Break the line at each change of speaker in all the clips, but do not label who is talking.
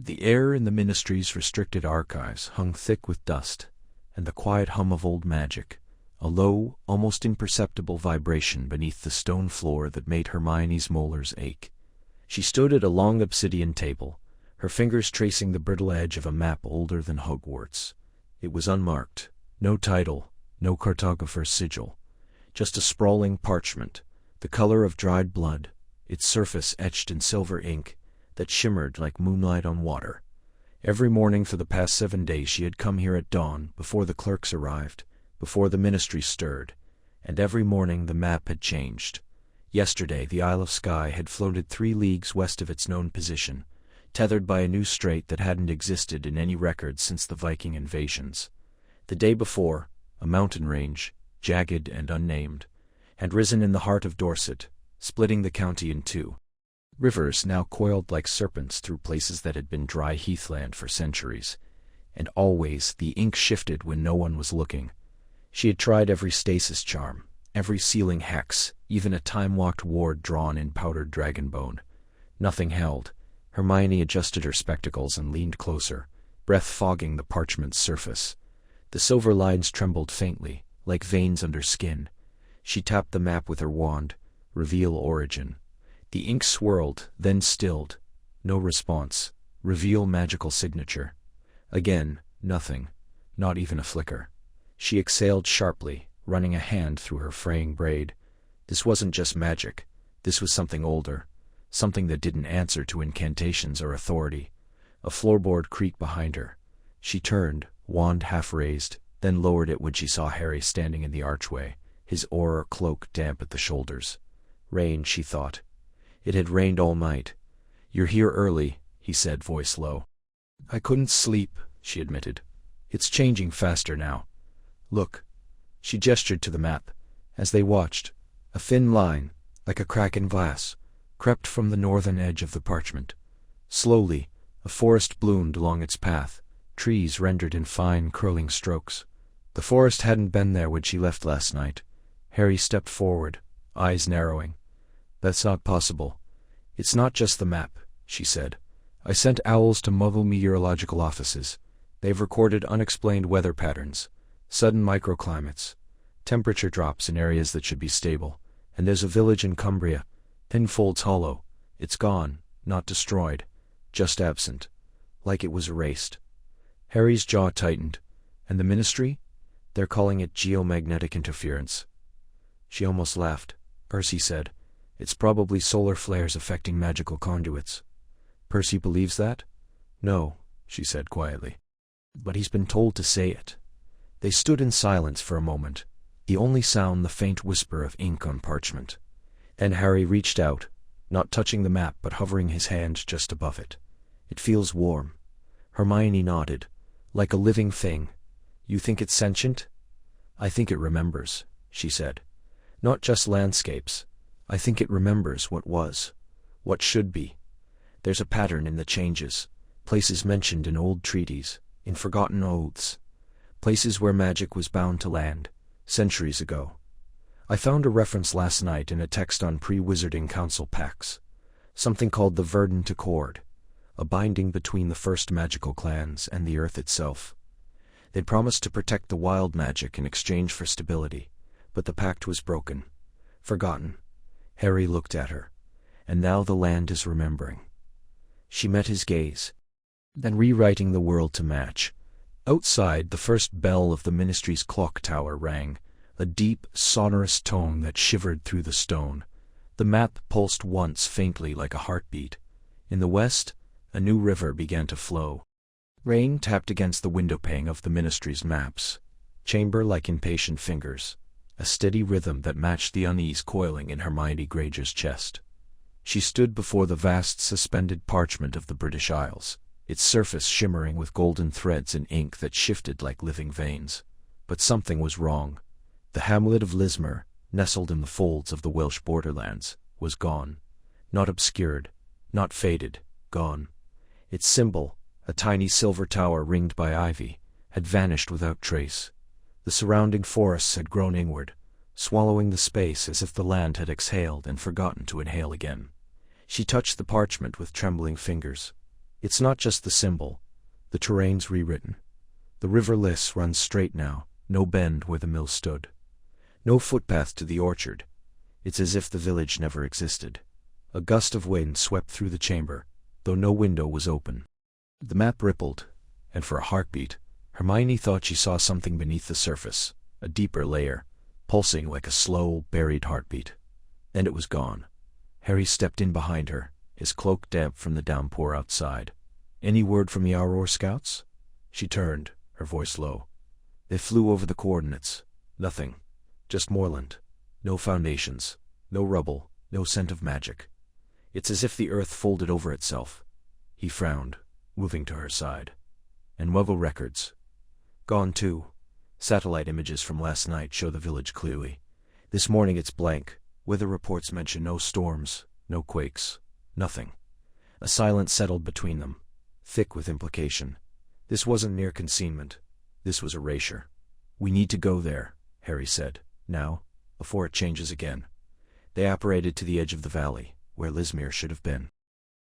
The air in the Ministry's restricted archives hung thick with dust, and the quiet hum of old magic, a low, almost imperceptible vibration beneath the stone floor that made Hermione's molars ache. She stood at a long obsidian table, her fingers tracing the brittle edge of a map older than Hogwarts. It was unmarked, no title, no cartographer's sigil, just a sprawling parchment, the color of dried blood, its surface etched in silver ink that shimmered like moonlight on water. Every morning for the past 7 days she had come here at dawn, before the clerks arrived, before the Ministry stirred, and every morning the map had changed. Yesterday the Isle of Skye had floated 3 leagues west of its known position, tethered by a new strait that hadn't existed in any record since the Viking invasions. The day before, a mountain range, jagged and unnamed, had risen in the heart of Dorset, splitting the county in 2. Rivers now coiled like serpents through places that had been dry heathland for centuries, and always the ink shifted when no one was looking. She had tried every stasis charm, every sealing hex, even a time-walked ward drawn in powdered dragonbone. Nothing held. Hermione adjusted her spectacles and leaned closer, breath fogging the parchment's surface. The silver lines trembled faintly, like veins under skin. She tapped the map with her wand, reveal origin. The ink swirled, then stilled. No response. Reveal magical signature. Again, nothing. Not even a flicker. She exhaled sharply, running a hand through her fraying braid. This wasn't just magic. This was something older. Something that didn't answer to incantations or authority. A floorboard creaked behind her. She turned, wand half raised, then lowered it when she saw Harry standing in the archway, his aura cloak damp at the shoulders. Rain, she thought. It had rained all night. "You're here early," he said, voice low. "I couldn't sleep," she admitted. "It's changing faster now. Look." She gestured to the map. As they watched, a thin line, like a crack in glass, crept from the northern edge of the parchment. Slowly, a forest bloomed along its path, trees rendered in fine, curling strokes. The forest hadn't been there when she left last night. Harry stepped forward, eyes narrowing. "That's not possible. It's not just the map," she said. "I sent owls to Muggle meteorological offices. They've recorded unexplained weather patterns, sudden microclimates, temperature drops in areas that should be stable, and there's a village in Cumbria, Penfolds Hollow. It's gone, not destroyed, just absent, like it was erased." Harry's jaw tightened. "And the Ministry? They're calling it geomagnetic interference." She almost laughed. Percy said, "It's probably solar flares affecting magical conduits." "Percy believes that?" "No," she said quietly. "But he's been told to say it." They stood in silence for a moment, the only sound the faint whisper of ink on parchment. Then Harry reached out, not touching the map but hovering his hand just above it. "It feels warm." Hermione nodded. "Like a living thing. You think it's sentient?" "I think it remembers," she said. "Not just landscapes. I think it remembers what was, what should be. There's a pattern in the changes, places mentioned in old treaties, in forgotten oaths, places where magic was bound to land, centuries ago. I found a reference last night in a text on pre-Wizarding Council pacts, something called the Verdant Accord, a binding between the first magical clans and the earth itself. They'd promised to protect the wild magic in exchange for stability, but the pact was broken, forgotten." Harry looked at her. "And now the land is remembering." She met his gaze, then rewriting the world to match. Outside, the first bell of the Ministry's clock tower rang, a deep, sonorous tone that shivered through the stone. The map pulsed once faintly like a heartbeat. In the west, a new river began to flow. Rain tapped against the windowpane of the Ministry's maps, chamber like impatient fingers, a steady rhythm that matched the unease coiling in Hermione Granger's chest. She stood before the vast suspended parchment of the British Isles, its surface shimmering with golden threads and ink that shifted like living veins. But something was wrong. The hamlet of Lismore, nestled in the folds of the Welsh borderlands, was gone. Not obscured, not faded, gone. Its symbol, a tiny silver tower ringed by ivy, had vanished without trace. The surrounding forests had grown inward, swallowing the space as if the land had exhaled and forgotten to inhale again. She touched the parchment with trembling fingers. It's not just the symbol. The terrain's rewritten. The river Liss runs straight now, no bend where the mill stood. No footpath to the orchard. It's as if the village never existed. A gust of wind swept through the chamber, though no window was open. The map rippled, and for a heartbeat, Hermione thought she saw something beneath the surface, a deeper layer, pulsing like a slow, buried heartbeat. Then it was gone. Harry stepped in behind her, his cloak damp from the downpour outside. "Any word from the Auror scouts?" She turned, her voice low. "They flew over the coordinates. Nothing. Just moorland. No foundations. No rubble. No scent of magic. It's as if the earth folded over itself." He frowned, moving to her side. "And Muggle records. Gone too. Satellite images from last night show the village clearly. This morning it's blank. Weather reports mention no storms, no quakes. Nothing." A silence settled between them, thick with implication. This wasn't near concealment. This was erasure. "We need to go there," Harry said, "now, before it changes again." They apparated to the edge of the valley, where Lismere should have been.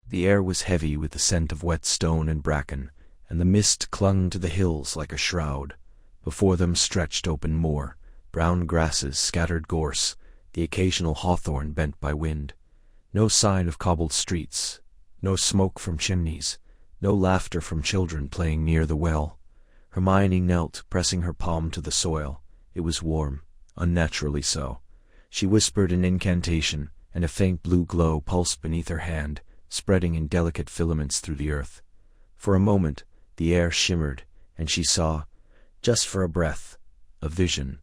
The air was heavy with the scent of wet stone and bracken, and the mist clung to the hills like a shroud. Before them stretched open moor, brown grasses, scattered gorse, the occasional hawthorn bent by wind. No sign of cobbled streets, no smoke from chimneys, no laughter from children playing near the well. Hermione knelt, pressing her palm to the soil. It was warm, unnaturally so. She whispered an incantation, and a faint blue glow pulsed beneath her hand, spreading in delicate filaments through the earth. For a moment, the air shimmered, and she saw, just for a breath, a vision.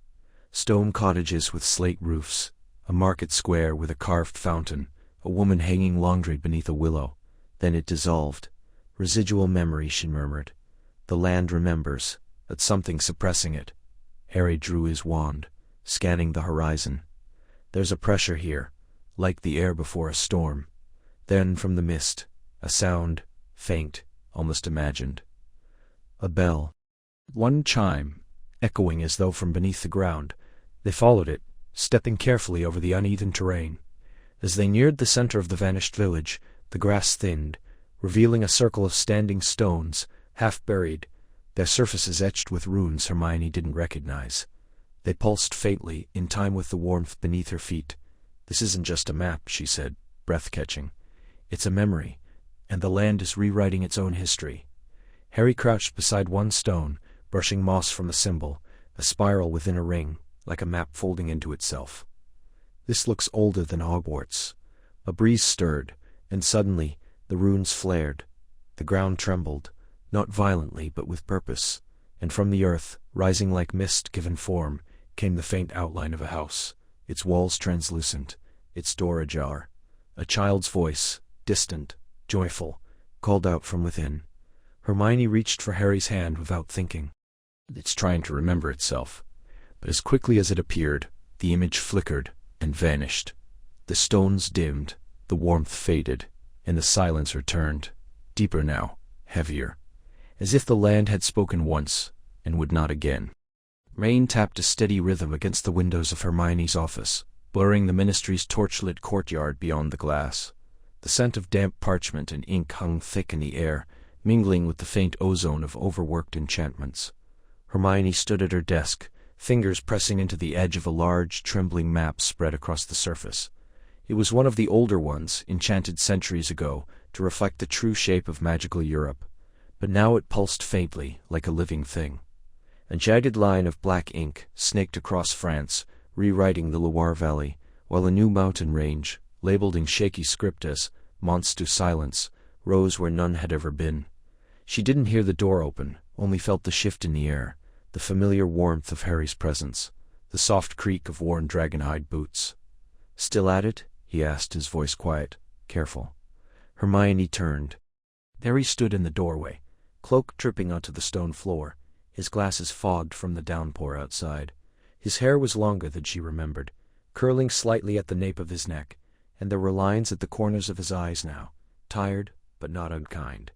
Stone cottages with slate roofs, a market square with a carved fountain, a woman hanging laundry beneath a willow. Then it dissolved. "Residual memory," she murmured. "The land remembers, but something suppressing it." Harry drew his wand, scanning the horizon. "There's a pressure here, like the air before a storm." Then from the mist, a sound, faint, almost imagined. A bell. One chime, echoing as though from beneath the ground. They followed it, stepping carefully over the uneven terrain. As they neared the center of the vanished village, the grass thinned, revealing a circle of standing stones, half buried, their surfaces etched with runes Hermione didn't recognize. They pulsed faintly, in time with the warmth beneath her feet. "This isn't just a map," she said, breath-catching. "It's a memory, and the land is rewriting its own history." Harry crouched beside one stone, brushing moss from the symbol, a spiral within a ring, like a map folding into itself. "This looks older than Hogwarts." A breeze stirred, and suddenly the runes flared. The ground trembled, not violently but with purpose, and from the earth, rising like mist given form, came the faint outline of a house, its walls translucent, its door ajar. A child's voice, distant, joyful, called out from within. Hermione reached for Harry's hand without thinking. "It's trying to remember itself." But as quickly as it appeared, the image flickered and vanished. The stones dimmed, the warmth faded, and the silence returned, deeper now, heavier, as if the land had spoken once and would not again. Rain tapped a steady rhythm against the windows of Hermione's office, blurring the ministry's torchlit courtyard beyond the glass. The scent of damp parchment and ink hung thick in the air, mingling with the faint ozone of overworked enchantments. Hermione stood at her desk, fingers pressing into the edge of a large, trembling map spread across the surface. It was one of the older ones, enchanted centuries ago, to reflect the true shape of magical Europe, but now it pulsed faintly, like a living thing. A jagged line of black ink snaked across France, rewriting the Loire Valley, while a new mountain range, labeled in shaky script as "Monts du Silence," rose where none had ever been. She didn't hear the door open, only felt the shift in the air, the familiar warmth of Harry's presence, the soft creak of worn dragon-hide boots. "Still at it?" he asked, his voice quiet, careful. Hermione turned. There he stood in the doorway, cloak dripping onto the stone floor, his glasses fogged from the downpour outside. His hair was longer than she remembered, curling slightly at the nape of his neck, and there were lines at the corners of his eyes now, tired but not unkind.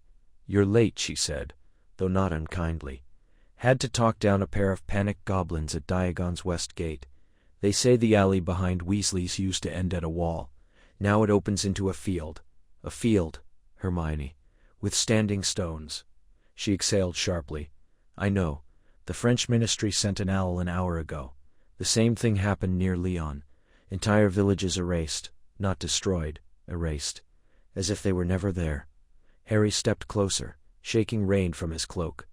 "You're late," she said, though not unkindly. "Had to talk down a pair of panicked goblins at Diagon's west gate. They say the alley behind Weasley's used to end at a wall. Now it opens into a field. A field, Hermione. With standing stones. She exhaled sharply. I know. The French ministry sent an owl an hour ago. The same thing happened near Lyon. Entire villages erased. Not destroyed. Erased. As if they were never there. Harry stepped closer, shaking rain from his cloak.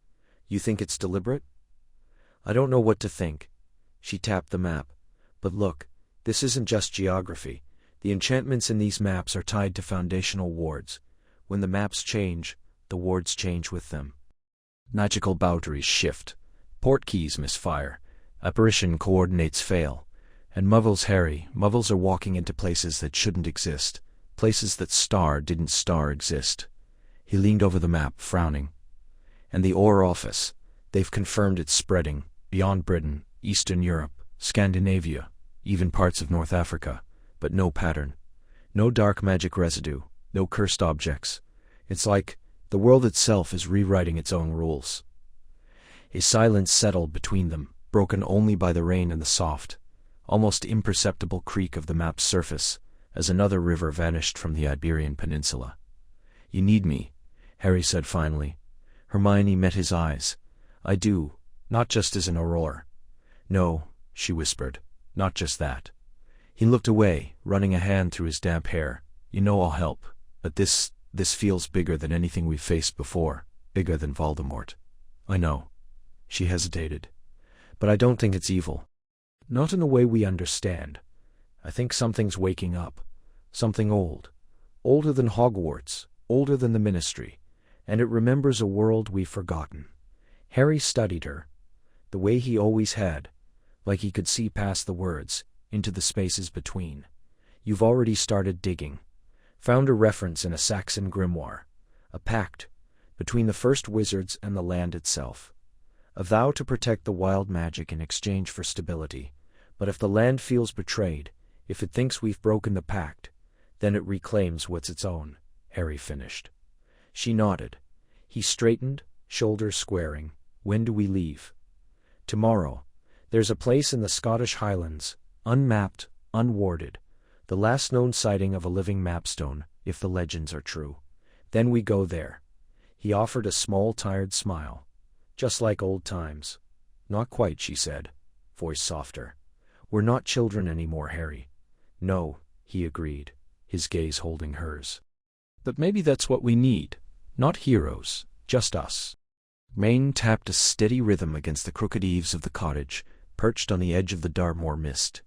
You think it's deliberate? I don't know what to think. She tapped the map. But look, this isn't just geography. The enchantments in these maps are tied to foundational wards. When the maps change, the wards change with them. Magical boundaries shift. Portkeys misfire. Apparition coordinates fail. And Muggles are walking into places that shouldn't exist. Places that didn't exist. He leaned over the map, frowning. And the Ore Office. They've confirmed it's spreading. Beyond Britain, Eastern Europe, Scandinavia, even parts of North Africa. But no pattern. No dark magic residue. No cursed objects. It's like the world itself is rewriting its own rules. A silence settled between them, broken only by the rain and the soft, almost imperceptible creak of the map's surface, as another river vanished from the Iberian Peninsula. You need me, Harry said finally. Hermione met his eyes. I do, not just as an auror. No, she whispered, not just that. He looked away, running a hand through his damp hair. You know I'll help, but this feels bigger than anything we've faced before, bigger than Voldemort. I know. She hesitated. But I don't think it's evil. Not in a way we understand. I think something's waking up. Something old. Older than Hogwarts, older than the Ministry, and it remembers a world we've forgotten. Harry studied her, the way he always had, like he could see past the words, into the spaces between. You've already started digging. Found a reference in a Saxon grimoire. A pact, between the first wizards and the land itself. A vow to protect the wild magic in exchange for stability. But if the land feels betrayed, if it thinks we've broken the pact, then it reclaims what's its own, Harry finished. She nodded. He straightened, shoulders squaring. When do we leave? Tomorrow. There's a place in the Scottish Highlands, unmapped, unwarded, the last known sighting of a living mapstone, if the legends are true. Then we go there. He offered a small, tired smile. Just like old times. Not quite, she said, voice softer. We're not children anymore, Harry. No, he agreed, his gaze holding hers. But maybe that's what we need. Not heroes, just us. Rain tapped a steady rhythm against the crooked eaves of the cottage, perched on the edge of the Dartmoor mist.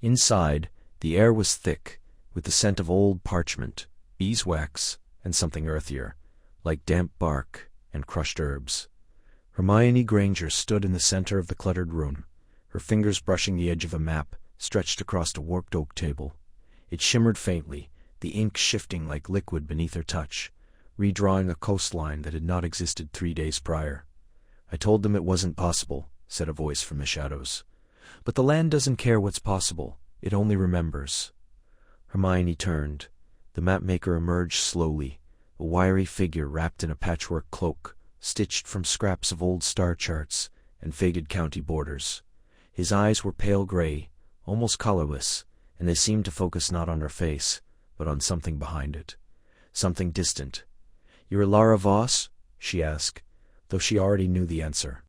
Inside, the air was thick, with the scent of old parchment, beeswax, and something earthier, like damp bark and crushed herbs. Hermione Granger stood in the center of the cluttered room, her fingers brushing the edge of a map stretched across a warped oak table. It shimmered faintly, the ink shifting like liquid beneath her touch, redrawing a coastline that had not existed 3 days prior. I told them it wasn't possible, said a voice from the shadows. But the land doesn't care what's possible, it only remembers. Hermione turned. The mapmaker emerged slowly, a wiry figure wrapped in a patchwork cloak, stitched from scraps of old star charts and faded county borders. His eyes were pale gray, almost colorless, and they seemed to focus not on her face, but on something behind it. Something distant. You're Lara Voss? She asked, though she already knew the answer.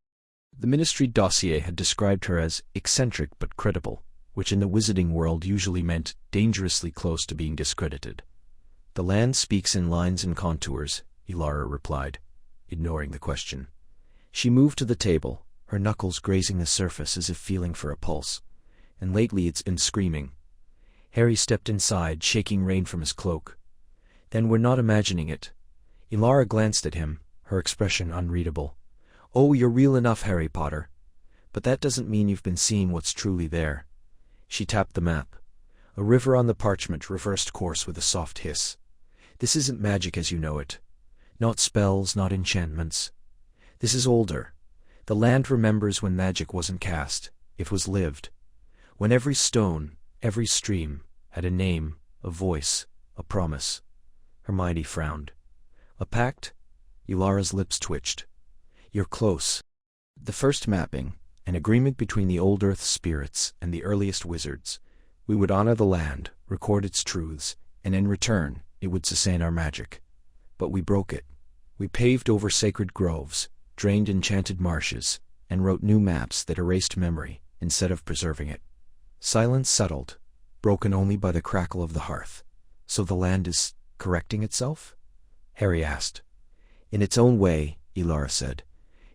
The Ministry dossier had described her as eccentric but credible, which in the wizarding world usually meant dangerously close to being discredited. The land speaks in lines and contours, Ilara replied, ignoring the question. She moved to the table, her knuckles grazing the surface as if feeling for a pulse. And lately it's been screaming. Harry stepped inside, shaking rain from his cloak. Then we're not imagining it. Ilara glanced at him, her expression unreadable. Oh, you're real enough, Harry Potter. But that doesn't mean you've been seeing what's truly there. She tapped the map. A river on the parchment reversed course with a soft hiss. This isn't magic as you know it. Not spells, not enchantments. This is older. The land remembers when magic wasn't cast, it was lived. When every stone, every stream, had a name, a voice, a promise. Hermione frowned. A pact? Ilara's lips twitched. You're close. The first mapping, an agreement between the old earth spirits and the earliest wizards. We would honor the land, record its truths, and in return, it would sustain our magic. But we broke it. We paved over sacred groves, drained enchanted marshes, and wrote new maps that erased memory instead of preserving it. Silence settled, broken only by the crackle of the hearth. So the land is correcting itself? Harry asked. In its own way, Elara said.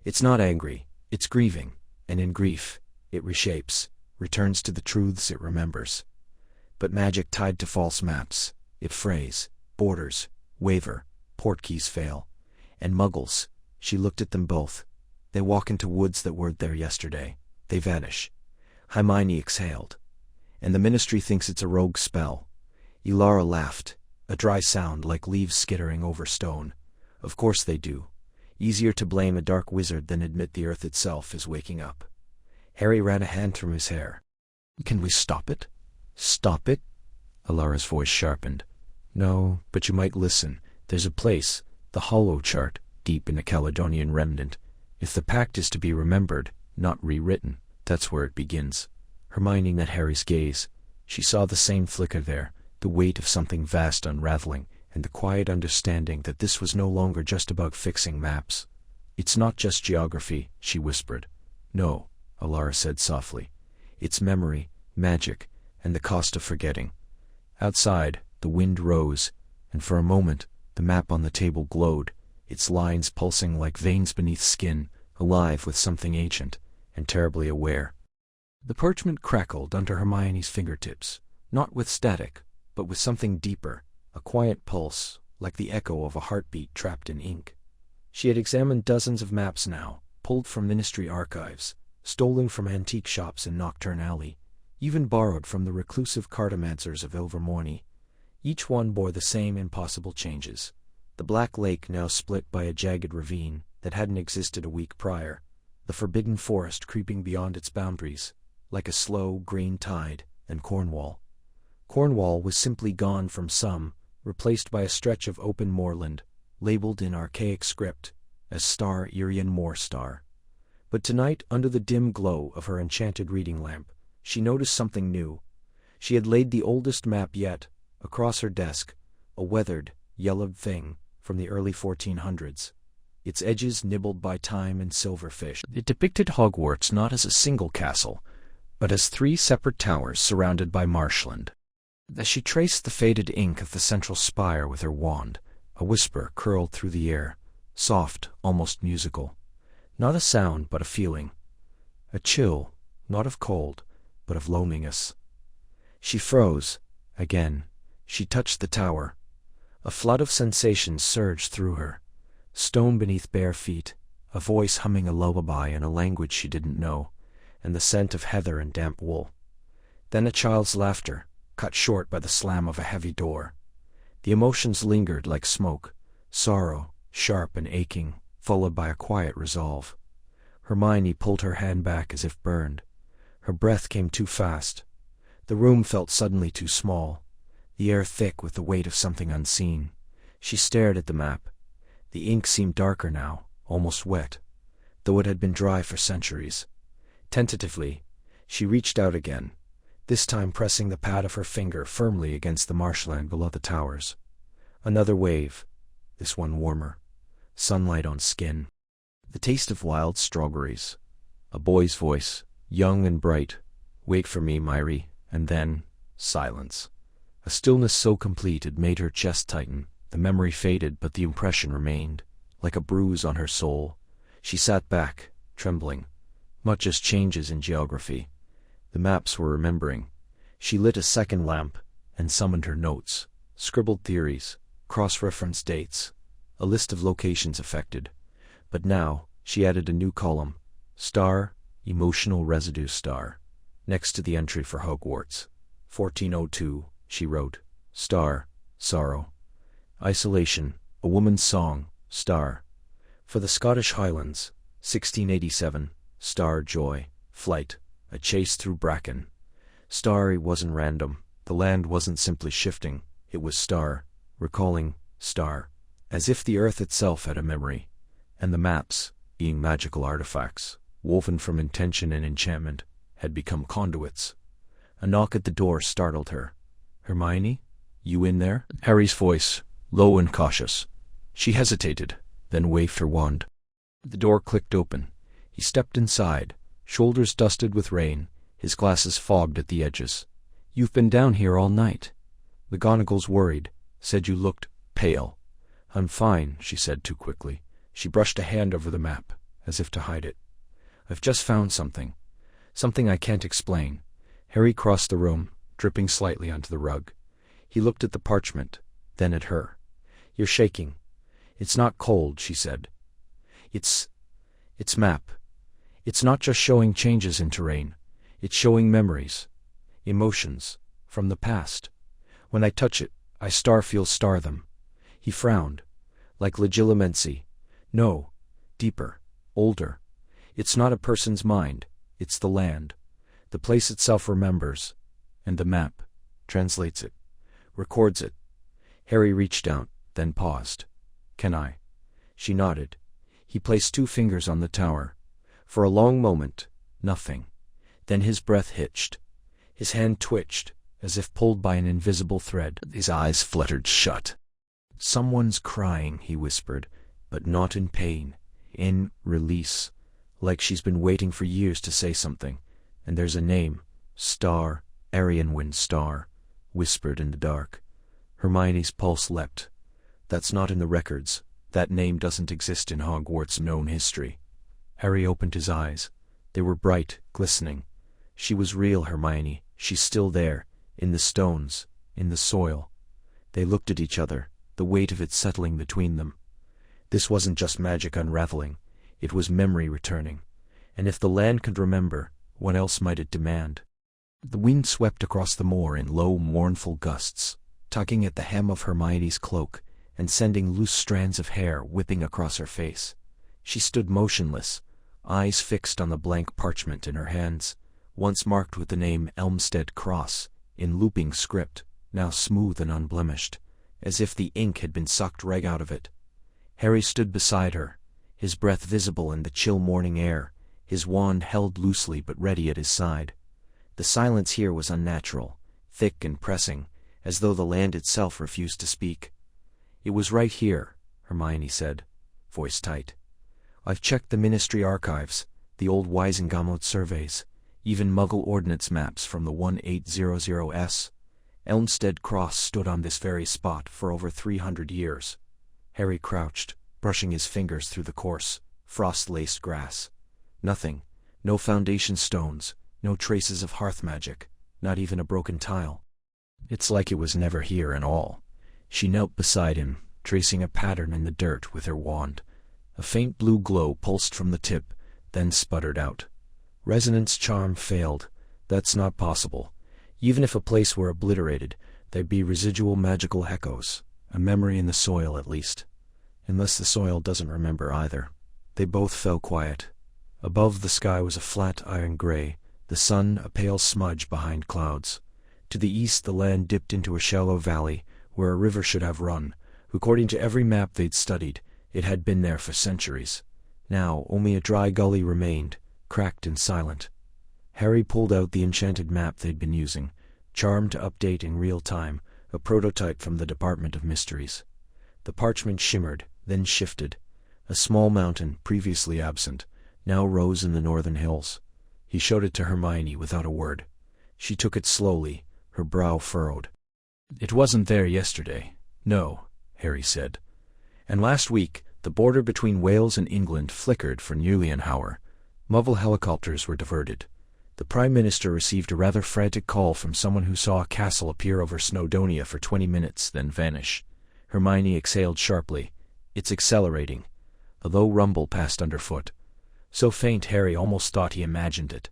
It's not angry, it's grieving, and in grief, it reshapes, returns to the truths it remembers. But magic tied to false maps, it frays, borders, waver, portkeys fail. And Muggles, she looked at them both. They walk into woods that weren't there yesterday. They vanish. Hermione exhaled. And the Ministry thinks it's a rogue spell. Elara laughed, a dry sound like leaves skittering over stone. Of course they do. Easier to blame a dark wizard than admit the earth itself is waking up. Harry ran a hand through his hair. Can we stop it? Stop it? Elara's voice sharpened. No, but you might listen. There's a place, the Hollow Chart, deep in the Caledonian remnant. If the pact is to be remembered, not rewritten, that's where it begins. Hermione met Harry's gaze. She saw the same flicker there, the weight of something vast unraveling, and the quiet understanding that this was no longer just about fixing maps. It's not just geography, she whispered. No, Elara said softly. It's memory, magic, and the cost of forgetting. Outside, the wind rose, and for a moment, the map on the table glowed, its lines pulsing like veins beneath skin, alive with something ancient, and terribly aware. The parchment crackled under Hermione's fingertips, not with static, but with something deeper, a quiet pulse, like the echo of a heartbeat trapped in ink. She had examined dozens of maps now, pulled from Ministry archives, stolen from antique shops in Nocturne Alley, even borrowed from the reclusive cartomancers of Ilvermorny. Each one bore the same impossible changes. The Black Lake now split by a jagged ravine that hadn't existed a week prior, the forbidden forest creeping beyond its boundaries, like a slow, green tide, and Cornwall. Cornwall was simply gone from some, replaced by a stretch of open moorland, labeled in archaic script as Star Irian Moorstar. But tonight, under the dim glow of her enchanted reading lamp, she noticed something new. She had laid the oldest map yet, across her desk, a weathered, yellowed thing from the early 1400s, its edges nibbled by time and silverfish. It depicted Hogwarts not as a single castle, but as 3 separate towers surrounded by marshland. As she traced the faded ink of the central spire with her wand, a whisper curled through the air, soft, almost musical. Not a sound, but a feeling. A chill, not of cold, but of loneliness. She froze. Again, she touched the tower. A flood of sensations surged through her. Stone beneath bare feet, a voice humming a lullaby in a language she didn't know, and the scent of heather and damp wool. Then a child's laughter, cut short by the slam of a heavy door. The emotions lingered like smoke, sorrow, sharp and aching, followed by a quiet resolve. Hermione pulled her hand back as if burned. Her breath came too fast. The room felt suddenly too small, the air thick with the weight of something unseen. She stared at the map. The ink seemed darker now, almost wet, though it had been dry for centuries. Tentatively, she reached out again, this time pressing the pad of her finger firmly against the marshland below the towers. Another wave, this one warmer. Sunlight on skin. The taste of wild strawberries. A boy's voice, young and bright. Wait for me, Myri. And then, silence. A stillness so complete it made her chest tighten. The memory faded, but the impression remained, like a bruise on her soul. She sat back, trembling. Much as changes in geography. The maps were remembering. She lit a second lamp, and summoned her notes, scribbled theories, cross-referenced dates, a list of locations affected. But now, she added a new column, Star, Emotional Residue Star, next to the entry for Hogwarts. 1402, she wrote, Star, Sorrow. Isolation, A Woman's Song, Star. For the Scottish Highlands, 1687, Star, Joy. Flight, A Chase Through Bracken. Star, it wasn't random. The land wasn't simply shifting. It was Star, recalling, Star. As if the earth itself had a memory. And the maps, being magical artifacts, woven from intention and enchantment, had become conduits. A knock at the door startled her. Hermione? You in there? Harry's voice, low and cautious. She hesitated, then waved her wand. The door clicked open. He stepped inside, shoulders dusted with rain, his glasses fogged at the edges. "You've been down here all night." McGonagall's worried, said you looked pale. "I'm fine," she said too quickly. She brushed a hand over the map, as if to hide it. "I've just found something. Something I can't explain." Harry crossed the room, dripping slightly onto the rug. He looked at the parchment, then at her. "You're shaking." "It's not cold," she said. It's map. It's not just showing changes in terrain. It's showing memories, emotions, from the past. When I touch it, I feel them." He frowned. "Like legilimency." "No. Deeper. Older. It's not a person's mind. It's the land. The place itself remembers. And the map translates it. Records it." Harry reached out, then paused. "Can I?" She nodded. He placed 2 fingers on the tower. For a long moment, nothing. Then his breath hitched. His hand twitched, as if pulled by an invisible thread. His eyes fluttered shut. "Someone's crying," he whispered, "but not in pain. In release. Like she's been waiting for years to say something. And there's a name. Star, Arianwind Star," whispered in the dark. Hermione's pulse leapt. "That's not in the records. That name doesn't exist in Hogwarts' known history." Harry opened his eyes. They were bright, glistening. "She was real, Hermione. She's still there, in the stones, in the soil." They looked at each other, the weight of it settling between them. This wasn't just magic unraveling. It was memory returning. And if the land could remember, what else might it demand? The wind swept across the moor in low, mournful gusts, tugging at the hem of Hermione's cloak and sending loose strands of hair whipping across her face. She stood motionless, eyes fixed on the blank parchment in her hands, once marked with the name Elmstead Cross, in looping script, now smooth and unblemished, as if the ink had been sucked right out of it. Harry stood beside her, his breath visible in the chill morning air, his wand held loosely but ready at his side. The silence here was unnatural, thick and pressing, as though the land itself refused to speak. "It was right here," Hermione said, voice tight. "I've checked the Ministry archives, the old Wisengamot surveys, even Muggle ordnance maps from the 1800s. Elmstead Cross stood on this very spot for over 300 years. Harry crouched, brushing his fingers through the coarse, frost-laced grass. Nothing. No foundation stones, no traces of hearth magic, not even a broken tile. It's like it was never here at all. She knelt beside him, tracing a pattern in the dirt with her wand. A faint blue glow pulsed from the tip, then sputtered out. Resonance charm failed. That's not possible. Even if a place were obliterated, there'd be residual magical echoes, a memory in the soil at least. Unless the soil doesn't remember either. They both fell quiet. Above, the sky was a flat iron gray, the sun a pale smudge behind clouds. To the east, the land dipped into a shallow valley, where a river should have run. According to every map they'd studied, it had been there for centuries. Now only a dry gully remained, cracked and silent. Harry pulled out the enchanted map they'd been using, charmed to update in real time, a prototype from the Department of Mysteries. The parchment shimmered, then shifted. A small mountain, previously absent, now rose in the northern hills. He showed it to Hermione without a word. She took it slowly, her brow furrowed. "It wasn't there yesterday." "No," Harry said. "And last week, the border between Wales and England flickered for nearly an hour. Muggle helicopters were diverted. The Prime Minister received a rather frantic call from someone who saw a castle appear over Snowdonia for 20 minutes, then vanish." Hermione exhaled sharply. "It's accelerating." A low rumble passed underfoot. So faint Harry almost thought he imagined it.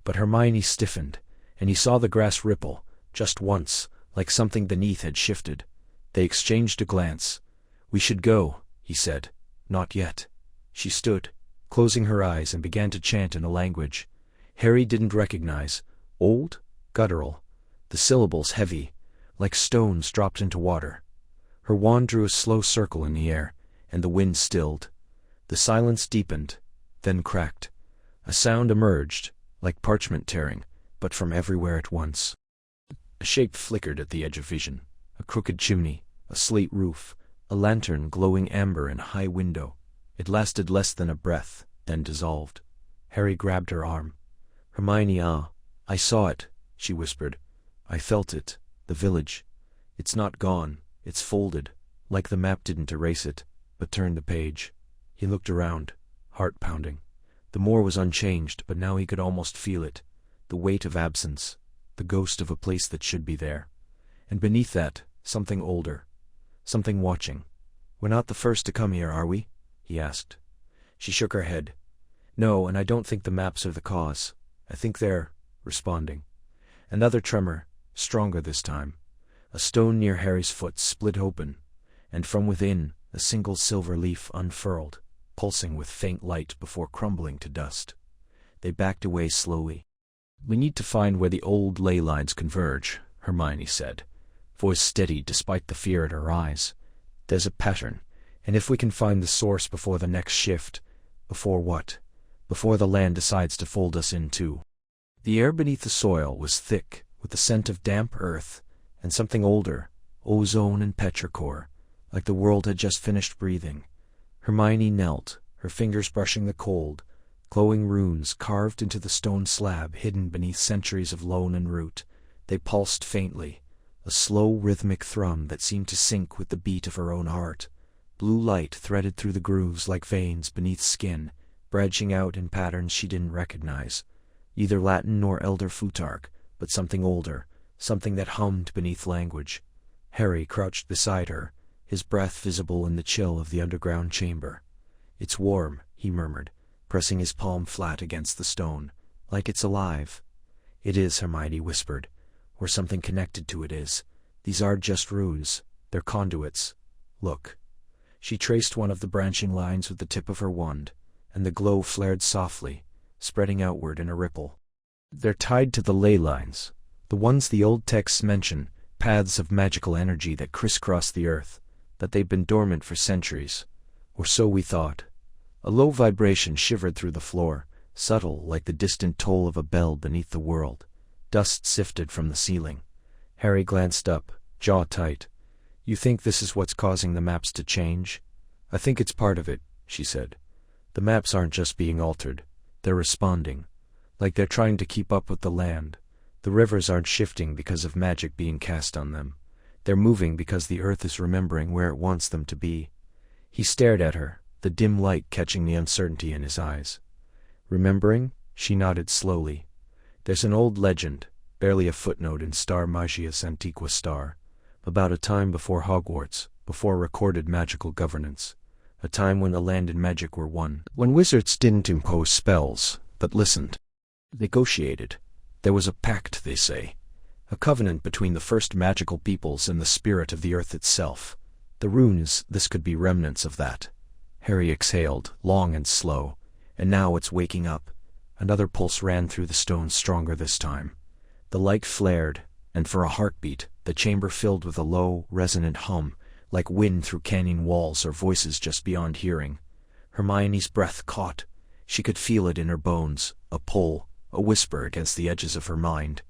But Hermione stiffened, and he saw the grass ripple, just once, like something beneath had shifted. They exchanged a glance. "We should go," he said. "Not yet." She stood, closing her eyes, and began to chant in a language Harry didn't recognize. Old, guttural, the syllables heavy, like stones dropped into water. Her wand drew a slow circle in the air, and the wind stilled. The silence deepened, then cracked. A sound emerged, like parchment tearing, but from everywhere at once. A shape flickered at the edge of vision. A crooked chimney, a slate roof, a lantern glowing amber in a high window, It lasted less than a breath, then dissolved. Harry grabbed her arm. Hermione, I saw it, she whispered. I felt it, the village. It's not gone, it's folded, like the map didn't erase it, but turned the page. He looked around, heart pounding. The moor was unchanged, but now he could almost feel it, the weight of absence, the ghost of a place that should be there. And beneath that, something older, something watching. We're not the first to come here, are we? He asked. She shook her head. No, and I don't think the maps are the cause. I think they're responding. Another tremor, stronger this time. A stone near Harry's foot split open, and from within, a single silver leaf unfurled, pulsing with faint light before crumbling to dust. They backed away slowly. We need to find where the old ley lines converge, Hermione said, voice steady despite the fear in her eyes. There's a pattern, and if we can find the source before the next shift, before what? Before the land decides to fold us in too. The air beneath the soil was thick, with the scent of damp earth, and something older, ozone and petrichor, like the world had just finished breathing. Hermione knelt, her fingers brushing the cold, glowing runes carved into the stone slab hidden beneath centuries of loam and root. They pulsed faintly, a slow rhythmic thrum that seemed to sync with the beat of her own heart. Blue light threaded through the grooves like veins beneath skin, branching out in patterns she didn't recognize. Neither Latin nor Elder Futhark, but something older, something that hummed beneath language. Harry crouched beside her, his breath visible in the chill of the underground chamber. It's warm, he murmured, pressing his palm flat against the stone, like it's alive. It is, Hermione whispered, or something connected to it is. These aren't just runes, they're conduits. Look. She traced one of the branching lines with the tip of her wand, and the glow flared softly, spreading outward in a ripple. They're tied to the ley lines, the ones the old texts mention, paths of magical energy that crisscross the earth, that they've been dormant for centuries. Or so we thought. A low vibration shivered through the floor, subtle like the distant toll of a bell beneath the world. Dust sifted from the ceiling. Harry glanced up, jaw tight. You think this is what's causing the maps to change? I think it's part of it, she said. The maps aren't just being altered. They're responding. Like they're trying to keep up with the land. The rivers aren't shifting because of magic being cast on them. They're moving because the earth is remembering where it wants them to be. He stared at her, the dim light catching the uncertainty in his eyes. Remembering? She nodded slowly. There's an old legend, barely a footnote in Star Magia's Antiqua Star, about a time before Hogwarts, before recorded magical governance. A time when the land and magic were one. When wizards didn't impose spells, but listened. Negotiated. There was a pact, they say. A covenant between the first magical peoples and the spirit of the earth itself. The runes, this could be remnants of that. Harry exhaled, long and slow. And now it's waking up. Another pulse ran through the stone, stronger this time. The light flared, and for a heartbeat, the chamber filled with a low, resonant hum, like wind through canyon walls or voices just beyond hearing. Hermione's breath caught. She could feel it in her bones, a pull, a whisper against the edges of her mind.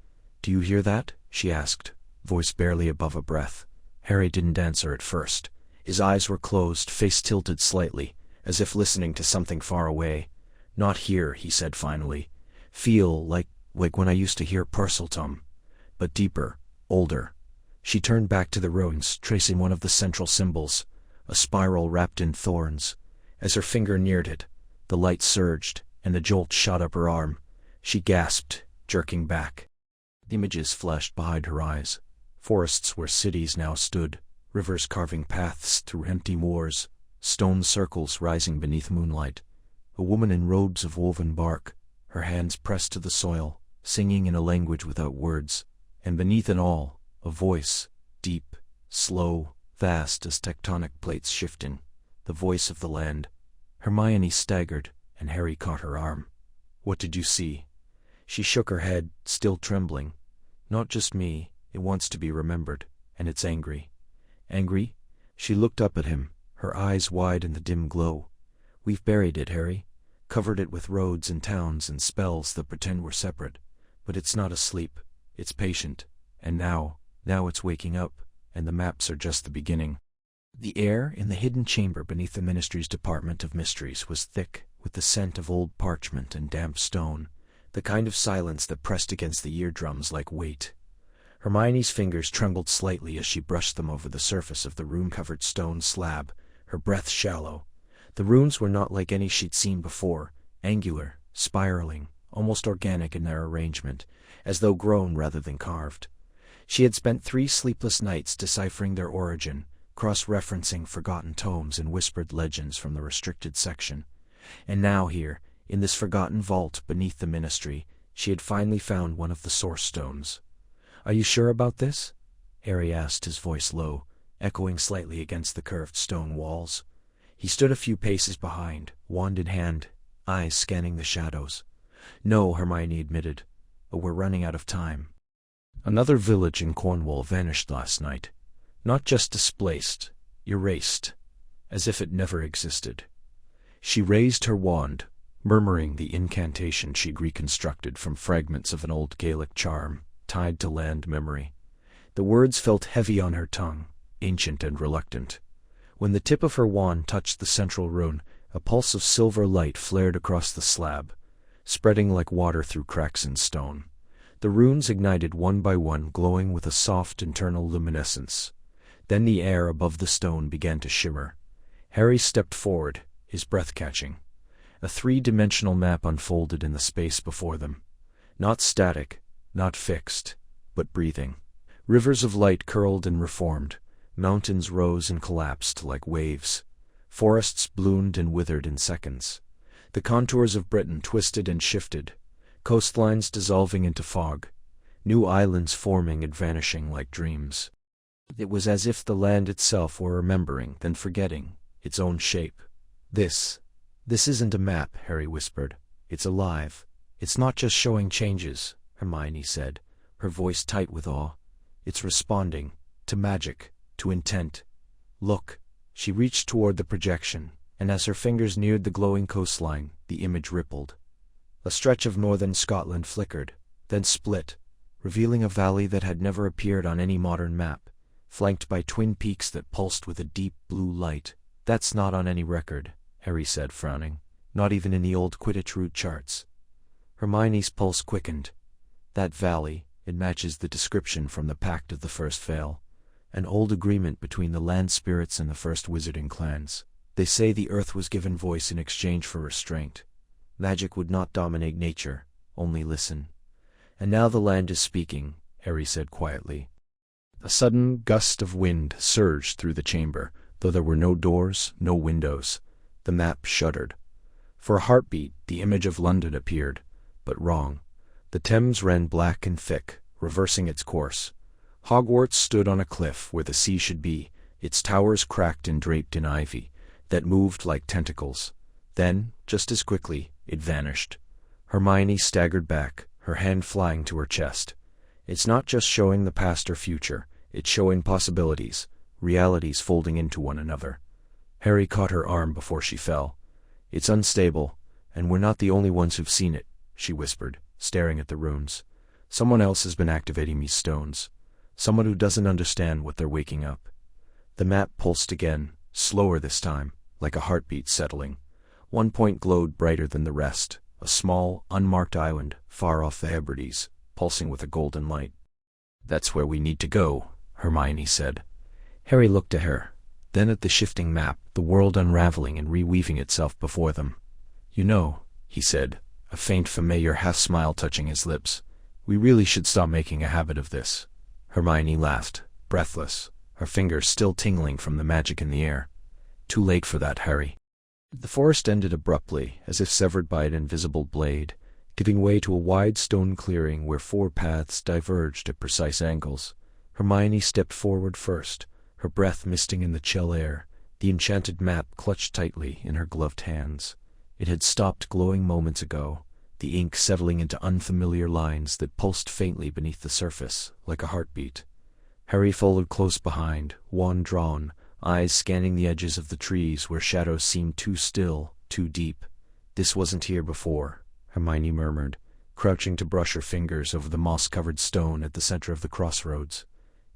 Do you hear that? She asked, voice barely above a breath. Harry didn't answer at first. His eyes were closed, face tilted slightly, as if listening to something far away. Not here, he said finally. Feel like when I used to hear Parseltum. But deeper, older. She turned back to the ruins, tracing one of the central symbols, a spiral wrapped in thorns. As her finger neared it, the light surged, and the jolt shot up her arm. She gasped, jerking back. Images flashed behind her eyes. Forests where cities now stood, rivers carving paths through empty moors, stone circles rising beneath moonlight. A woman in robes of woven bark, her hands pressed to the soil, singing in a language without words. And beneath it all, a voice, deep, slow, vast as tectonic plates shifting, the voice of the land. Hermione staggered, and Harry caught her arm. What did you see? She shook her head, still trembling. Not just me, it wants to be remembered, and it's angry. Angry? She looked up at him, her eyes wide in the dim glow. We've buried it, Harry. Covered it with roads and towns and spells that pretend we're separate. But it's not asleep. It's patient. And now it's waking up, and the maps are just the beginning. The air in the hidden chamber beneath the Ministry's Department of Mysteries was thick with the scent of old parchment and damp stone, the kind of silence that pressed against the eardrums like weight. Hermione's fingers trembled slightly as she brushed them over the surface of the rune-covered stone slab, her breath shallow. The runes were not like any she'd seen before, angular, spiraling, almost organic in their arrangement, as though grown rather than carved. She had spent 3 sleepless nights deciphering their origin, cross-referencing forgotten tomes and whispered legends from the restricted section. And now here, in this forgotten vault beneath the Ministry, she had finally found one of the source stones. "Are you sure about this?" Harry asked, his voice low, echoing slightly against the curved stone walls. He stood a few paces behind, wand in hand, eyes scanning the shadows. "No," Hermione admitted, "but we're running out of time." Another village in Cornwall vanished last night. Not just displaced, erased, as if it never existed. She raised her wand, murmuring the incantation she'd reconstructed from fragments of an old Gaelic charm, tied to land memory. The words felt heavy on her tongue, ancient and reluctant. When the tip of her wand touched the central rune, a pulse of silver light flared across the slab, spreading like water through cracks in stone. The runes ignited one by one, glowing with a soft internal luminescence. Then the air above the stone began to shimmer. Harry stepped forward, his breath catching. A 3-dimensional map unfolded in the space before them. Not static, not fixed, but breathing. Rivers of light curled and reformed. Mountains rose and collapsed like waves. Forests bloomed and withered in seconds. The contours of Britain twisted and shifted, coastlines dissolving into fog, new islands forming and vanishing like dreams. It was as if the land itself were remembering, then forgetting, its own shape. This isn't a map," Harry whispered. "It's alive. It's not just showing changes," Hermione said, her voice tight with awe. "It's responding, to magic, to intent. Look." She reached toward the projection, and as her fingers neared the glowing coastline, the image rippled. A stretch of northern Scotland flickered, then split, revealing a valley that had never appeared on any modern map, flanked by twin peaks that pulsed with a deep blue light. "That's not on any record," Harry said, frowning. "Not even in the old Quidditch route charts." Hermione's pulse quickened. "That valley, it matches the description from the Pact of the First Veil, an old agreement between the land spirits and the first wizarding clans. They say the earth was given voice in exchange for restraint. Magic would not dominate nature, only listen. And now the land is speaking," Harry said quietly. A sudden gust of wind surged through the chamber, though there were no doors, no windows. The map shuddered. For a heartbeat, the image of London appeared, but wrong. The Thames ran black and thick, reversing its course. Hogwarts stood on a cliff where the sea should be, its towers cracked and draped in ivy that moved like tentacles. Then, just as quickly, it vanished. Hermione staggered back, her hand flying to her chest. "It's not just showing the past or future, it's showing possibilities, realities folding into one another." Harry caught her arm before she fell. "It's unstable, and we're not the only ones who've seen it," she whispered, staring at the runes. "Someone else has been activating these stones. Someone who doesn't understand what they're waking up." The map pulsed again, slower this time, like a heartbeat settling. One point glowed brighter than the rest, a small, unmarked island, far off the Hebrides, pulsing with a golden light. "That's where we need to go," Hermione said. Harry looked at her, then at the shifting map, the world unraveling and reweaving itself before them. "You know," he said, a faint familiar half-smile touching his lips, "we really should stop making a habit of this." Hermione laughed, breathless, her fingers still tingling from the magic in the air. "Too late for that, Harry." The forest ended abruptly, as if severed by an invisible blade, giving way to a wide stone clearing where 4 paths diverged at precise angles. Hermione stepped forward first, her breath misting in the chill air, the enchanted map clutched tightly in her gloved hands. It had stopped glowing moments ago, the ink settling into unfamiliar lines that pulsed faintly beneath the surface, like a heartbeat. Harry followed close behind, wand drawn, eyes scanning the edges of the trees where shadows seemed too still, too deep. "This wasn't here before," Hermione murmured, crouching to brush her fingers over the moss-covered stone at the center of the crossroads.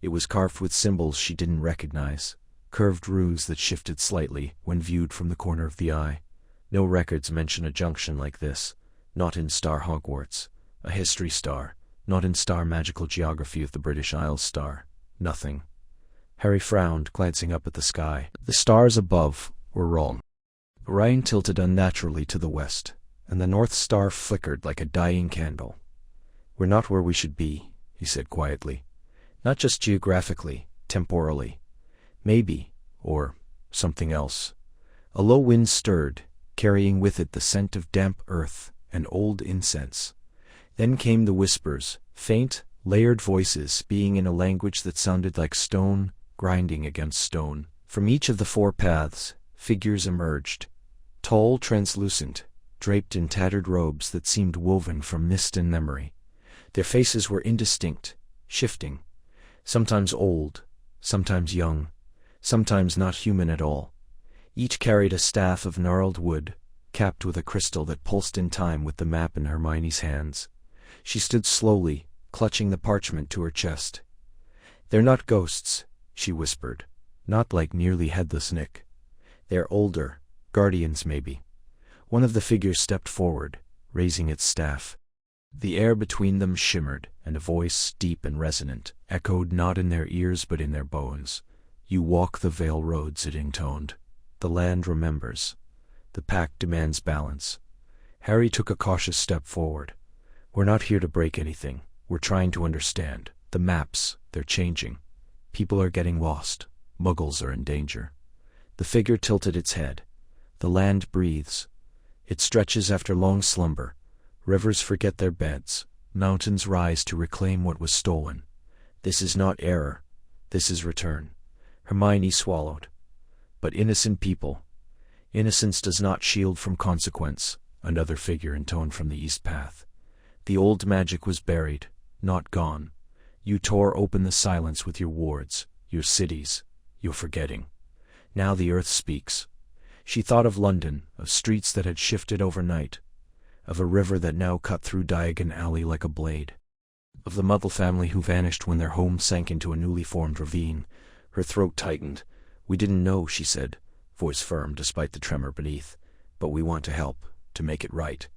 It was carved with symbols she didn't recognize, curved ruse that shifted slightly when viewed from the corner of the eye. No records mention a junction like this, not in Star Hogwarts, a history star, not in Star Magical Geography of the British Isles star. Nothing. Harry frowned, glancing up at the sky. The stars above were wrong. Orion tilted unnaturally to the west, and the North Star flickered like a dying candle. "We're not where we should be," he said quietly. "Not just geographically, temporally. Maybe, or something else." A low wind stirred, carrying with it the scent of damp earth and old incense. Then came the whispers, faint, layered voices speaking in a language that sounded like stone grinding against stone. From each of the 4 paths, figures emerged, tall, translucent, draped in tattered robes that seemed woven from mist and memory. Their faces were indistinct, shifting, sometimes old, sometimes young, sometimes not human at all. Each carried a staff of gnarled wood, capped with a crystal that pulsed in time with the map in Hermione's hands. She stood slowly, clutching the parchment to her chest. "They're not ghosts," she whispered. "Not like nearly headless Nick. They're older, guardians maybe." One of the figures stepped forward, raising its staff. The air between them shimmered, and a voice, deep and resonant, echoed not in their ears but in their bones. "You walk the Vale roads," it intoned. "The land remembers. The pact demands balance." Harry took a cautious step forward. "We're not here to break anything. We're trying to understand. The maps, they're changing. People are getting lost. Muggles are in danger." The figure tilted its head. "The land breathes. It stretches after long slumber. Rivers forget their beds. Mountains rise to reclaim what was stolen. This is not error. This is return." Hermione swallowed. "But innocent people. Innocence does not shield from consequence," another figure intoned from the east path. "The old magic was buried, not gone. You tore open the silence with your wards, your cities, your forgetting. Now the earth speaks." She thought of London, of streets that had shifted overnight, of a river that now cut through Diagon Alley like a blade, of the Muggle family who vanished when their home sank into a newly formed ravine. Her throat tightened. "We didn't know," she said, voice firm despite the tremor beneath. "But we want to help, to make it right."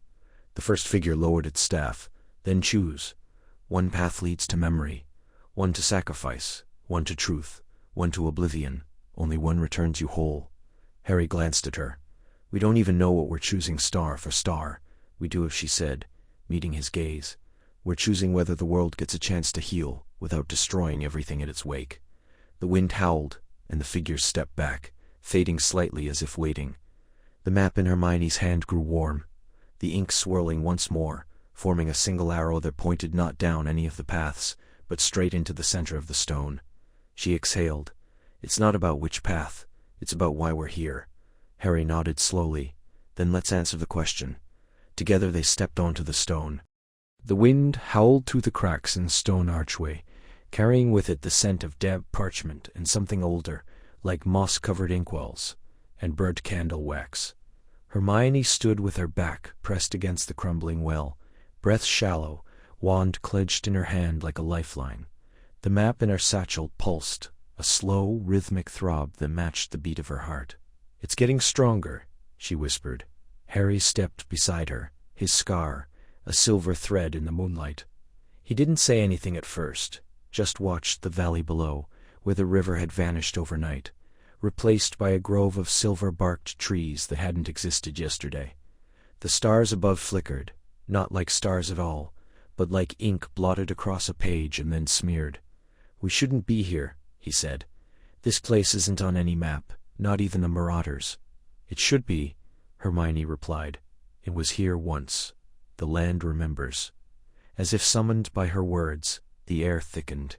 The first figure lowered its staff. "Then choose. One path leads to memory, one to sacrifice, one to truth, one to oblivion. Only one returns you whole." Harry glanced at her. "We don't even know what we're choosing star for star." "We do," she said, meeting his gaze. "We're choosing whether the world gets a chance to heal without destroying everything in its wake." The wind howled, and the figures stepped back, fading slightly as if waiting. The map in Hermione's hand grew warm, the ink swirling once more, forming a single arrow that pointed not down any of the paths, but straight into the center of the stone. She exhaled. "It's not about which path, it's about why we're here." Harry nodded slowly. "Then let's answer the question." Together they stepped onto the stone. The wind howled through the cracks in the stone archway, carrying with it the scent of damp parchment and something older, like moss-covered inkwells and burnt candle wax. Hermione stood with her back pressed against the crumbling well, breath shallow, wand clenched in her hand like a lifeline. The map in her satchel pulsed, a slow, rhythmic throb that matched the beat of her heart. "It's getting stronger," she whispered. Harry stepped beside her, his scar, a silver thread in the moonlight. He didn't say anything at first, just watched the valley below, where the river had vanished overnight, replaced by a grove of silver-barked trees that hadn't existed yesterday. The stars above flickered, not like stars at all, but like ink blotted across a page and then smeared. "We shouldn't be here," he said. "This place isn't on any map, not even the Marauders." "It should be," Hermione replied. "It was here once. The land remembers." As if summoned by her words, the air thickened.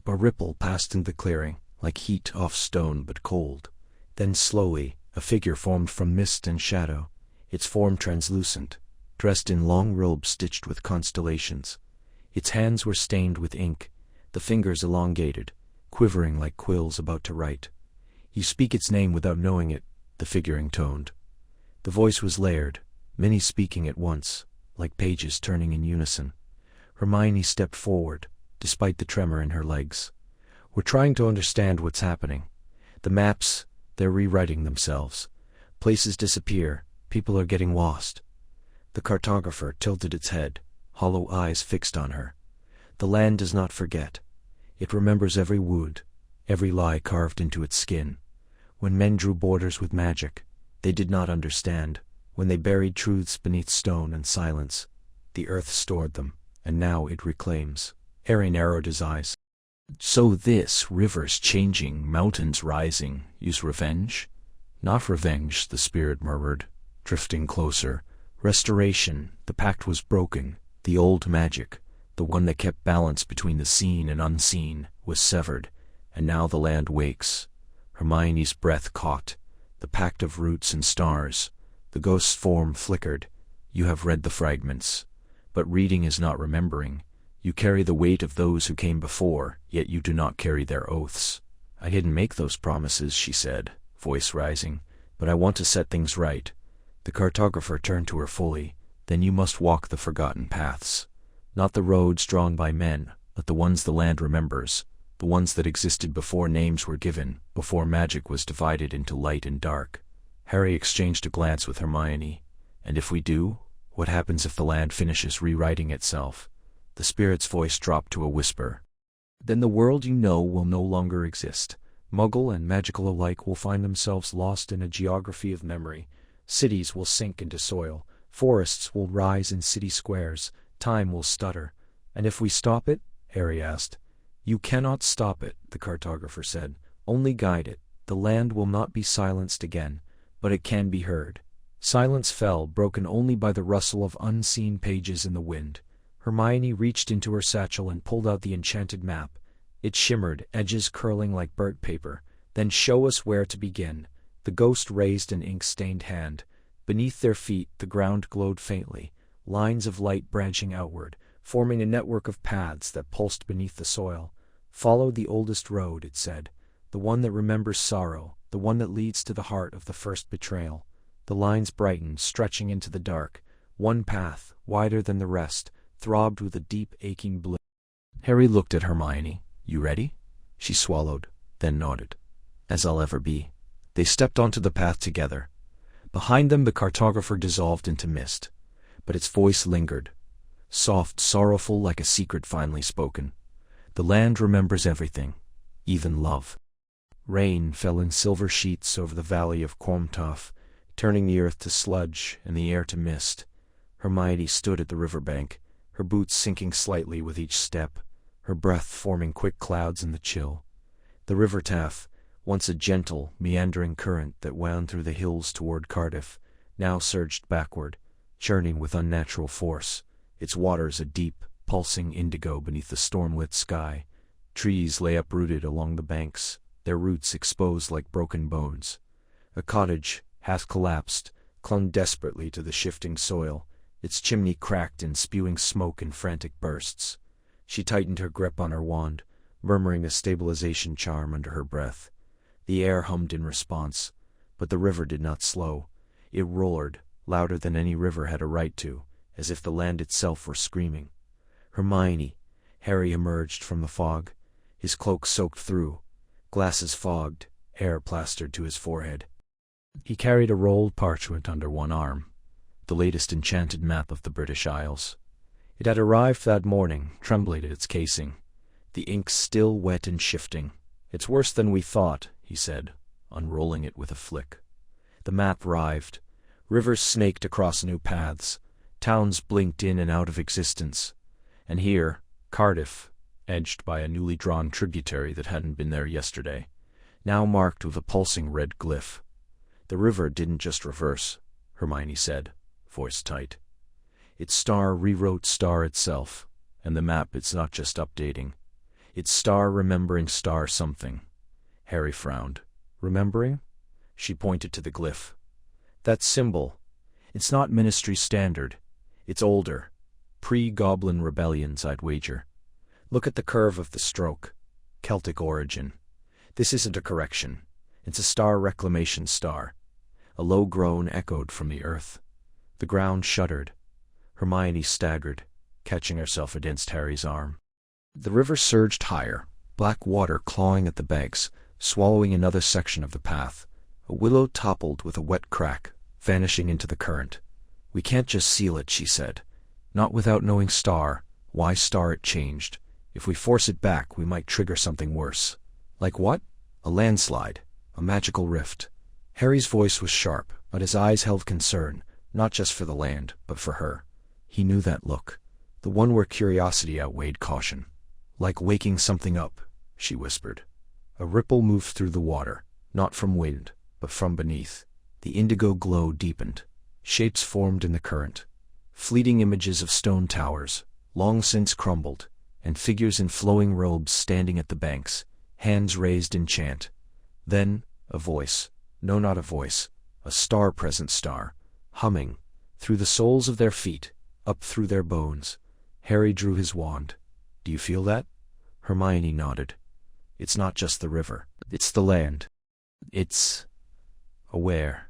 A ripple passed into the clearing, like heat off stone but cold. Then slowly, a figure formed from mist and shadow, its form translucent, dressed in long robes stitched with constellations. Its hands were stained with ink, the fingers elongated, quivering like quills about to write. "You speak its name without knowing it," the figure intoned. The voice was layered, many speaking at once, like pages turning in unison. Hermione stepped forward, despite the tremor in her legs. "We're trying to understand what's happening. The maps, they're rewriting themselves. Places disappear, people are getting lost. The cartographer tilted its head, hollow eyes fixed on her. The land does not forget. It remembers every wound, every lie carved into its skin. When men drew borders with magic, they did not understand. When they buried truths beneath stone and silence, the earth stored them, and now it reclaims. Harry narrowed his eyes. So this, rivers changing, mountains rising, use revenge? Not revenge, the spirit murmured, drifting closer. Restoration, the pact was broken. The old magic, the one that kept balance between the seen and unseen, was severed, and now the land wakes. Hermione's breath caught, the pact of roots and stars. The ghost's form flickered. You have read the fragments. But reading is not remembering. You carry the weight of those who came before, yet you do not carry their oaths. I didn't make those promises, she said, voice rising, but I want to set things right. The cartographer turned to her fully. Then you must walk the forgotten paths. Not the roads drawn by men, but the ones the land remembers, the ones that existed before names were given, before magic was divided into light and dark. Harry exchanged a glance with Hermione. And if we do, what happens if the land finishes rewriting itself? The spirit's voice dropped to a whisper. Then the world you know will no longer exist. Muggle and magical alike will find themselves lost in a geography of memory. Cities will sink into soil. Forests will rise in city squares. Time will stutter. And if we stop it? Harry asked. You cannot stop it, the cartographer said. Only guide it. The land will not be silenced again, but it can be heard. Silence fell, broken only by the rustle of unseen pages in the wind. Hermione reached into her satchel and pulled out the enchanted map. It shimmered, edges curling like burnt paper. Then show us where to begin. The ghost raised an ink-stained hand. Beneath their feet, the ground glowed faintly, lines of light branching outward, forming a network of paths that pulsed beneath the soil. Follow the oldest road, it said, the one that remembers sorrow, the one that leads to the heart of the first betrayal. The lines brightened, stretching into the dark. One path, wider than the rest, throbbed with a deep, aching blue. Harry looked at Hermione. You ready? She swallowed, then nodded. As I'll ever be. They stepped onto the path together. Behind them the cartographer dissolved into mist, but its voice lingered, soft, sorrowful, like a secret finally spoken. The land remembers everything, even love. Rain fell in silver sheets over the valley of Quomtoff, turning the earth to sludge and the air to mist. Hermione stood at the riverbank, her boots sinking slightly with each step, her breath forming quick clouds in the chill. The river Taff, once a gentle, meandering current that wound through the hills toward Cardiff, now surged backward, churning with unnatural force, its waters a deep, pulsing indigo beneath the storm-lit sky. Trees lay uprooted along the banks, their roots exposed like broken bones. A cottage, half collapsed, clung desperately to the shifting soil, its chimney cracked and spewing smoke in frantic bursts. She tightened her grip on her wand, murmuring a stabilization charm under her breath. The air hummed in response, but the river did not slow. It roared, louder than any river had a right to, as if the land itself were screaming. Hermione. Harry emerged from the fog, his cloak soaked through, glasses fogged, hair plastered to his forehead. He carried a rolled parchment under one arm, the latest enchanted map of the British Isles. It had arrived that morning, trembling at its casing, the ink still wet and shifting. It's worse than we thought, he said, unrolling it with a flick. The map writhed. Rivers snaked across new paths. Towns blinked in and out of existence. And here, Cardiff, edged by a newly drawn tributary that hadn't been there yesterday, now marked with a pulsing red glyph. The river didn't just reverse, Hermione said, voice tight. Its star rewrote star itself, and the map it's not just updating. It's star remembering star something. Harry frowned. Remembering? She pointed to the glyph. That symbol. It's not Ministry standard. It's older. Pre-Goblin rebellions, I'd wager. Look at the curve of the stroke. Celtic origin. This isn't a correction. It's a star reclamation star. A low groan echoed from the earth. The ground shuddered. Hermione staggered, catching herself against Harry's arm. The river surged higher, black water clawing at the banks, swallowing another section of the path. A willow toppled with a wet crack, vanishing into the current. "We can't just seal it," she said. "Not without knowing why it changed. If we force it back, we might trigger something worse." "Like what?" "A landslide. A magical rift." Harry's voice was sharp, but his eyes held concern, not just for the land, but for her. He knew that look. The one where curiosity outweighed caution. "Like waking something up," she whispered. A ripple moved through the water, not from wind, but from beneath. The indigo glow deepened. Shapes formed in the current. Fleeting images of stone towers, long since crumbled, and figures in flowing robes standing at the banks, hands raised in chant. Then, a voice. No, not a voice. A star-present star, humming, through the soles of their feet, up through their bones. Harry drew his wand. "Do you feel that?" Hermione nodded. "It's not just the river. It's the land. It's aware."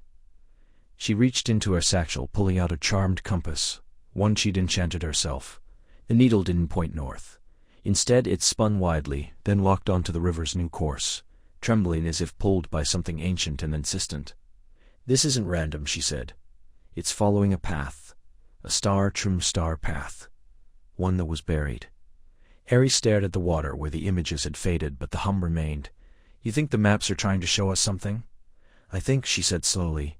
She reached into her satchel, pulling out a charmed compass, one she'd enchanted herself. The needle didn't point north. Instead, it spun widely, then locked onto the river's new course, trembling as if pulled by something ancient and insistent. "This isn't random," she said. "It's following a path. A star-trimmed star path. One that was buried." Harry stared at the water where the images had faded, but the hum remained. "You think the maps are trying to show us something?" "I think," she said slowly,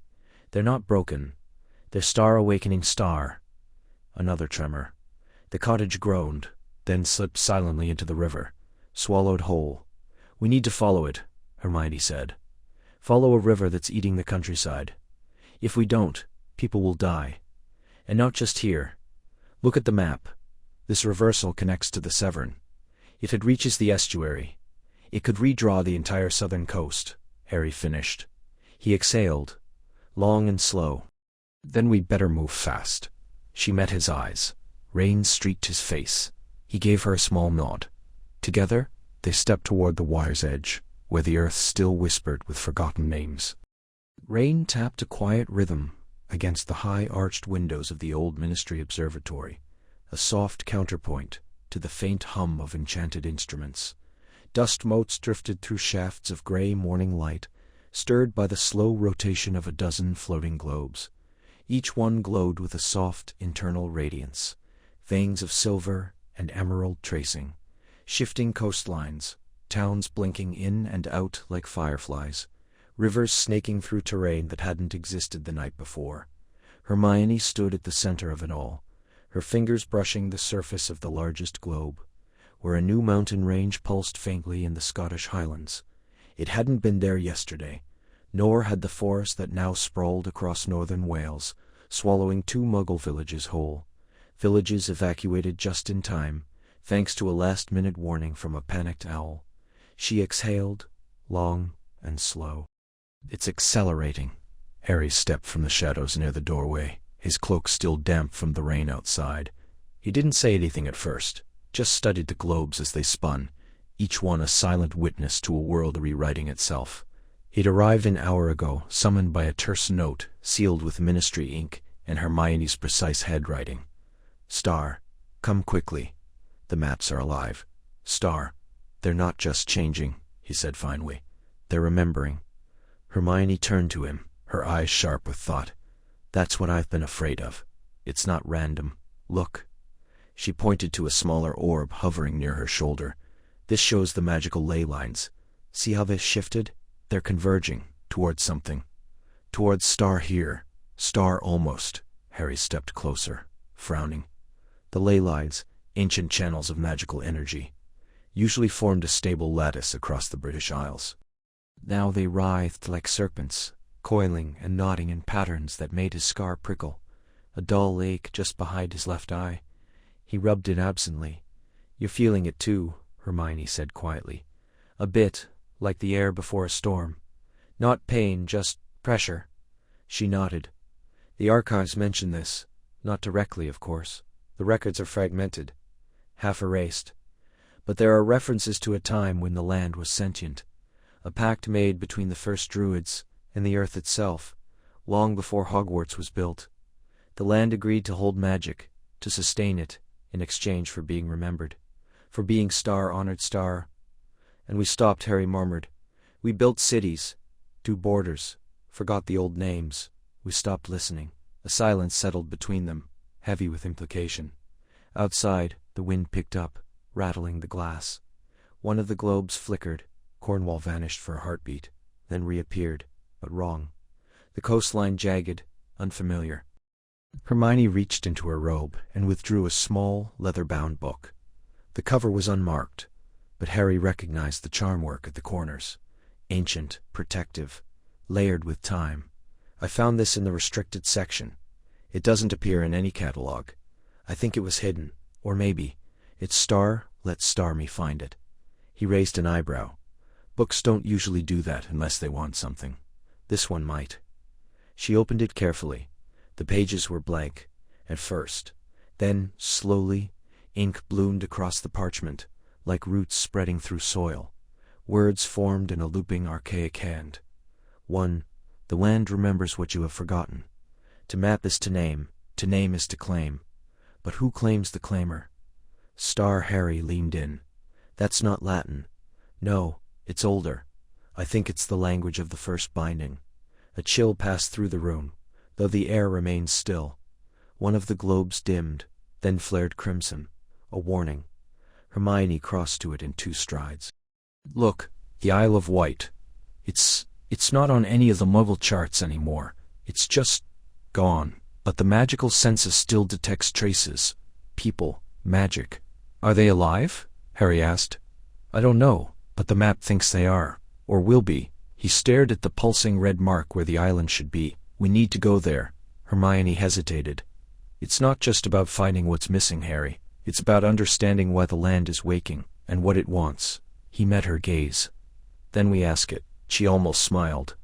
"they're not broken. They're star-awakening star." Another tremor. The cottage groaned, then slipped silently into the river, swallowed whole. "We need to follow it," Hermione said. "Follow a river that's eating the countryside. If we don't, people will die. And not just here. Look at the map. This reversal connects to the Severn. If it reaches the estuary, it could redraw the entire southern coast," Harry finished. He exhaled, long and slow. "Then we'd better move fast." She met his eyes. Rain streaked his face. He gave her a small nod. Together, they stepped toward the wire's edge, where the earth still whispered with forgotten names. Rain tapped a quiet rhythm against the high-arched windows of the old Ministry Observatory, a soft counterpoint to the faint hum of enchanted instruments. Dust motes drifted through shafts of gray morning light, stirred by the slow rotation of a dozen floating globes. Each one glowed with a soft internal radiance, veins of silver and emerald tracing, shifting coastlines, towns blinking in and out like fireflies, rivers snaking through terrain that hadn't existed the night before. Hermione stood at the center of it all, her fingers brushing the surface of the largest globe, where a new mountain range pulsed faintly in the Scottish Highlands. It hadn't been there yesterday, nor had the forest that now sprawled across northern Wales, swallowing 2 Muggle villages whole. Villages evacuated just in time, thanks to a last-minute warning from a panicked owl. She exhaled, long and slow. "It's accelerating." Harry stepped from the shadows near the doorway, his cloak still damp from the rain outside. He didn't say anything at first, just studied the globes as they spun, each one a silent witness to a world rewriting itself. He'd arrived an hour ago, summoned by a terse note sealed with Ministry ink and Hermione's precise handwriting. "Star, come quickly. The maps are alive. Star, they're not just changing," he said finally. "They're remembering." Hermione turned to him, her eyes sharp with thought. "That's what I've been afraid of. It's not random. Look." She pointed to a smaller orb hovering near her shoulder. "This shows the magical ley lines. See how they've shifted? They're converging towards something. Towards star here, star almost." Harry stepped closer, frowning. The ley lines, ancient channels of magical energy, usually formed a stable lattice across the British Isles. Now they writhed like serpents, coiling and knotting in patterns that made his scar prickle. A dull ache just behind his left eye. He rubbed it absently. "You're feeling it too," Hermione said quietly. "A bit, like the air before a storm. Not pain, just pressure." She nodded. "The archives mention this. Not directly, of course. The records are fragmented, half erased. But there are references to a time when the land was sentient. A pact made between the first druids and the earth itself, long before Hogwarts was built. The land agreed to hold magic, to sustain it, in exchange for being remembered, for being star-honored star." "And we stopped," Harry murmured. We built cities, drew borders, forgot the old names. We stopped listening. A silence settled between them, heavy with implication. Outside, the wind picked up, rattling the glass. One of the globes flickered. Cornwall vanished for a heartbeat, then reappeared, but wrong. The coastline jagged, unfamiliar. Hermione reached into her robe and withdrew a small, leather-bound book. The cover was unmarked, but Harry recognized the charm work at the corners. Ancient, protective, layered with time. I found this in the restricted section. It doesn't appear in any catalog. I think it was hidden, or maybe, it's Star, let Star me find it. He raised an eyebrow. Books don't usually do that unless they want something. This one might. She opened it carefully. The pages were blank, at first. Then, slowly, ink bloomed across the parchment, like roots spreading through soil. Words formed in a looping archaic hand. 1. The land remembers what you have forgotten. To map is to name is to claim. But who claims the claimer? Star Harry leaned in. That's not Latin. No, it's older. I think it's the language of the first binding. A chill passed through the room, though the air remained still. One of the globes dimmed, then flared crimson. A warning. Hermione crossed to it in 2 strides. Look, the Isle of Wight. It's not on any of the Muggle charts anymore. It's just gone. But the magical census still detects traces. People, magic. Are they alive? Harry asked. I don't know, but the map thinks they are, or will be. He stared at the pulsing red mark where the island should be. We need to go there. Hermione hesitated. It's not just about finding what's missing, Harry. It's about understanding why the land is waking, and what it wants. He met her gaze. Then we ask it. She almost smiled.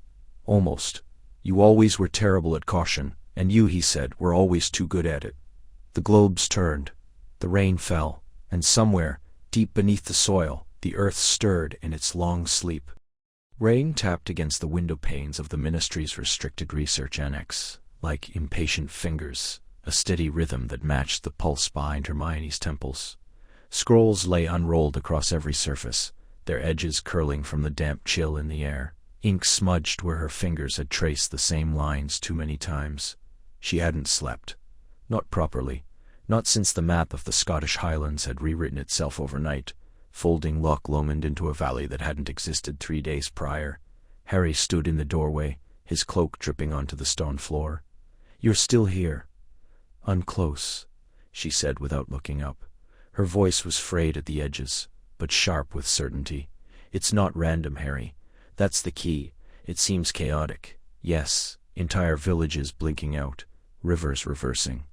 Almost. You always were terrible at caution, and you, he said, were always too good at it. The globes turned. The rain fell, and somewhere, deep beneath the soil, the earth stirred in its long sleep. Rain tapped against the window panes of the Ministry's restricted research annex, like impatient fingers, a steady rhythm that matched the pulse behind Hermione's temples. Scrolls lay unrolled across every surface, their edges curling from the damp chill in the air. Ink smudged where her fingers had traced the same lines too many times. She hadn't slept. Not properly. Not since the map of the Scottish Highlands had rewritten itself overnight, folding Loch Lomond into a valley that hadn't existed 3 days prior. Harry stood in the doorway, his cloak dripping onto the stone floor. You're still here. I'm close, she said without looking up. Her voice was frayed at the edges, but sharp with certainty. It's not random, Harry. That's the key. It seems chaotic. Yes, entire villages blinking out, rivers reversing.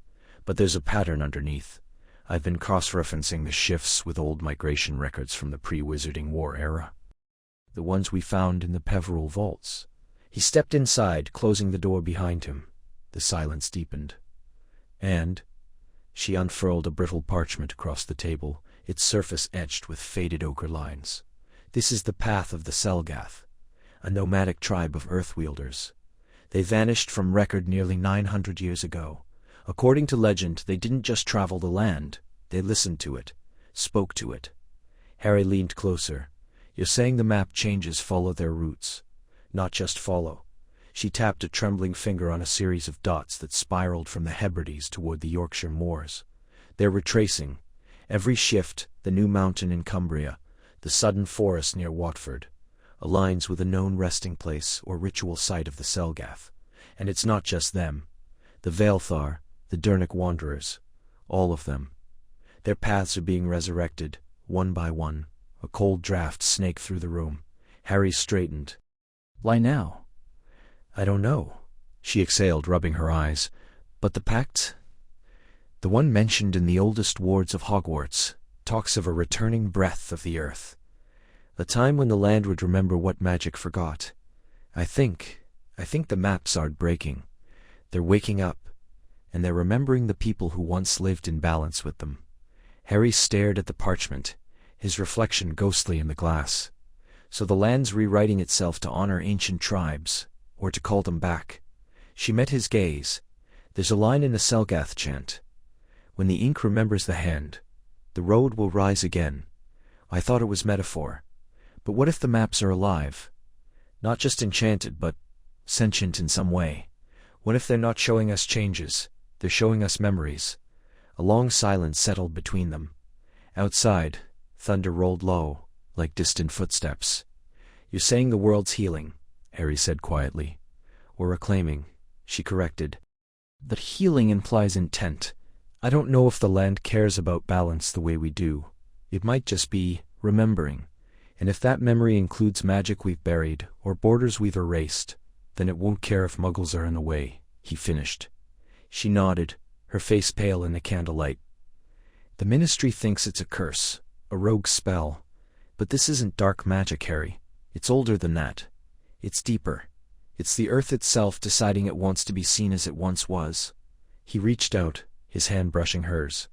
But there's a pattern underneath. I've been cross-referencing the shifts with old migration records from the pre-Wizarding War era. The ones we found in the Peveril vaults. He stepped inside, closing the door behind him. The silence deepened. And she unfurled a brittle parchment across the table, its surface etched with faded ochre lines. This is the path of the Selgath, a nomadic tribe of earth-wielders. They vanished from record nearly 900 years ago. According to legend, they didn't just travel the land, they listened to it, spoke to it. Harry leaned closer. You're saying the map changes follow their roots. Not just follow. She tapped a trembling finger on a series of dots that spiraled from the Hebrides toward the Yorkshire moors. They're retracing. Every shift, the new mountain in Cumbria, the sudden forest near Watford, aligns with a known resting place or ritual site of the Selgath. And it's not just them. The Vaelthar, the Dernic Wanderers, all of them. Their paths are being resurrected, one by one. A cold draft snaked through the room. Harry straightened. Why now? I don't know, she exhaled, rubbing her eyes. But the pact? The one mentioned in the oldest wards of Hogwarts talks of a returning breath of the earth. A time when the land would remember what magic forgot. I think the maps aren't breaking. They're waking up, and they're remembering the people who once lived in balance with them. Harry stared at the parchment, his reflection ghostly in the glass. So the land's rewriting itself to honor ancient tribes, or to call them back. She met his gaze. There's a line in the Selgath chant. When the ink remembers the hand, the road will rise again. I thought it was metaphor. But what if the maps are alive? Not just enchanted, but sentient in some way. What if they're not showing us changes? They're showing us memories. A long silence settled between them. Outside, thunder rolled low, like distant footsteps. "You're saying the world's healing," Harry said quietly. "Or reclaiming," she corrected. "But healing implies intent. I don't know if the land cares about balance the way we do. It might just be remembering. And if that memory includes magic we've buried, or borders we've erased, then it won't care if Muggles are in the way," he finished. She nodded, her face pale in the candlelight. "The Ministry thinks it's a curse, a rogue spell. But this isn't dark magic, Harry. It's older than that. It's deeper. It's the earth itself deciding it wants to be seen as it once was." He reached out, his hand brushing hers.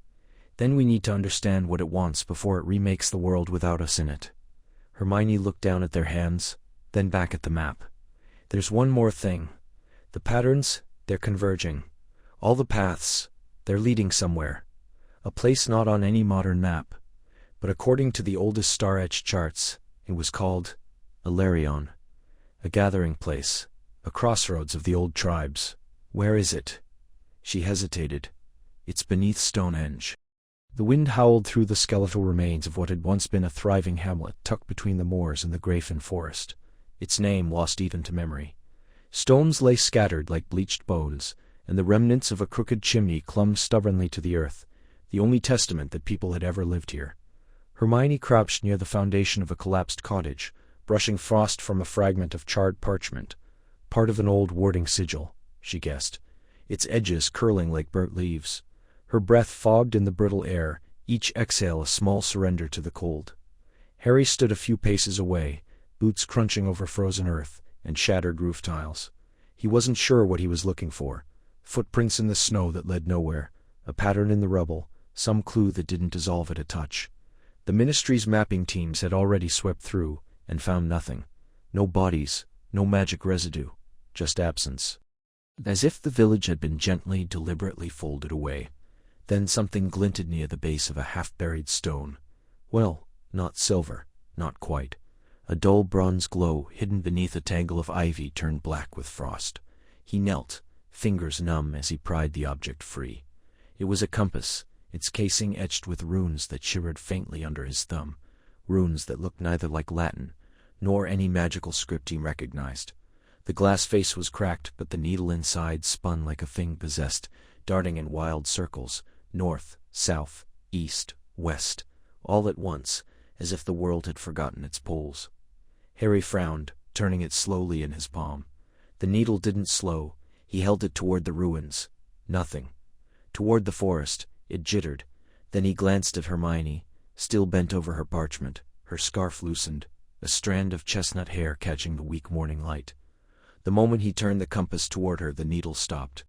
"Then we need to understand what it wants before it remakes the world without us in it." Hermione looked down at their hands, then back at the map. "There's one more thing. The patterns, they're converging. All the paths, they're leading somewhere. A place not on any modern map. But according to the oldest star-etched charts, it was called Ilarion. A gathering place, a crossroads of the old tribes. Where is it?" She hesitated. "It's beneath Stonehenge." The wind howled through the skeletal remains of what had once been a thriving hamlet tucked between the moors and the Grafen forest, its name lost even to memory. Stones lay scattered like bleached bones, and the remnants of a crooked chimney clung stubbornly to the earth, the only testament that people had ever lived here. Hermione crouched near the foundation of a collapsed cottage, brushing frost from a fragment of charred parchment. Part of an old warding sigil, she guessed, its edges curling like burnt leaves. Her breath fogged in the brittle air, each exhale a small surrender to the cold. Harry stood a few paces away, boots crunching over frozen earth and shattered roof tiles. He wasn't sure what he was looking for. Footprints in the snow that led nowhere, a pattern in the rubble, some clue that didn't dissolve at a touch. The Ministry's mapping teams had already swept through and found nothing. No bodies, no magic residue, just absence. As if the village had been gently, deliberately folded away. Then something glinted near the base of a half-buried stone. Well, not silver, not quite. A dull bronze glow hidden beneath a tangle of ivy turned black with frost. He knelt, fingers numb as he pried the object free. It was a compass, its casing etched with runes that shivered faintly under his thumb, runes that looked neither like Latin, nor any magical script he recognized. The glass face was cracked, but the needle inside spun like a thing possessed, darting in wild circles, north, south, east, west, all at once, as if the world had forgotten its poles. Harry frowned, turning it slowly in his palm. The needle didn't slow. He held it toward the ruins. Nothing. Toward the forest, it jittered. Then he glanced at Hermione, still bent over her parchment, her scarf loosened, a strand of chestnut hair catching the weak morning light. The moment he turned the compass toward her, the needle stopped.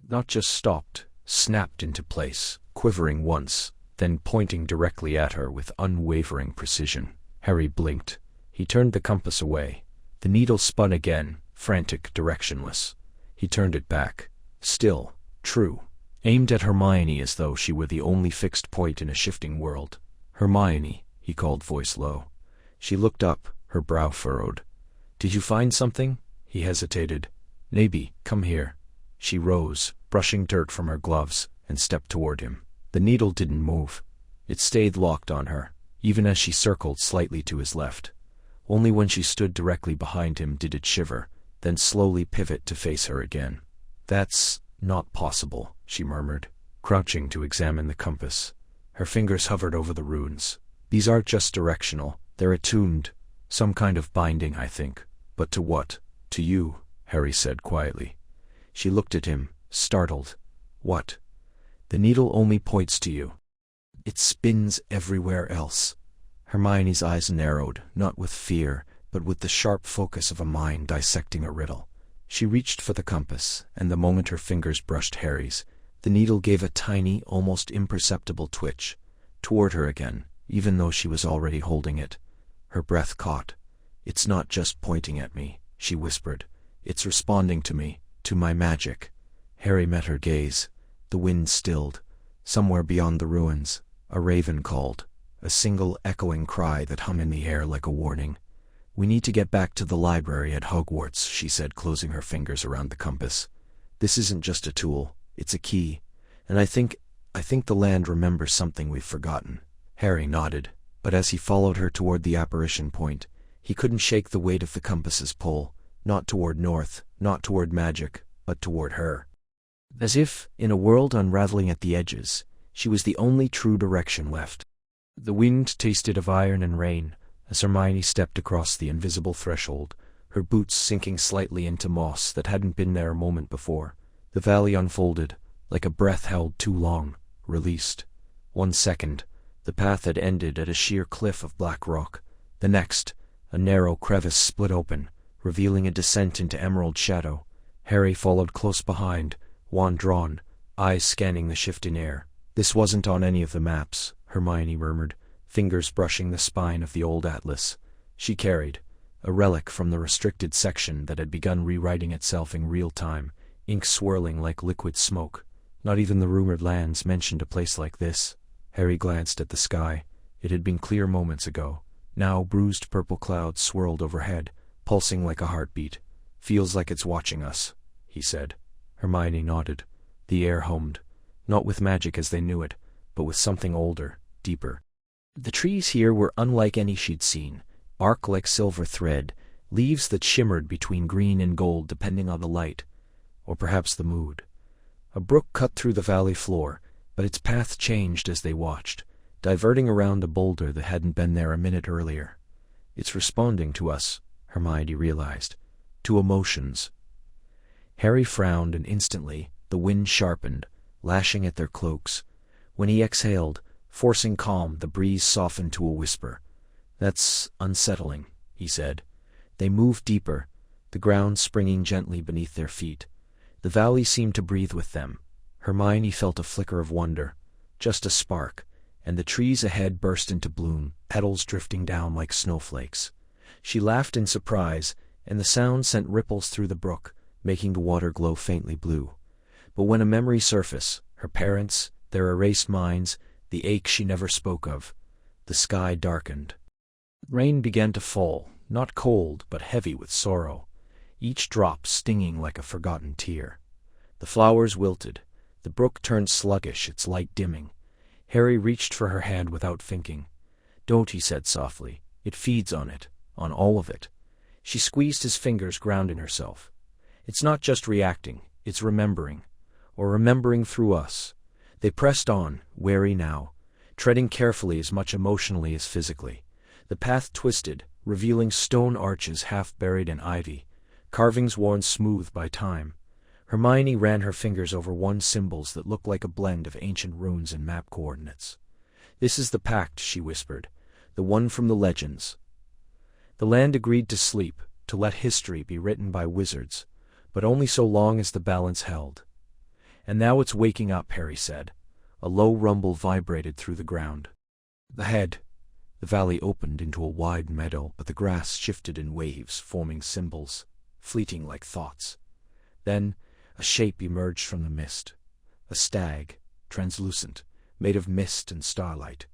Not just stopped, snapped into place, quivering once, then pointing directly at her with unwavering precision. Harry blinked. He turned the compass away. The needle spun again, frantic, directionless. He turned it back. Still, true. Aimed at Hermione as though she were the only fixed point in a shifting world. "Hermione," he called, voice low. She looked up, her brow furrowed. "Did you find something?" He hesitated. "Maybe, come here." She rose, brushing dirt from her gloves, and stepped toward him. The needle didn't move. It stayed locked on her, even as she circled slightly to his left. Only when she stood directly behind him did it shiver, then slowly pivot to face her again. "That's not possible," she murmured, crouching to examine the compass. Her fingers hovered over the runes. "These aren't just directional, they're attuned. Some kind of binding, I think. But to what?" "To you," Harry said quietly. She looked at him, startled. "What?" "The needle only points to you. It spins everywhere else." Hermione's eyes narrowed, not with fear, but with the sharp focus of a mind dissecting a riddle. She reached for the compass, and the moment her fingers brushed Harry's, the needle gave a tiny, almost imperceptible twitch, toward her again, even though she was already holding it. Her breath caught. "It's not just pointing at me," she whispered. "It's responding to me, to my magic." Harry met her gaze. The wind stilled. Somewhere beyond the ruins, a raven called, a single echoing cry that hummed in the air like a warning. "We need to get back to the library at Hogwarts," she said, closing her fingers around the compass. "This isn't just a tool, it's a key. And I think the land remembers something we've forgotten." Harry nodded, but as he followed her toward the apparition point, he couldn't shake the weight of the compass's pull, not toward north, not toward magic, but toward her. As if, in a world unraveling at the edges, she was the only true direction left. The wind tasted of iron and rain as Hermione stepped across the invisible threshold, her boots sinking slightly into moss that hadn't been there a moment before. The valley unfolded, like a breath held too long, released. 1 second, the path had ended at a sheer cliff of black rock. The next, a narrow crevice split open, revealing a descent into emerald shadow. Harry followed close behind, wand drawn, eyes scanning the shifting air. "This wasn't on any of the maps," Hermione murmured, fingers brushing the spine of the old atlas she carried, a relic from the restricted section that had begun rewriting itself in real time, ink swirling like liquid smoke. Not even the rumored lands mentioned a place like this. Harry glanced at the sky. It had been clear moments ago. Now bruised purple clouds swirled overhead, pulsing like a heartbeat. "Feels like it's watching us," he said. Hermione nodded. The air hummed, not with magic as they knew it, but with something older, deeper. The trees here were unlike any she'd seen, bark like silver thread, leaves that shimmered between green and gold depending on the light, or perhaps the mood. A brook cut through the valley floor, but its path changed as they watched, diverting around a boulder that hadn't been there a minute earlier. "It's responding to us," Hermione realized, "to emotions." Harry frowned, and instantly the wind sharpened, lashing at their cloaks. When he exhaled, forcing calm, the breeze softened to a whisper. "That's unsettling," he said. They moved deeper, the ground springing gently beneath their feet. The valley seemed to breathe with them. Hermione felt a flicker of wonder, just a spark, and the trees ahead burst into bloom, petals drifting down like snowflakes. She laughed in surprise, and the sound sent ripples through the brook, making the water glow faintly blue. But when a memory surfaced, her parents, their erased minds, the ache she never spoke of, the sky darkened. Rain began to fall, not cold, but heavy with sorrow, each drop stinging like a forgotten tear. The flowers wilted, the brook turned sluggish, its light dimming. Harry reached for her hand without thinking. "Don't," he said softly. "It feeds on it, on all of it." She squeezed his fingers, grounding herself. "It's not just reacting, it's remembering, or remembering through us." They pressed on, wary now, treading carefully as much emotionally as physically. The path twisted, revealing stone arches half buried in ivy, carvings worn smooth by time. Hermione ran her fingers over one symbols that looked like a blend of ancient runes and map coordinates. "This is the pact," she whispered, "the one from the legends." The land agreed to sleep, to let history be written by wizards, but only so long as the balance held. "And now it's waking up," Harry said. A low rumble vibrated through the ground. Ahead, the valley opened into a wide meadow, but the grass shifted in waves, forming symbols, fleeting like thoughts. Then a shape emerged from the mist. A stag, translucent, made of mist and starlight.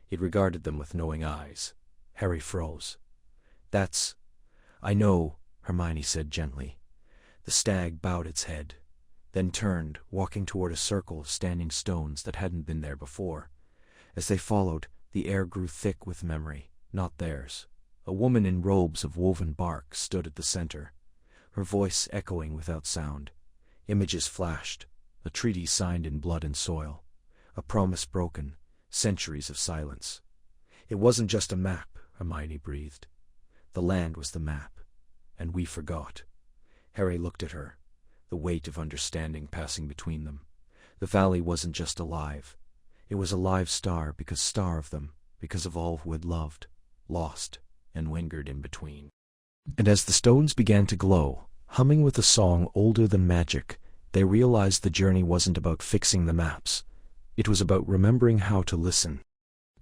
It regarded them with knowing eyes. Harry froze. "I know," Hermione said gently. The stag bowed its head, then turned, walking toward a circle of standing stones that hadn't been there before. As they followed, the air grew thick with memory, not theirs. A woman in robes of woven bark stood at the center, her voice echoing without sound. Images flashed, a treaty signed in blood and soil, a promise broken, centuries of silence. "It wasn't just a map," Hermione breathed. "The land was the map, and we forgot." Harry looked at her, the weight of understanding passing between them. The valley wasn't just alive. It was a live star of them, because of all who had loved, lost, and lingered in between. And as the stones began to glow, humming with a song older than magic, they realized the journey wasn't about fixing the maps. It was about remembering how to listen.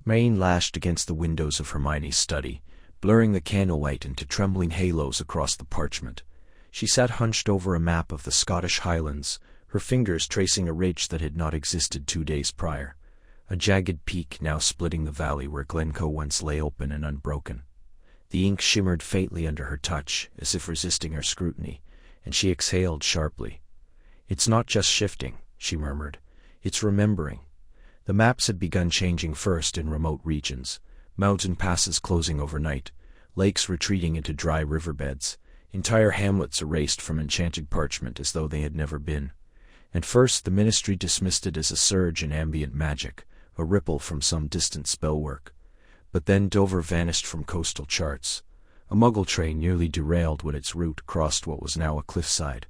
Rain lashed against the windows of Hermione's study, blurring the candlelight into trembling halos across the parchment. She sat hunched over a map of the Scottish Highlands, her fingers tracing a ridge that had not existed 2 days prior, a jagged peak now splitting the valley where Glencoe once lay open and unbroken. The ink shimmered faintly under her touch, as if resisting her scrutiny, and she exhaled sharply. "It's not just shifting," she murmured. "It's remembering." The maps had begun changing first in remote regions, mountain passes closing overnight, lakes retreating into dry riverbeds, entire hamlets erased from enchanted parchment as though they had never been. And first the Ministry dismissed it as a surge in ambient magic, a ripple from some distant spellwork. But then Dover vanished from coastal charts. A Muggle train nearly derailed when its route crossed what was now a cliffside.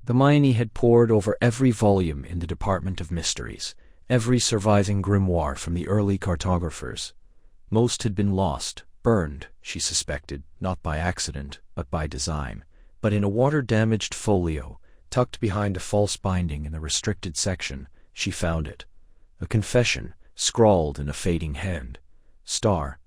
Hermione had pored over every volume in the Department of Mysteries, every surviving grimoire from the early cartographers. Most had been lost, burned, she suspected, not by accident, but by design. But in a water-damaged folio, tucked behind a false binding in the restricted section, she found it. A confession, scrawled in a fading hand. Star.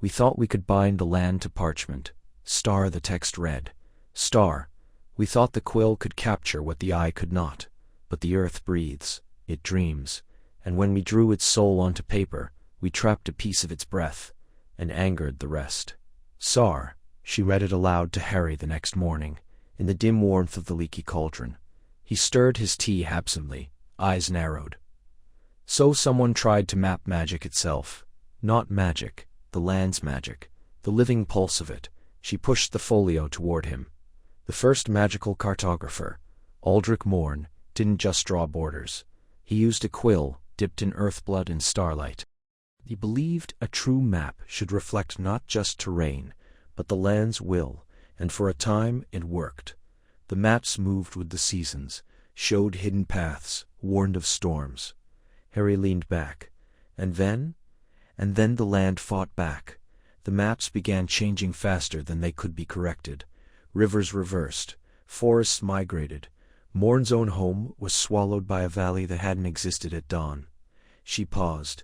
We thought we could bind the land to parchment. Star, the text read. Star. We thought the quill could capture what the eye could not. But the earth breathes. It dreams. And when we drew its soul onto paper, we trapped a piece of its breath, and angered the rest. Sar. She read it aloud to Harry the next morning, in the dim warmth of the leaky cauldron. He stirred his tea absently, eyes narrowed. So someone tried to map magic itself. Not magic, the land's magic, the living pulse of it. She pushed the folio toward him. The first magical cartographer, Aldrich Morn, didn't just draw borders. He used a quill dipped in earthblood and starlight. He believed a true map should reflect not just terrain, but the land's will, and for a time it worked. The maps moved with the seasons, showed hidden paths, warned of storms. Harry leaned back. And then the land fought back. The maps began changing faster than they could be corrected. Rivers reversed, forests migrated. Morn's own home was swallowed by a valley that hadn't existed at dawn. She paused.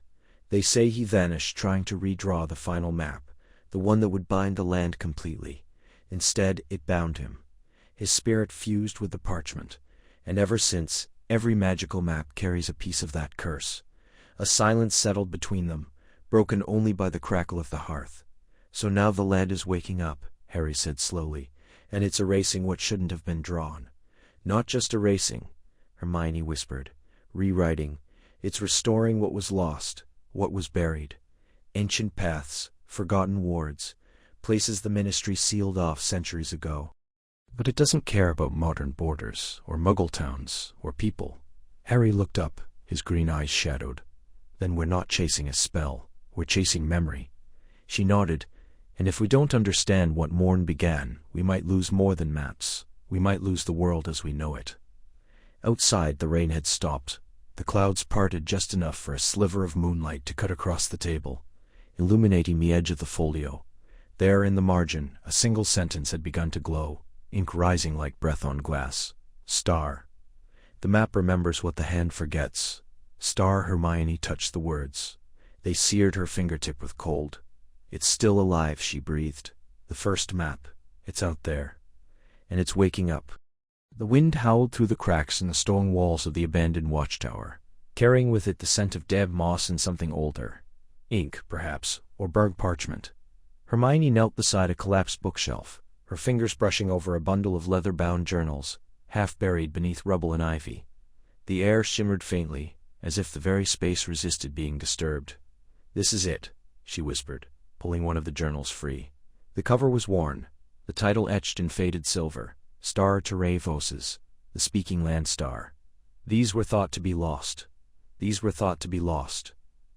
They say he vanished trying to redraw the final map, the one that would bind the land completely. Instead, it bound him. His spirit fused with the parchment, and ever since, every magical map carries a piece of that curse. A silence settled between them, broken only by the crackle of the hearth. So now the land is waking up, Harry said slowly, and it's erasing what shouldn't have been drawn. Not just erasing, Hermione whispered, rewriting. It's restoring what was lost, what was buried. Ancient paths, forgotten wards, places the Ministry sealed off centuries ago. But it doesn't care about modern borders, or Muggle towns, or people. Harry looked up, his green eyes shadowed. Then we're not chasing a spell, we're chasing memory. She nodded. And if we don't understand what Morn began, we might lose more than maps. We might lose the world as we know it. Outside, the rain had stopped. The clouds parted just enough for a sliver of moonlight to cut across the table, illuminating the edge of the folio. There in the margin, a single sentence had begun to glow, ink rising like breath on glass. Star. The map remembers what the hand forgets. Star. Hermione touched the words. They seared her fingertip with cold. It's still alive, she breathed. The first map. It's out there. And it's waking up. The wind howled through the cracks in the stone walls of the abandoned watchtower, carrying with it the scent of damp moss and something older. Ink, perhaps, or burnt parchment. Hermione knelt beside a collapsed bookshelf, her fingers brushing over a bundle of leather-bound journals, half buried beneath rubble and ivy. The air shimmered faintly, as if the very space resisted being disturbed. "This is it," she whispered, pulling one of the journals free. The cover was worn, the title etched in faded silver, Star Terrae Voces, the Speaking Land Star. These were thought to be lost. These were thought to be lost.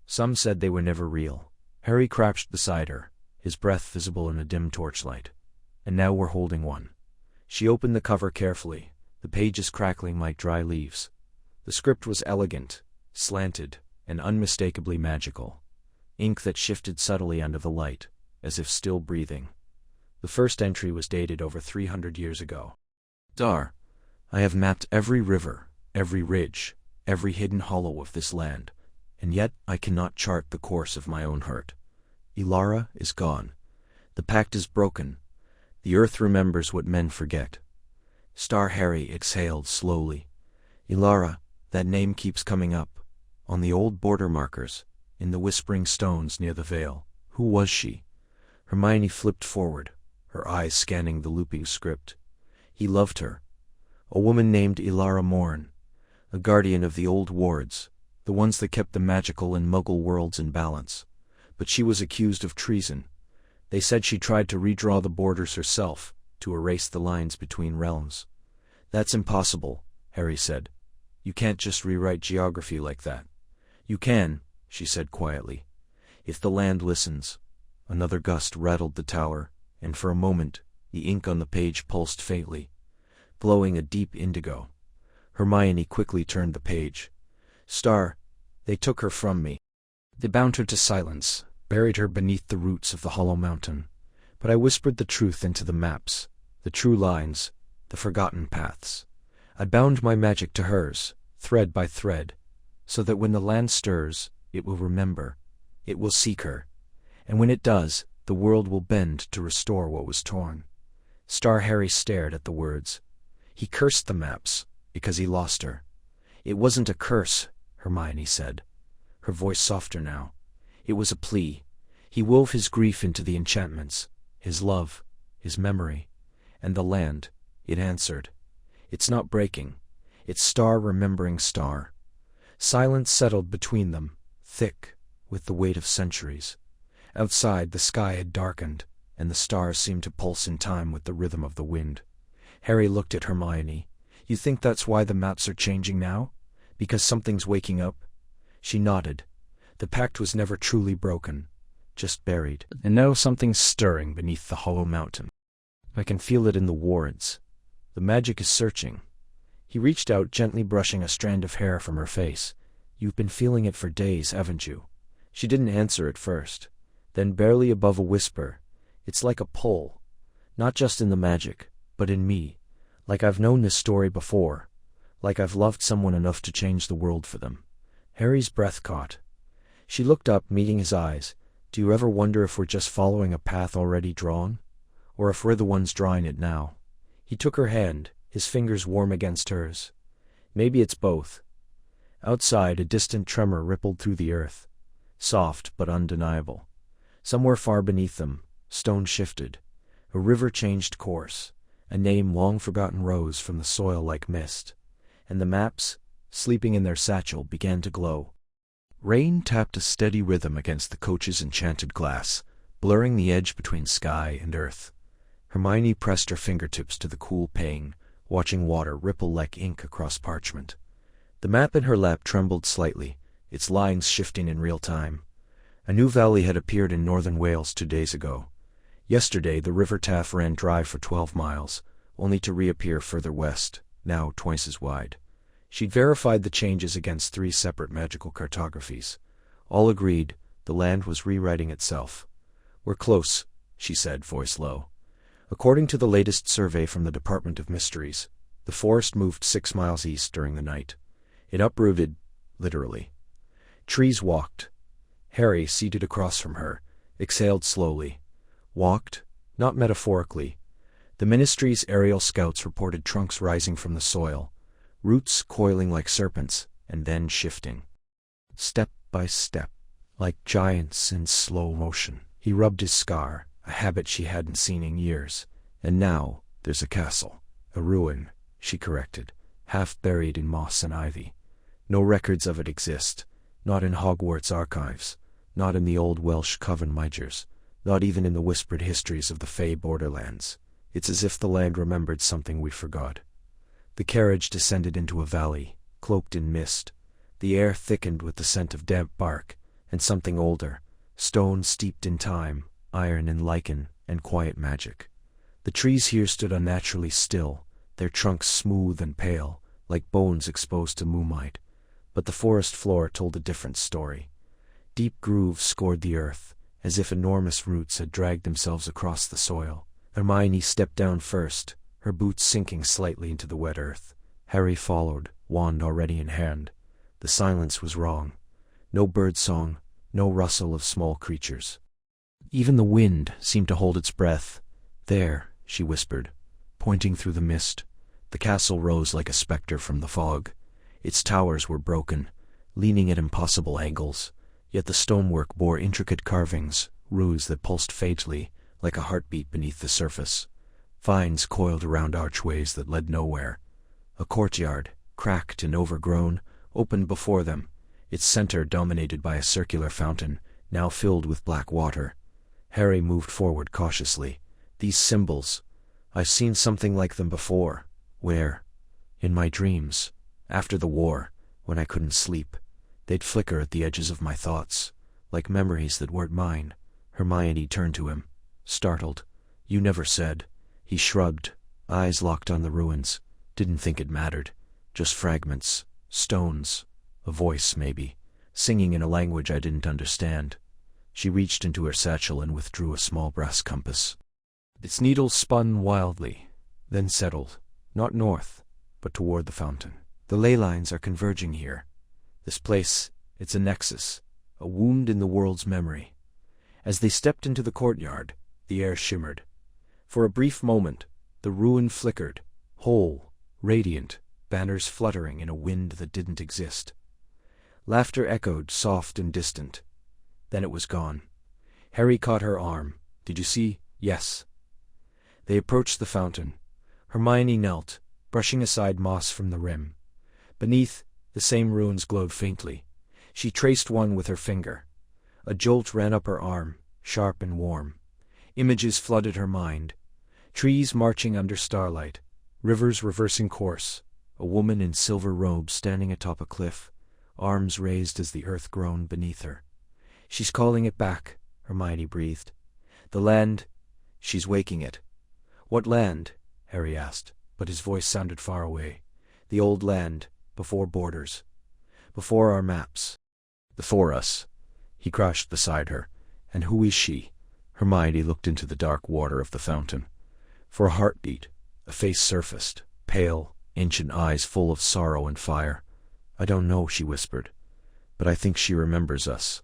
Some said they were never real. Harry crouched beside her, his breath visible in a dim torchlight. And now we're holding one. She opened the cover carefully, the pages crackling like dry leaves. The script was elegant, slanted, and unmistakably magical. Ink that shifted subtly under the light, as if still breathing. The first entry was dated over 300 years ago. Dar, I have mapped every river, every ridge, every hidden hollow of this land, and yet I cannot chart the course of my own hurt. Ilara is gone. The pact is broken. The earth remembers what men forget. Star. Harry exhaled slowly. Ilara, that name keeps coming up. On the old border markers, in the whispering stones near the veil. Who was she? Hermione flipped forward, her eyes scanning the looping script. He loved her. A woman named Ilara Morn, a guardian of the old wards, the ones that kept the magical and Muggle worlds in balance. But she was accused of treason. They said she tried to redraw the borders herself, to erase the lines between realms. "That's impossible," Harry said. "You can't just rewrite geography like that." "You can," she said quietly, "if the land listens." Another gust rattled the tower, and for a moment, the ink on the page pulsed faintly, glowing a deep indigo. Hermione quickly turned the page. "Star, they took her from me. They bound her to silence, buried her beneath the roots of the hollow mountain. But I whispered the truth into the maps, the true lines, the forgotten paths. I bound my magic to hers, thread by thread, so that when the land stirs, it will remember, it will seek her. And when it does, the world will bend to restore what was torn." Star Harry stared at the words. He cursed the maps, because he lost her. "It wasn't a curse," Hermione said, her voice softer now. "It was a plea. He wove his grief into the enchantments, his love, his memory. And the land, it answered. It's not breaking. It's Star remembering Star." Silence settled between them, thick, with the weight of centuries. Outside, the sky had darkened, and the stars seemed to pulse in time with the rhythm of the wind. Harry looked at Hermione. "You think that's why the maps are changing now? Because something's waking up?" She nodded. The pact was never truly broken, just buried. And now something's stirring beneath the hollow mountain. I can feel it in the wards. The magic is searching. He reached out, gently brushing a strand of hair from her face. "You've been feeling it for days, haven't you?" She didn't answer at first. Then, barely above a whisper, "It's like a pull. Not just in the magic, but in me. Like I've known this story before. Like I've loved someone enough to change the world for them." Harry's breath caught. She looked up, meeting his eyes. "Do you ever wonder if we're just following a path already drawn? Or if we're the ones drawing it now?" He took her hand, his fingers warm against hers. "Maybe it's both." Outside, a distant tremor rippled through the earth, soft but undeniable. Somewhere far beneath them, stone shifted. A river changed course. A name long forgotten rose from the soil like mist. And the maps, sleeping in their satchel, began to glow. Rain tapped a steady rhythm against the coach's enchanted glass, blurring the edge between sky and earth. Hermione pressed her fingertips to the cool pane, watching water ripple like ink across parchment. The map in her lap trembled slightly, its lines shifting in real time. A new valley had appeared in northern Wales 2 days ago. Yesterday, the River Taff ran dry for 12 miles, only to reappear further west, now twice as wide. She'd verified the changes against 3 separate magical cartographies. All agreed the land was rewriting itself. "We're close," she said, voice low. According to the latest survey from the Department of Mysteries, the forest moved 6 miles east during the night. It uprooted, literally. Trees walked. Harry, seated across from her, exhaled slowly. Walked, not metaphorically. The Ministry's aerial scouts reported trunks rising from the soil, roots coiling like serpents, and then shifting. Step by step, like giants in slow motion. He rubbed his scar, a habit she hadn't seen in years. "And now, there's a castle. A ruin," she corrected, half buried in moss and ivy. "No records of it exist. Not in Hogwarts archives, not in the old Welsh coven midgers, not even in the whispered histories of the Fey borderlands. It's as if the land remembered something we forgot." The carriage descended into a valley, cloaked in mist. The air thickened with the scent of damp bark, and something older, stone steeped in time, iron and lichen, and quiet magic. The trees here stood unnaturally still, their trunks smooth and pale, like bones exposed to moonlight. But the forest floor told a different story. Deep grooves scored the earth, as if enormous roots had dragged themselves across the soil. Hermione stepped down first, her boots sinking slightly into the wet earth. Harry followed, wand already in hand. The silence was wrong. No bird song, no rustle of small creatures. Even the wind seemed to hold its breath. "There," she whispered, pointing through the mist. The castle rose like a spectre from the fog. Its towers were broken, leaning at impossible angles, yet the stonework bore intricate carvings, runes that pulsed faintly, like a heartbeat beneath the surface. Vines coiled around archways that led nowhere. A courtyard, cracked and overgrown, opened before them, its center dominated by a circular fountain, now filled with black water. Harry moved forward cautiously. These symbols, I've seen something like them before. Where? In my dreams. After the war, when I couldn't sleep. They'd flicker at the edges of my thoughts, like memories that weren't mine. Hermione turned to him, startled. You never said. He shrugged, eyes locked on the ruins. Didn't think it mattered. Just fragments, stones, a voice maybe, singing in a language I didn't understand. She reached into her satchel and withdrew a small brass compass. Its needle spun wildly, then settled, not north, but toward the fountain. The ley lines are converging here. This place, it's a nexus, a wound in the world's memory. As they stepped into the courtyard, the air shimmered. For a brief moment, the ruin flickered, whole, radiant, banners fluttering in a wind that didn't exist. Laughter echoed, soft and distant. Then it was gone. Harry caught her arm. Did you see? Yes. They approached the fountain. Hermione knelt, brushing aside moss from the rim. Beneath, the same ruins glowed faintly. She traced one with her finger. A jolt ran up her arm, sharp and warm. Images flooded her mind. Trees marching under starlight, rivers reversing course, a woman in silver robes standing atop a cliff, arms raised as the earth groaned beneath her. She's calling it back, Hermione breathed. The land, she's waking it. What land? Harry asked, but his voice sounded far away. The old land, before borders. Before our maps. Before us. He crouched beside her. And who is she? Hermione looked into the dark water of the fountain. For a heartbeat, a face surfaced, pale, ancient eyes full of sorrow and fire. I don't know, she whispered, but I think she remembers us.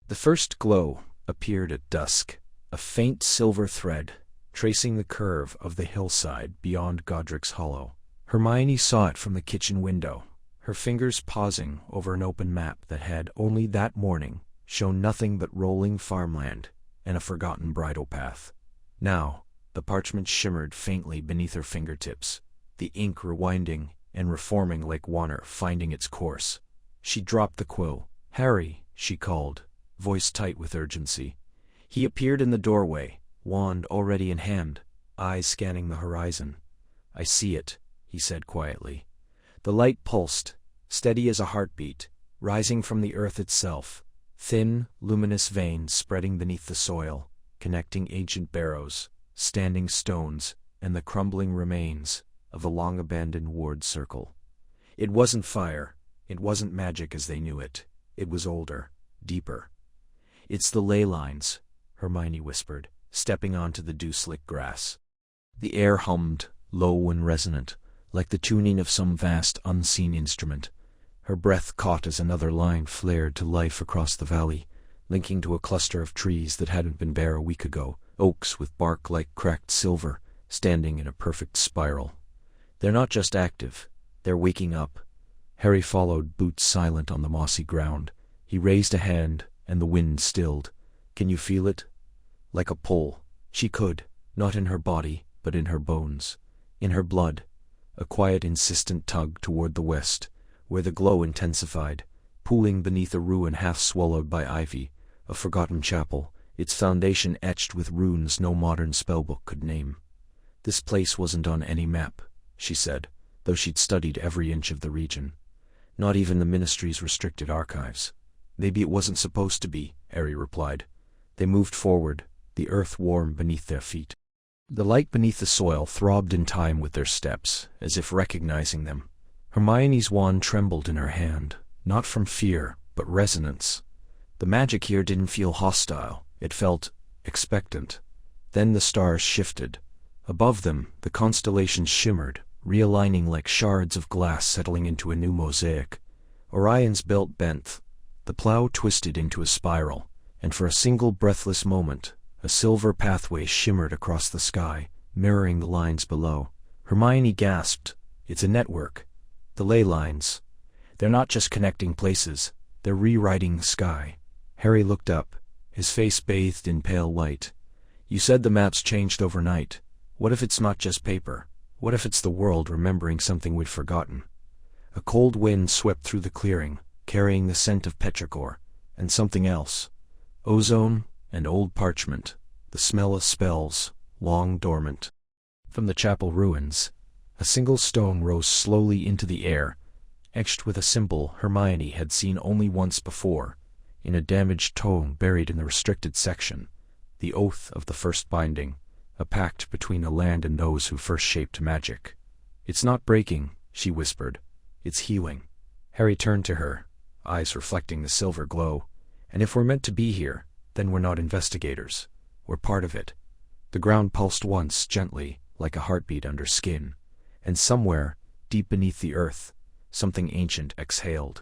The first glow appeared at dusk, a faint silver thread, tracing the curve of the hillside beyond Godric's Hollow. Hermione saw it from the kitchen window, her fingers pausing over an open map that had, only that morning, shown nothing but rolling farmland and a forgotten bridle path. Now, the parchment shimmered faintly beneath her fingertips, the ink rewinding and reforming like water finding its course. She dropped the quill. Harry, she called, voice tight with urgency. He appeared in the doorway, wand already in hand, eyes scanning the horizon. I see it, he said quietly. The light pulsed, steady as a heartbeat, rising from the earth itself, thin, luminous veins spreading beneath the soil, connecting ancient barrows, standing stones, and the crumbling remains of a long-abandoned ward circle. It wasn't fire, it wasn't magic as they knew it. It was older, deeper. It's the ley lines, Hermione whispered, stepping onto the dew-slick grass. The air hummed, low and resonant, like the tuning of some vast, unseen instrument. Her breath caught as another line flared to life across the valley, linking to a cluster of trees that hadn't been bare a week ago, oaks with bark like cracked silver, standing in a perfect spiral. They're not just active, they're waking up. Harry followed, boots silent on the mossy ground. He raised a hand, and the wind stilled. Can you feel it? Like a pull. She could, not in her body, but in her bones. In her blood. A quiet, insistent tug toward the west, where the glow intensified, pooling beneath a ruin half swallowed by ivy, a forgotten chapel, its foundation etched with runes no modern spellbook could name. This place wasn't on any map, she said, though she'd studied every inch of the region. Not even the Ministry's restricted archives. Maybe it wasn't supposed to be, Harry replied. They moved forward, the earth warm beneath their feet. The light beneath the soil throbbed in time with their steps, as if recognizing them. Hermione's wand trembled in her hand, not from fear, but resonance. The magic here didn't feel hostile, it felt expectant. Then the stars shifted. Above them, the constellations shimmered, realigning like shards of glass settling into a new mosaic. Orion's belt bent. The plow twisted into a spiral, and for a single breathless moment, a silver pathway shimmered across the sky, mirroring the lines below. Hermione gasped. It's a network. The ley lines. They're not just connecting places, they're rewriting the sky. Harry looked up, his face bathed in pale light. You said the maps changed overnight. What if it's not just paper? What if it's the world remembering something we'd forgotten? A cold wind swept through the clearing, carrying the scent of petrichor, and something else. Ozone and old parchment, the smell of spells, long dormant. From the chapel ruins, a single stone rose slowly into the air, etched with a symbol Hermione had seen only once before, in a damaged tome buried in the restricted section, the oath of the first binding, a pact between the land and those who first shaped magic. "It's not breaking," she whispered. "It's healing." Harry turned to her, eyes reflecting the silver glow. "And if we're meant to be here, then we're not investigators. We're part of it." The ground pulsed once, gently, like a heartbeat under skin, and somewhere, deep beneath the earth, something ancient exhaled.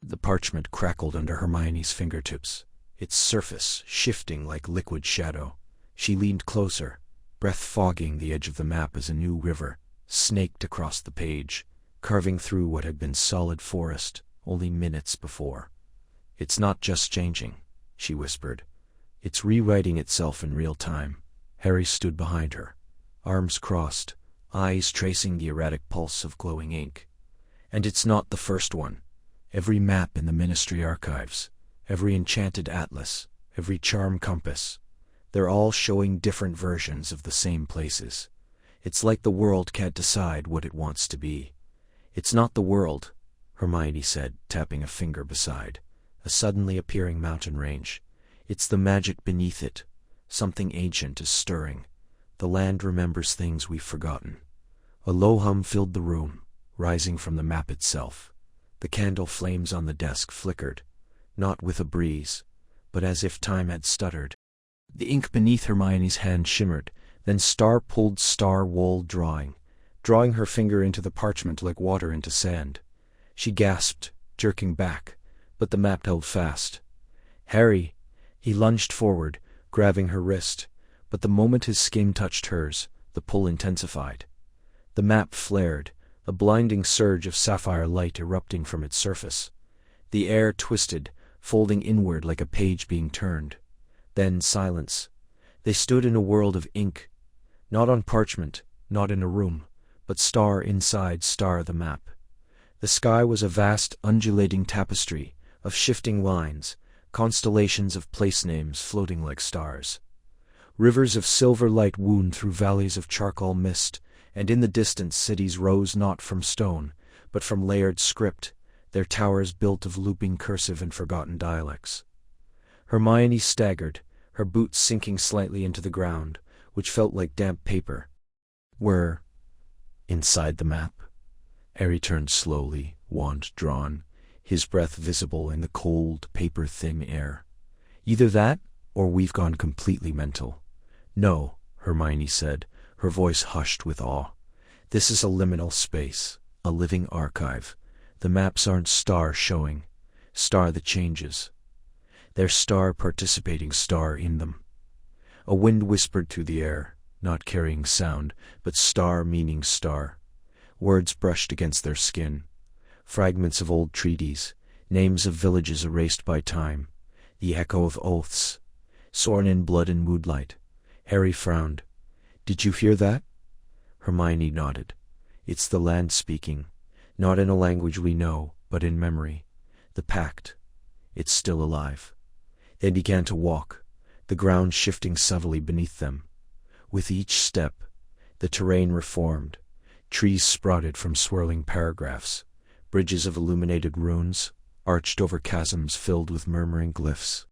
The parchment crackled under Hermione's fingertips, its surface shifting like liquid shadow. She leaned closer, breath fogging the edge of the map as a new river snaked across the page, carving through what had been solid forest only minutes before. "It's not just changing," she whispered. "It's rewriting itself in real time." Harry stood behind her, arms crossed, eyes tracing the erratic pulse of glowing ink. "And it's not the first one. Every map in the Ministry archives, every enchanted atlas, every charm compass, they're all showing different versions of the same places. It's like the world can't decide what it wants to be." "It's not the world," Hermione said, tapping a finger beside a suddenly appearing mountain range. "It's the magic beneath it. Something ancient is stirring. The land remembers things we've forgotten." A low hum filled the room, rising from the map itself. The candle flames on the desk flickered, not with a breeze, but as if time had stuttered. The ink beneath Hermione's hand shimmered, then star pulled star wall drawing her finger into the parchment like water into sand. She gasped, jerking back, but the map held fast. "Harry!" He lunged forward, grabbing her wrist, but the moment his skin touched hers, the pull intensified. The map flared, a blinding surge of sapphire light erupting from its surface. The air twisted, folding inward like a page being turned. Then silence. They stood in a world of ink, not on parchment, not in a room, but star inside star the map. The sky was a vast undulating tapestry of shifting lines, constellations of place names floating like stars. Rivers of silver light wound through valleys of charcoal mist, and in the distance cities rose not from stone, but from layered script, their towers built of looping cursive and forgotten dialects. Hermione staggered, her boots sinking slightly into the ground, which felt like damp paper. "We're inside the map." Harry turned slowly, wand drawn, his breath visible in the cold, paper-thin air. "Either that, or we've gone completely mental." "No," Hermione said, her voice hushed with awe. "This is a liminal space, a living archive. The maps aren't star showing, star that changes. They're star participating star in them." A wind whispered through the air, not carrying sound, but star meaning star. Words brushed against their skin. Fragments of old treaties, names of villages erased by time, the echo of oaths, sworn in blood and moonlight. Harry frowned. "Did you hear that?" Hermione nodded. "It's the land speaking, not in a language we know, but in memory. The pact. It's still alive." They began to walk, the ground shifting subtly beneath them. With each step, the terrain reformed. Trees sprouted from swirling paragraphs, bridges of illuminated runes, arched over chasms filled with murmuring glyphs.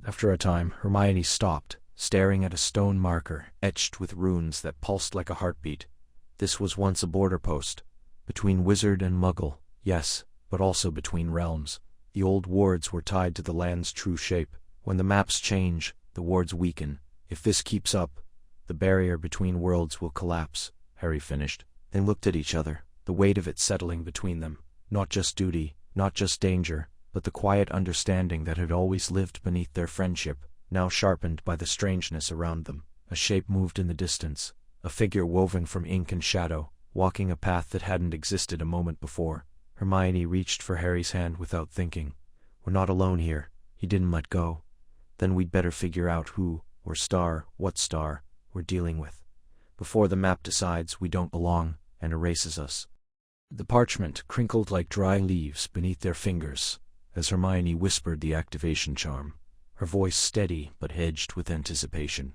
After a time, Hermione stopped, staring at a stone marker etched with runes that pulsed like a heartbeat. This was once a border post, between wizard and Muggle, yes, but also between realms. The old wards were tied to the land's true shape. When the maps change, the wards weaken. If this keeps up, the barrier between worlds will collapse, Harry finished. They looked at each other, the weight of it settling between them. Not just duty, not just danger, but the quiet understanding that had always lived beneath their friendship, now sharpened by the strangeness around them. A shape moved in the distance, a figure woven from ink and shadow, walking a path that hadn't existed a moment before. Hermione reached for Harry's hand without thinking. "We're not alone here." He didn't let go. "Then we'd better figure out who." or star, what star, we're dealing with, before the map decides we don't belong and erases us. The parchment crinkled like dry leaves beneath their fingers as Hermione whispered the activation charm, her voice steady but hedged with anticipation.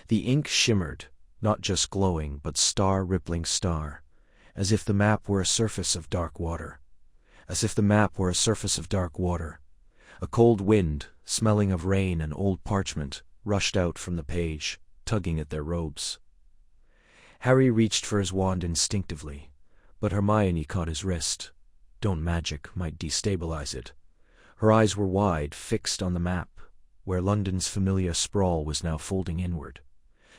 The ink shimmered, not just glowing but star-rippling star, as if the map were a surface of dark water. As if the map were a surface of dark water. A cold wind, smelling of rain and old parchment, rushed out from the page, tugging at their robes. Harry reached for his wand instinctively, but Hermione caught his wrist. Don't magic might destabilize it. Her eyes were wide, fixed on the map, where London's familiar sprawl was now folding inward.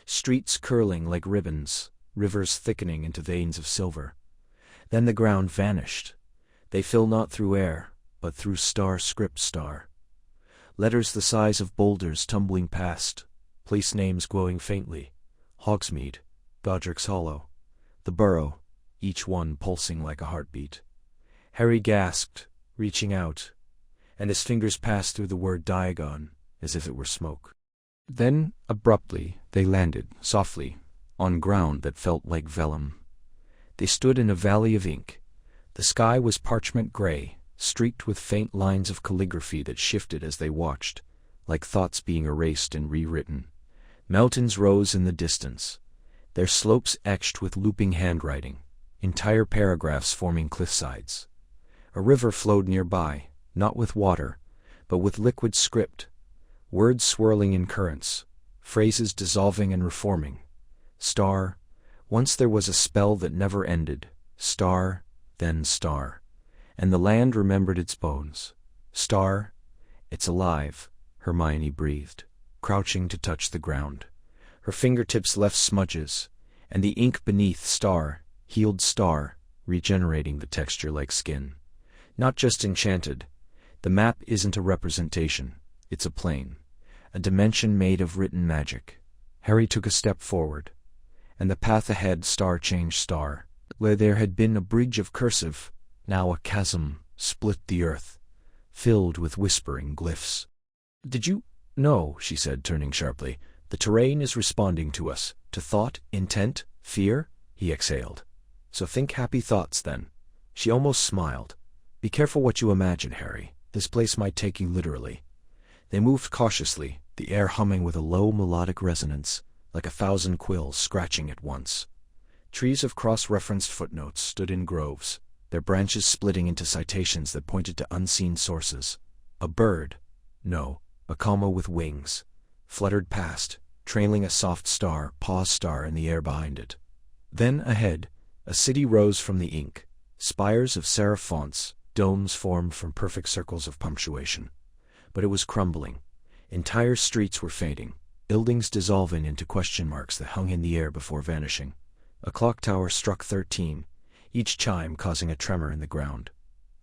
Streets curling like ribbons, rivers thickening into veins of silver. Then the ground vanished. They fill not through air, but through star script star. Letters the size of boulders tumbling past, place names glowing faintly. Hogsmeade, Godric's Hollow, the Burrow, each one pulsing like a heartbeat. Harry gasped, reaching out, and his fingers passed through the word Diagon, as if it were smoke. Then, abruptly, they landed, softly, on ground that felt like vellum. They stood in a valley of ink. The sky was parchment gray, streaked with faint lines of calligraphy that shifted as they watched, like thoughts being erased and rewritten. Mountains rose in the distance, their slopes etched with looping handwriting, entire paragraphs forming cliffsides. A river flowed nearby, not with water, but with liquid script, words swirling in currents, phrases dissolving and reforming. Star, once there was a spell that never ended. Star, then star. And the land remembered its bones. Star, it's alive, Hermione breathed, crouching to touch the ground. Her fingertips left smudges, and the ink beneath star, healed star, regenerating the texture like skin. Not just enchanted. The map isn't a representation, it's a plane, a dimension made of written magic. Harry took a step forward, and the path ahead star changed star. Where there had been a bridge of cursive, now a chasm split the earth, filled with whispering glyphs. "Did you—" "No," she said, turning sharply. "The terrain is responding to us, to thought, intent, fear," he exhaled. "So think happy thoughts, then." She almost smiled. "Be careful what you imagine, Harry. This place might take you literally." They moved cautiously, the air humming with a low melodic resonance, like 1,000 quills scratching at once. Trees of cross-referenced footnotes stood in groves, their branches splitting into citations that pointed to unseen sources. A bird, no, a comma with wings, fluttered past, trailing a soft star, pause star in the air behind it. Then, ahead, a city rose from the ink, spires of serif fonts, domes formed from perfect circles of punctuation. But it was crumbling. Entire streets were fading, buildings dissolving into question marks that hung in the air before vanishing. A clock tower struck 13, each chime causing a tremor in the ground.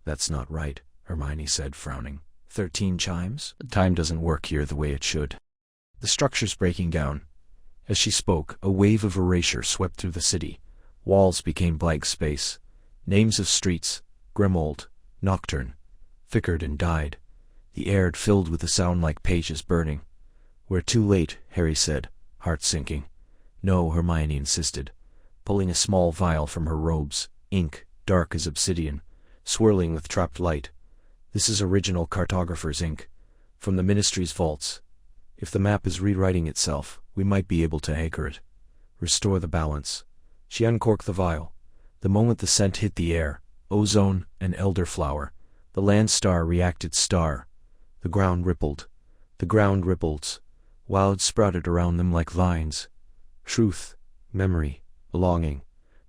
"That's not right," Hermione said, frowning. 13 chimes? Time doesn't work here the way it should. The structure's breaking down. As she spoke, a wave of erasure swept through the city. Walls became blank space. Names of streets, Grimold, Nocturne, flickered and died. The air had filled with a sound like pages burning. "We're too late," Harry said, heart sinking. "No," Hermione insisted, pulling a small vial from her robes, ink, dark as obsidian, swirling with trapped light. "This is original cartographer's ink, from the Ministry's vaults. If the map is rewriting itself, we might be able to anchor it, restore the balance." She uncorked the vial. The moment the scent hit the air, ozone and elderflower, the land star reacted star. The ground rippled. The ground rippled. Wilds sprouted around them like vines. Truth, memory, belonging.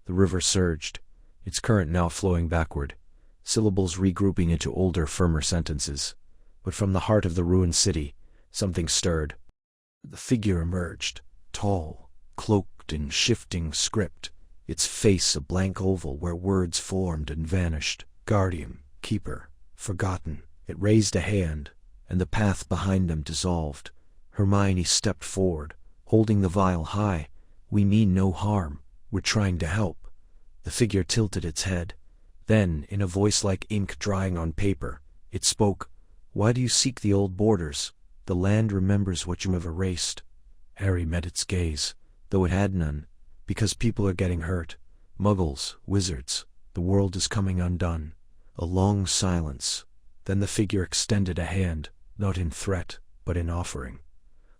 The river surged, its current now flowing backward, syllables regrouping into older, firmer sentences. But from the heart of the ruined city, something stirred. The figure emerged, tall, cloaked in shifting script, its face a blank oval where words formed and vanished. Guardian, keeper, forgotten. It raised a hand, and the path behind them dissolved. Hermione stepped forward, holding the vial high. "We mean no harm. We're trying to help." The figure tilted its head. Then, in a voice like ink drying on paper, it spoke. "Why do you seek the old borders? The land remembers what you have erased. Harry met its gaze, though it had none, because people are getting hurt. Muggles, wizards, the world is coming undone. A long silence. Then the figure extended a hand, not in threat, but in offering.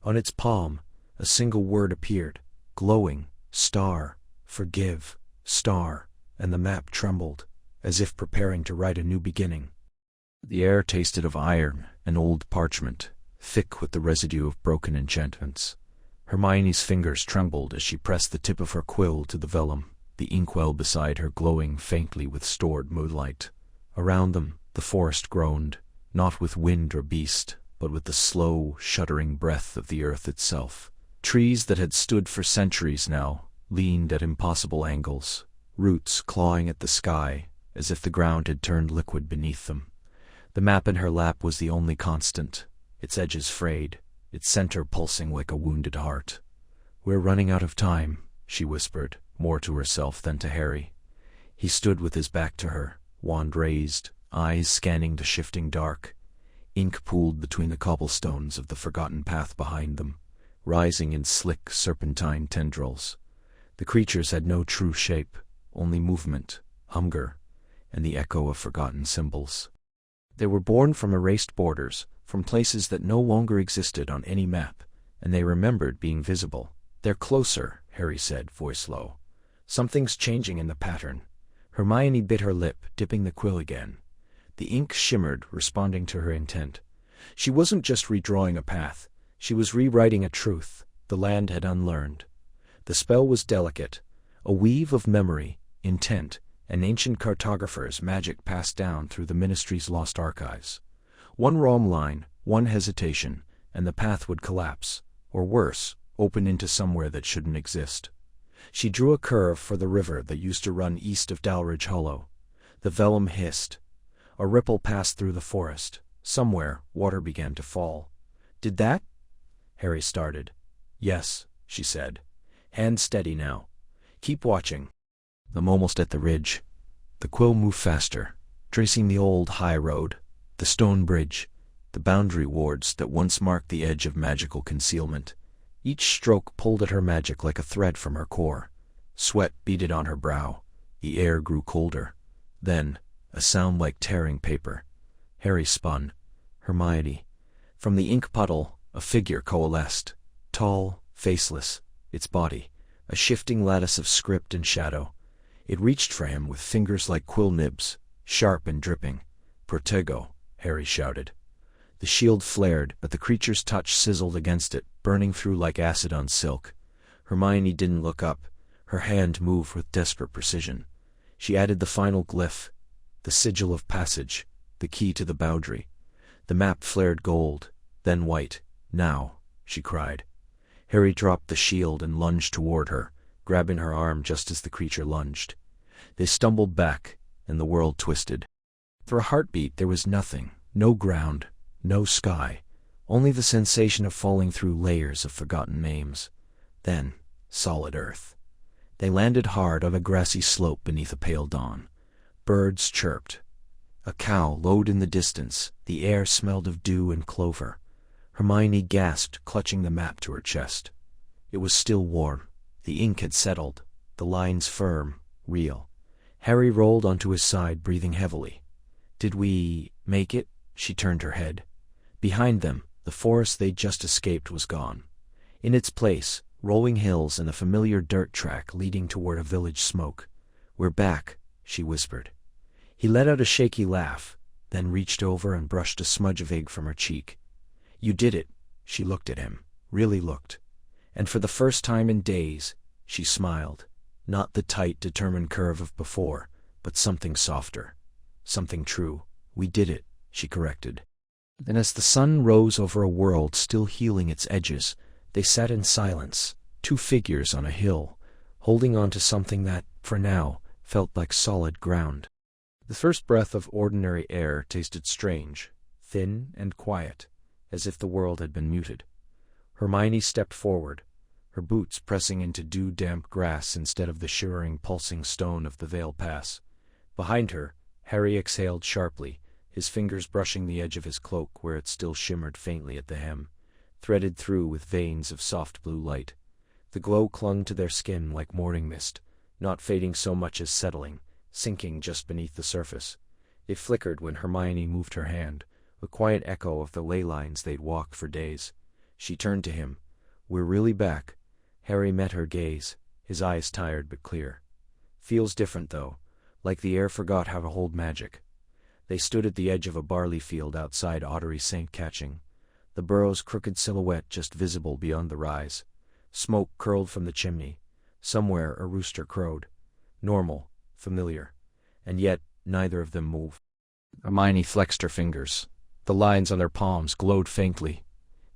On its palm, a single word appeared, glowing, star, forgive, star, and the map trembled, as if preparing to write a new beginning. The air tasted of iron and old parchment, thick with the residue of broken enchantments. Hermione's fingers trembled as she pressed the tip of her quill to the vellum, the inkwell beside her glowing faintly with stored moonlight. Around them, the forest groaned, not with wind or beast, but with the slow, shuddering breath of the earth itself. Trees that had stood for centuries now leaned at impossible angles, roots clawing at the sky, as if the ground had turned liquid beneath them. The map in her lap was the only constant, its edges frayed, its center pulsing like a wounded heart. "We're running out of time," she whispered, more to herself than to Harry. He stood with his back to her, wand raised, eyes scanning the shifting dark. Ink pooled between the cobblestones of the forgotten path behind them, rising in slick serpentine tendrils. The creatures had no true shape, only movement, hunger, and the echo of forgotten symbols. They were born from erased borders, from places that no longer existed on any map, and they remembered being visible. "They're closer," Harry said, voice low. "Something's changing in the pattern." Hermione bit her lip, dipping the quill again. The ink shimmered, responding to her intent. She wasn't just redrawing a path, she was rewriting a truth the land had unlearned. The spell was delicate, a weave of memory, intent, and ancient cartographers' magic passed down through the Ministry's lost archives. One wrong line, one hesitation, and the path would collapse, or worse, open into somewhere that shouldn't exist. She drew a curve for the river that used to run east of Dalridge Hollow. The vellum hissed. A ripple passed through the forest. Somewhere, water began to fall. "Did that?" Harry started. "Yes," she said. "Hand steady now. Keep watching." I'm almost at the ridge. The quill moved faster, tracing the old high road, the stone bridge, the boundary wards that once marked the edge of magical concealment. Each stroke pulled at her magic like a thread from her core. Sweat beaded on her brow. The air grew colder. Then, a sound like tearing paper. Harry spun. Hermione. From the ink puddle, a figure coalesced. Tall, faceless, its body, a shifting lattice of script and shadow. It reached for him with fingers like quill nibs, sharp and dripping. "Protego," Harry shouted. The shield flared, but the creature's touch sizzled against it, burning through like acid on silk. Hermione didn't look up. Her hand moved with desperate precision. She added the final glyph, the sigil of passage, the key to the boundary. The map flared gold, then white. "Now," she cried. Harry dropped the shield and lunged toward her, grabbing her arm just as the creature lunged. They stumbled back, and the world twisted. For a heartbeat there was nothing, no ground, no sky, only the sensation of falling through layers of forgotten names. Then, solid earth. They landed hard on a grassy slope beneath a pale dawn. Birds chirped. A cow lowed in the distance, the air smelled of dew and clover. Hermione gasped, clutching the map to her chest. It was still warm. The ink had settled, the lines firm, real. Harry rolled onto his side, breathing heavily. "Did we make it?" She turned her head. Behind them, the forest they'd just escaped was gone. In its place, rolling hills and a familiar dirt track leading toward a village smoke. "We're back," she whispered. He let out a shaky laugh, then reached over and brushed a smudge of ink from her cheek. "You did it." She looked at him, really looked. And for the first time in days, she smiled. Not the tight, determined curve of before, but something softer. Something true. "We did it," she corrected. Then as the sun rose over a world still healing its edges, they sat in silence, two figures on a hill, holding on to something that, for now, felt like solid ground. The first breath of ordinary air tasted strange, thin and quiet, as if the world had been muted. Hermione stepped forward, her boots pressing into dew-damp grass instead of the shivering, pulsing stone of the Vale Pass. Behind her, Harry exhaled sharply, his fingers brushing the edge of his cloak where it still shimmered faintly at the hem. threaded through with veins of soft blue light. The glow clung to their skin like morning mist, not fading so much as settling, sinking just beneath the surface. It flickered when Hermione moved her hand, a quiet echo of the ley lines they'd walked for days. She turned to him. "We're really back." Harry met her gaze, his eyes tired but clear. "Feels different, though, like the air forgot how to hold magic." They stood at the edge of a barley field outside Ottery St. Catching, the burrow's crooked silhouette just visible beyond the rise. Smoke curled from the chimney. Somewhere a rooster crowed. Normal, familiar. And yet neither of them moved. Hermione flexed her fingers. The lines on their palms glowed faintly,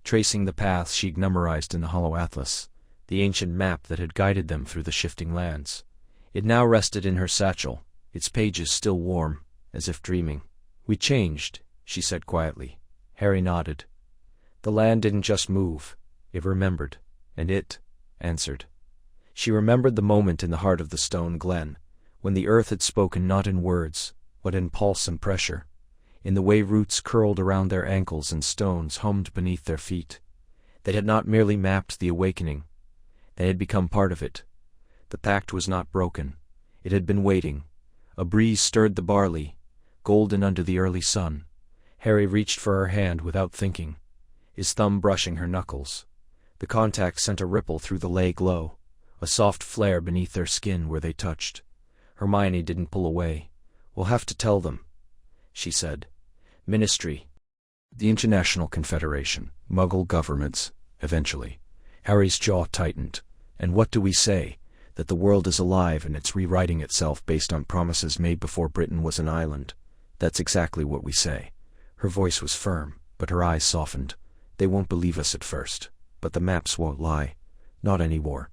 tracing the paths she'd memorized in the hollow atlas, the ancient map that had guided them through the shifting lands. It now rested in her satchel, its pages still warm, as if dreaming. "We changed," she said quietly. Harry nodded. "The land didn't just move, it remembered, and it answered." She remembered the moment in the heart of the stone glen, when the earth had spoken not in words, but in pulse and pressure, in the way roots curled around their ankles and stones hummed beneath their feet. They had not merely mapped the awakening, they had become part of it. The pact was not broken, it had been waiting. A breeze stirred the barley, golden under the early sun. Harry reached for her hand without thinking, his thumb brushing her knuckles. The contact sent a ripple through the ley glow, a soft flare beneath their skin where they touched. Hermione didn't pull away. "We'll have to tell them," she said. "Ministry. The International Confederation. Muggle governments. Eventually." Harry's jaw tightened. "And what do we say? That the world is alive and it's rewriting itself based on promises made before Britain was an island. That's exactly what we say." Her voice was firm, but her eyes softened. "They won't believe us at first, but the maps won't lie. Not anymore."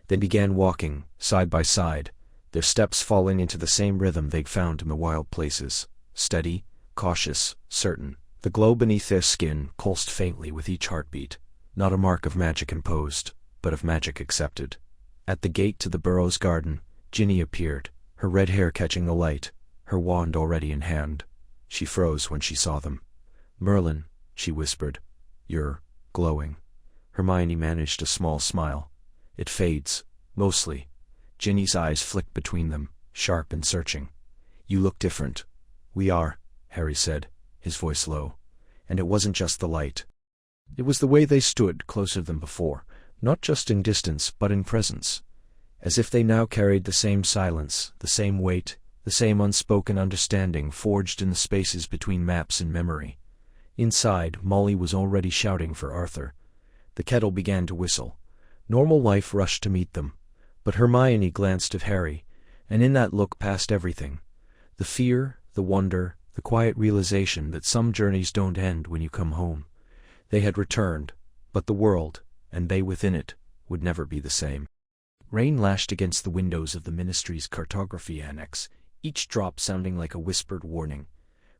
They began walking, side by side, their steps falling into the same rhythm they'd found in the wild places, steady, cautious, certain. The glow beneath their skin pulsed faintly with each heartbeat, not a mark of magic imposed, but of magic accepted. At the gate to the Burrow's garden, Ginny appeared, her red hair catching the light, her wand already in hand. She froze when she saw them. "Merlin," she whispered, "you're glowing." Hermione managed a small smile. "It fades, mostly." Ginny's eyes flicked between them, sharp and searching. "You look different." "We are," Harry said, his voice low. And it wasn't just the light. It was the way they stood closer than before, not just in distance, but in presence. As if they now carried the same silence, the same weight, the same unspoken understanding forged in the spaces between maps and memory. Inside, Molly was already shouting for Arthur. The kettle began to whistle. Normal life rushed to meet them, but Hermione glanced at Harry, and in that look passed everything. The fear, the wonder, the quiet realization that some journeys don't end when you come home. They had returned, but the world, and they within it, would never be the same. Rain lashed against the windows of the Ministry's cartography annex, each drop sounding like a whispered warning.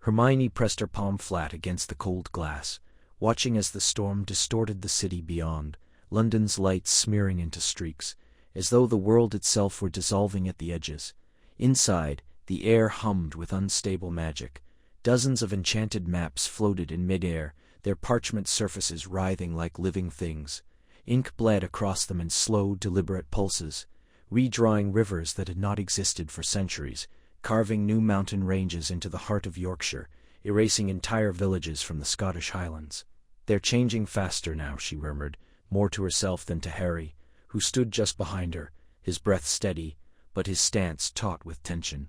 Hermione pressed her palm flat against the cold glass, watching as the storm distorted the city beyond, London's lights smearing into streaks, as though the world itself were dissolving at the edges. Inside, the air hummed with unstable magic. Dozens of enchanted maps floated in midair, their parchment surfaces writhing like living things. Ink bled across them in slow, deliberate pulses, redrawing rivers that had not existed for centuries, carving new mountain ranges into the heart of Yorkshire, erasing entire villages from the Scottish Highlands. "They're changing faster now," she murmured, more to herself than to Harry, who stood just behind her, his breath steady, but his stance taut with tension.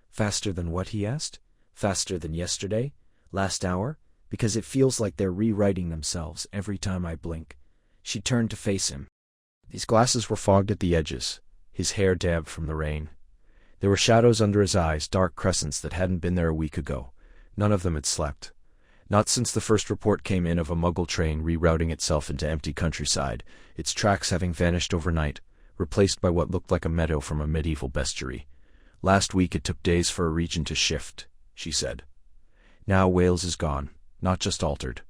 "Faster than what?" he asked. "Faster than yesterday? Last hour? Because it feels like they're rewriting themselves every time I blink." She turned to face him. His glasses were fogged at the edges, his hair damp from the rain. There were shadows under his eyes, dark crescents that hadn't been there a week ago. None of them had slept. Not since the first report came in of a Muggle train rerouting itself into empty countryside, its tracks having vanished overnight, replaced by what looked like a meadow from a medieval bestiary. "Last week it took days for a region to shift," she said. "Now Wales is gone, not just altered.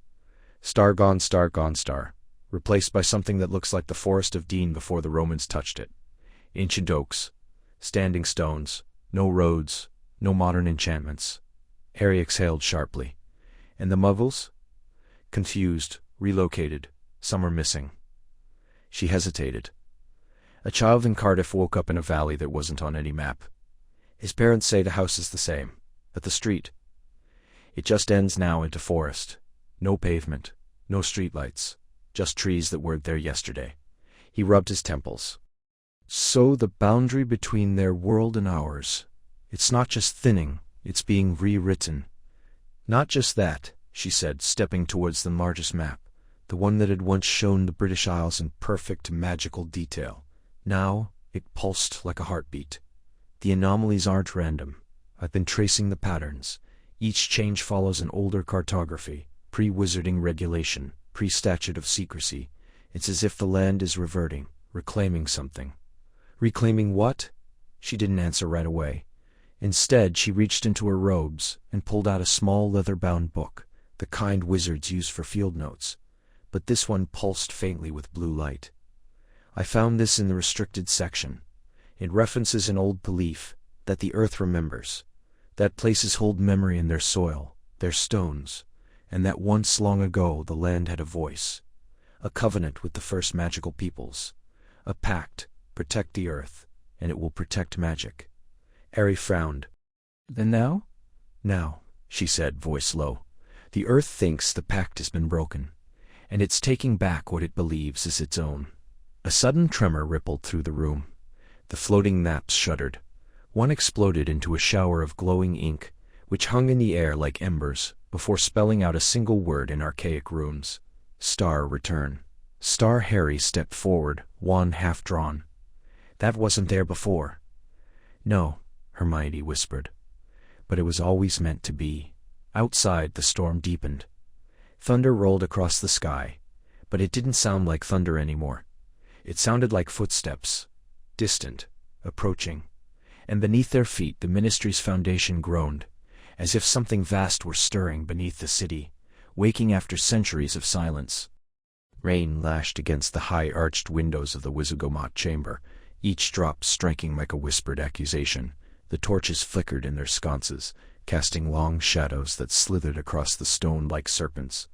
Star gone, star gone, star. Replaced by something that looks like the Forest of Dean before the Romans touched it. Ancient oaks, standing stones, no roads, no modern enchantments." Harry exhaled sharply. "And the Muggles?" "Confused, relocated. Some are missing." She hesitated. "A child in Cardiff woke up in a valley that wasn't on any map. His parents say the house is the same, but the street, it just ends now into forest. No pavement, no streetlights, just trees that weren't there yesterday." He rubbed his temples. "So the boundary between their world and ours, it's not just thinning, it's being rewritten." "Not just that," she said, stepping towards the largest map, the one that had once shown the British Isles in perfect magical detail. Now it pulsed like a heartbeat. "The anomalies aren't random. I've been tracing the patterns. Each change follows an older cartography, pre-wizarding regulation, pre-statute of secrecy. It's as if the land is reverting, reclaiming something." "Reclaiming what?" She didn't answer right away. Instead, she reached into her robes and pulled out a small leather-bound book, the kind wizards use for field notes. But this one pulsed faintly with blue light. "I found this in the restricted section. It references an old belief that the earth remembers, that places hold memory in their soil, their stones, and that once long ago the land had a voice, a covenant with the first magical peoples, a pact, protect the earth, and it will protect magic." Harry frowned. "Then now?" "Now," she said, voice low. "The earth thinks the pact has been broken, and it's taking back what it believes is its own." A sudden tremor rippled through the room. The floating maps shuddered. One exploded into a shower of glowing ink, which hung in the air like embers, before spelling out a single word in archaic runes. "Star return." Star Harry stepped forward, wand half drawn. "That wasn't there before." "No," Hermione whispered. "But it was always meant to be." Outside, the storm deepened. Thunder rolled across the sky, but it didn't sound like thunder anymore. It sounded like footsteps, distant, approaching, and beneath their feet the Ministry's foundation groaned, as if something vast were stirring beneath the city, waking after centuries of silence. Rain lashed against the high-arched windows of the Wizigomat chamber, each drop striking like a whispered accusation. The torches flickered in their sconces, casting long shadows that slithered across the stone like serpents.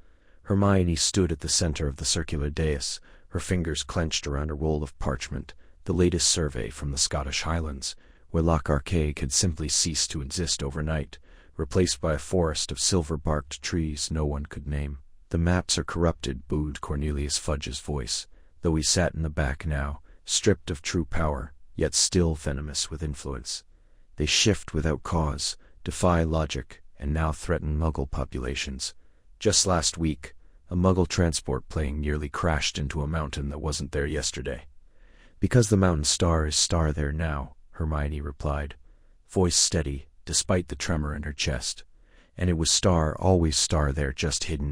Hermione stood at the center of the circular dais, her fingers clenched around a roll of parchment, the latest survey from the Scottish Highlands, where Loch Arkaig had simply ceased to exist overnight, replaced by a forest of silver-barked trees no one could name. "The maps are corrupted," booed Cornelius Fudge's voice, though he sat in the back now, stripped of true power, yet still venomous with influence. "They shift without cause, defy logic, and now threaten Muggle populations. Just last week, a Muggle transport plane nearly crashed into a mountain that wasn't there yesterday." "Because the mountain star is star there now," Hermione replied, voice steady, despite the tremor in her chest. "And it was star, always star there, just hidden."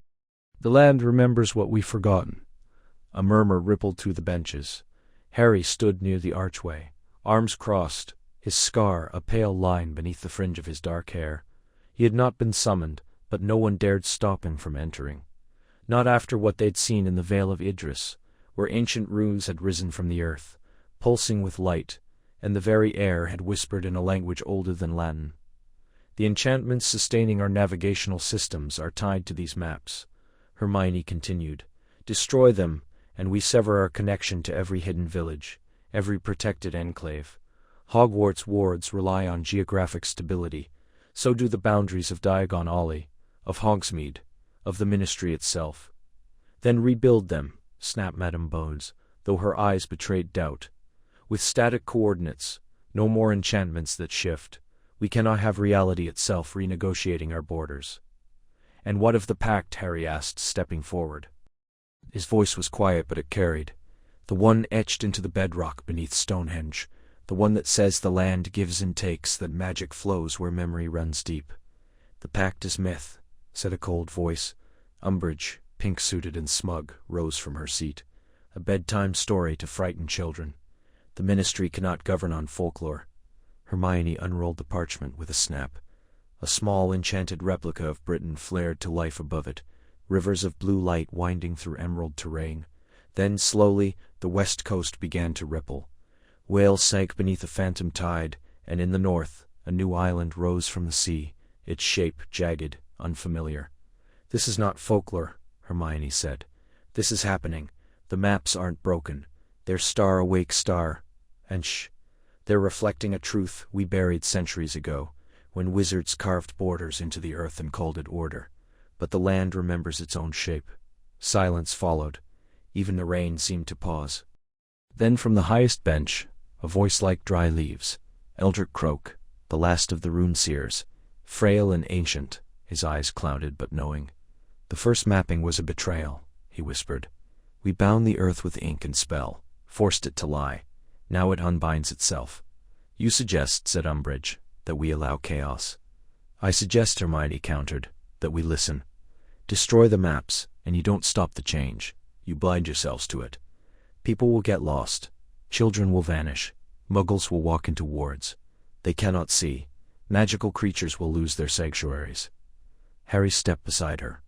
"The land remembers what we've forgotten." A murmur rippled through the benches. Harry stood near the archway, arms crossed, his scar a pale line beneath the fringe of his dark hair. He had not been summoned, but no one dared stop him from entering. Not after what they'd seen in the Vale of Idris, where ancient runes had risen from the earth, pulsing with light, and the very air had whispered in a language older than Latin. "The enchantments sustaining our navigational systems are tied to these maps," Hermione continued. "Destroy them, and we sever our connection to every hidden village, every protected enclave. Hogwarts wards rely on geographic stability. So do the boundaries of Diagon Alley, of Hogsmeade, of the Ministry itself." "Then rebuild them," snapped Madame Bones, though her eyes betrayed doubt. "With static coordinates, no more enchantments that shift. We cannot have reality itself renegotiating our borders." "And what of the pact?" Harry asked, stepping forward. His voice was quiet, but it carried. "The one etched into the bedrock beneath Stonehenge, the one that says the land gives and takes, that magic flows where memory runs deep." "The pact is myth," said a cold voice. Umbridge, pink-suited and smug, rose from her seat. "A bedtime story to frighten children. The Ministry cannot govern on folklore." Hermione unrolled the parchment with a snap. A small enchanted replica of Britain flared to life above it, rivers of blue light winding through emerald terrain. Then, slowly, the west coast began to ripple. Wales sank beneath a phantom tide, and in the north, a new island rose from the sea, its shape jagged, unfamiliar. "This is not folklore," Hermione said. This is happening. The maps aren't broken. They're star awake star. And they're reflecting a truth we buried centuries ago, when wizards carved borders into the earth and called it order. But the land remembers its own shape. Silence followed. Even the rain seemed to pause. Then from the highest bench, a voice like dry leaves, Eldrick Croak, the last of the rune seers, frail and ancient, his eyes clouded but knowing. The first mapping was a betrayal, he whispered. We bound the earth with ink and spell, forced it to lie. Now it unbinds itself. You suggest, said Umbridge, that we allow chaos. I suggest, Hermione countered, that we listen. Destroy the maps, and you don't stop the change. You blind yourselves to it. People will get lost. Children will vanish. Muggles will walk into wards. They cannot see. Magical creatures will lose their sanctuaries. Harry stepped beside her.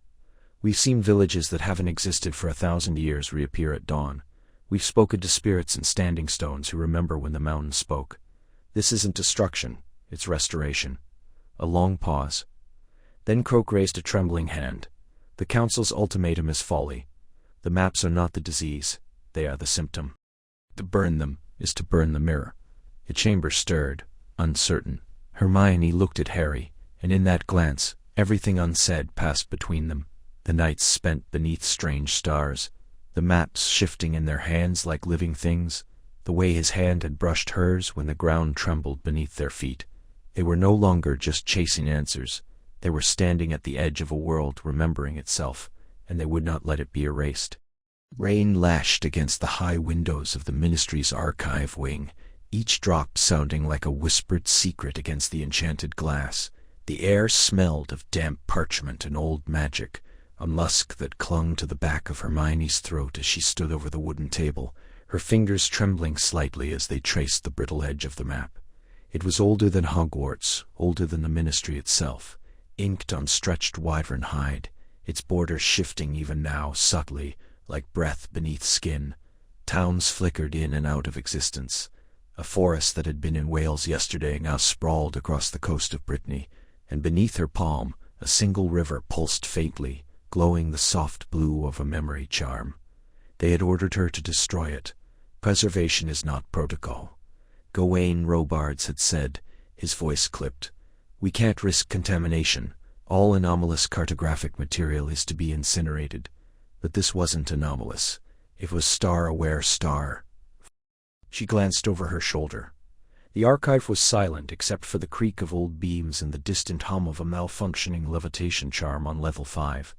We've seen villages that haven't existed for 1,000 years reappear at dawn. We've spoken to spirits and standing stones who remember when the mountains spoke. This isn't destruction, it's restoration. A long pause. Then Croak raised a trembling hand. The Council's ultimatum is folly. The maps are not the disease, they are the symptom. To burn them is to burn the mirror. The chamber stirred, uncertain. Hermione looked at Harry, and in that glance, everything unsaid passed between them. The nights spent beneath strange stars, the maps shifting in their hands like living things, the way his hand had brushed hers when the ground trembled beneath their feet. They were no longer just chasing answers. They were standing at the edge of a world remembering itself, and they would not let it be erased. Rain lashed against the high windows of the Ministry's archive wing, each drop sounding like a whispered secret against the enchanted glass. The air smelled of damp parchment and old magic, a musk that clung to the back of Hermione's throat as she stood over the wooden table, her fingers trembling slightly as they traced the brittle edge of the map. It was older than Hogwarts, older than the Ministry itself, inked on stretched wyvern hide, its borders shifting even now, subtly, like breath beneath skin. Towns flickered in and out of existence. A forest that had been in Wales yesterday now sprawled across the coast of Brittany, and beneath her palm, a single river pulsed faintly, glowing the soft blue of a memory charm. They had ordered her to destroy it. Preservation is not protocol. Gawain Robards had said, his voice clipped. We can't risk contamination. All anomalous cartographic material is to be incinerated. But this wasn't anomalous. It was star-aware star. She glanced over her shoulder. The archive was silent except for the creak of old beams and the distant hum of a malfunctioning levitation charm on level 5.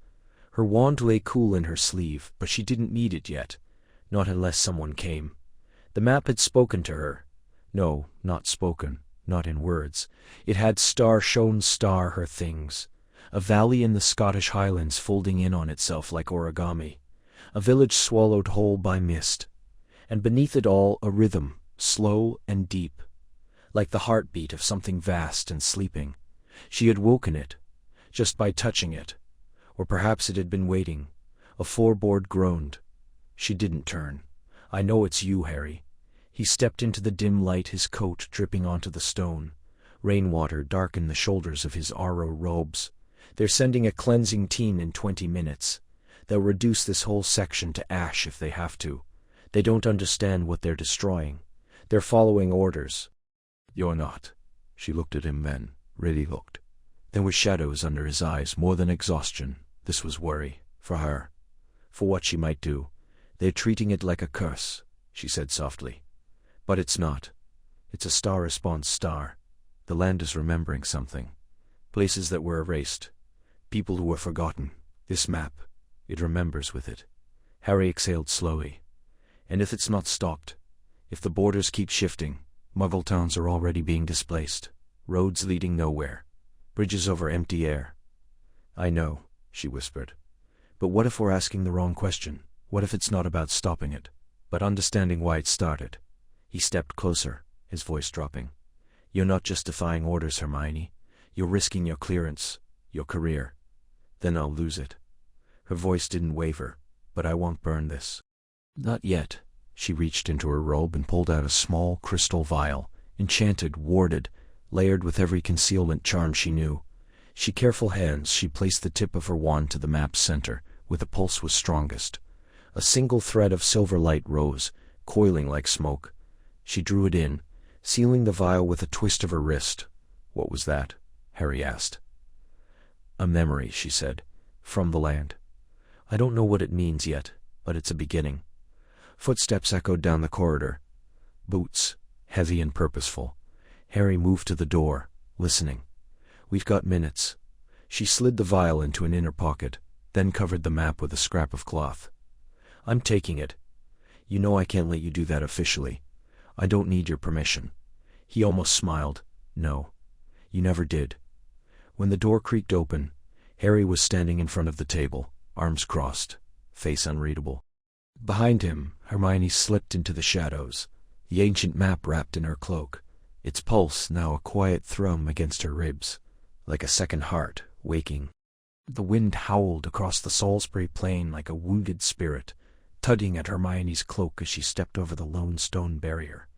Her wand lay cool in her sleeve, but she didn't need it yet. Not unless someone came. The map had spoken to her. No, not spoken, not in words. It had star-shown star her things. A valley in the Scottish Highlands folding in on itself like origami. A village swallowed whole by mist. And beneath it all a rhythm, slow and deep. Like the heartbeat of something vast and sleeping. She had woken it, just by touching it. Or perhaps it had been waiting. A floorboard groaned. She didn't turn. I know it's you, Harry. He stepped into the dim light, his coat dripping onto the stone. Rainwater darkened the shoulders of his Aro robes. They're sending a cleansing team in 20 minutes. They'll reduce this whole section to ash if they have to. They don't understand what they're destroying. They're following orders. You're not. She looked at him then, really looked. There were shadows under his eyes, more than exhaustion. This was worry. For her. For what she might do. They're treating it like a curse, she said softly. But it's not. It's a star response star. The land is remembering something. Places that were erased. People who were forgotten. This map. It remembers with it. Harry exhaled slowly. And if it's not stopped, if the borders keep shifting, Muggle towns are already being displaced. Roads leading nowhere. Bridges over empty air. I know, she whispered. But what if we're asking the wrong question? What if it's not about stopping it, but understanding why it started? He stepped closer, his voice dropping. You're not just defying orders, Hermione. You're risking your clearance, your career. Then I'll lose it. Her voice didn't waver. But I won't burn this. Not yet. She reached into her robe and pulled out a small crystal vial, enchanted, warded, layered with every concealment charm she knew. Careful hands, she placed the tip of her wand to the map's center, where the pulse was strongest. A single thread of silver light rose, coiling like smoke. She drew it in, sealing the vial with a twist of her wrist. "What was that?" Harry asked. "A memory," she said, "from the land. I don't know what it means yet, but it's a beginning." Footsteps echoed down the corridor. Boots, heavy and purposeful. Harry moved to the door, listening. "We've got minutes." She slid the vial into an inner pocket, then covered the map with a scrap of cloth. "I'm taking it. You know I can't let you do that officially. I don't need your permission." He almost smiled. "No, you never did." When the door creaked open, Harry was standing in front of the table, arms crossed, face unreadable. Behind him, Hermione slipped into the shadows, the ancient map wrapped in her cloak, its pulse now a quiet thrum against her ribs, like a second heart waking. The wind howled across the Salisbury plain like a wounded spirit, tugging at Hermione's cloak as she stepped over the lone stone barrier.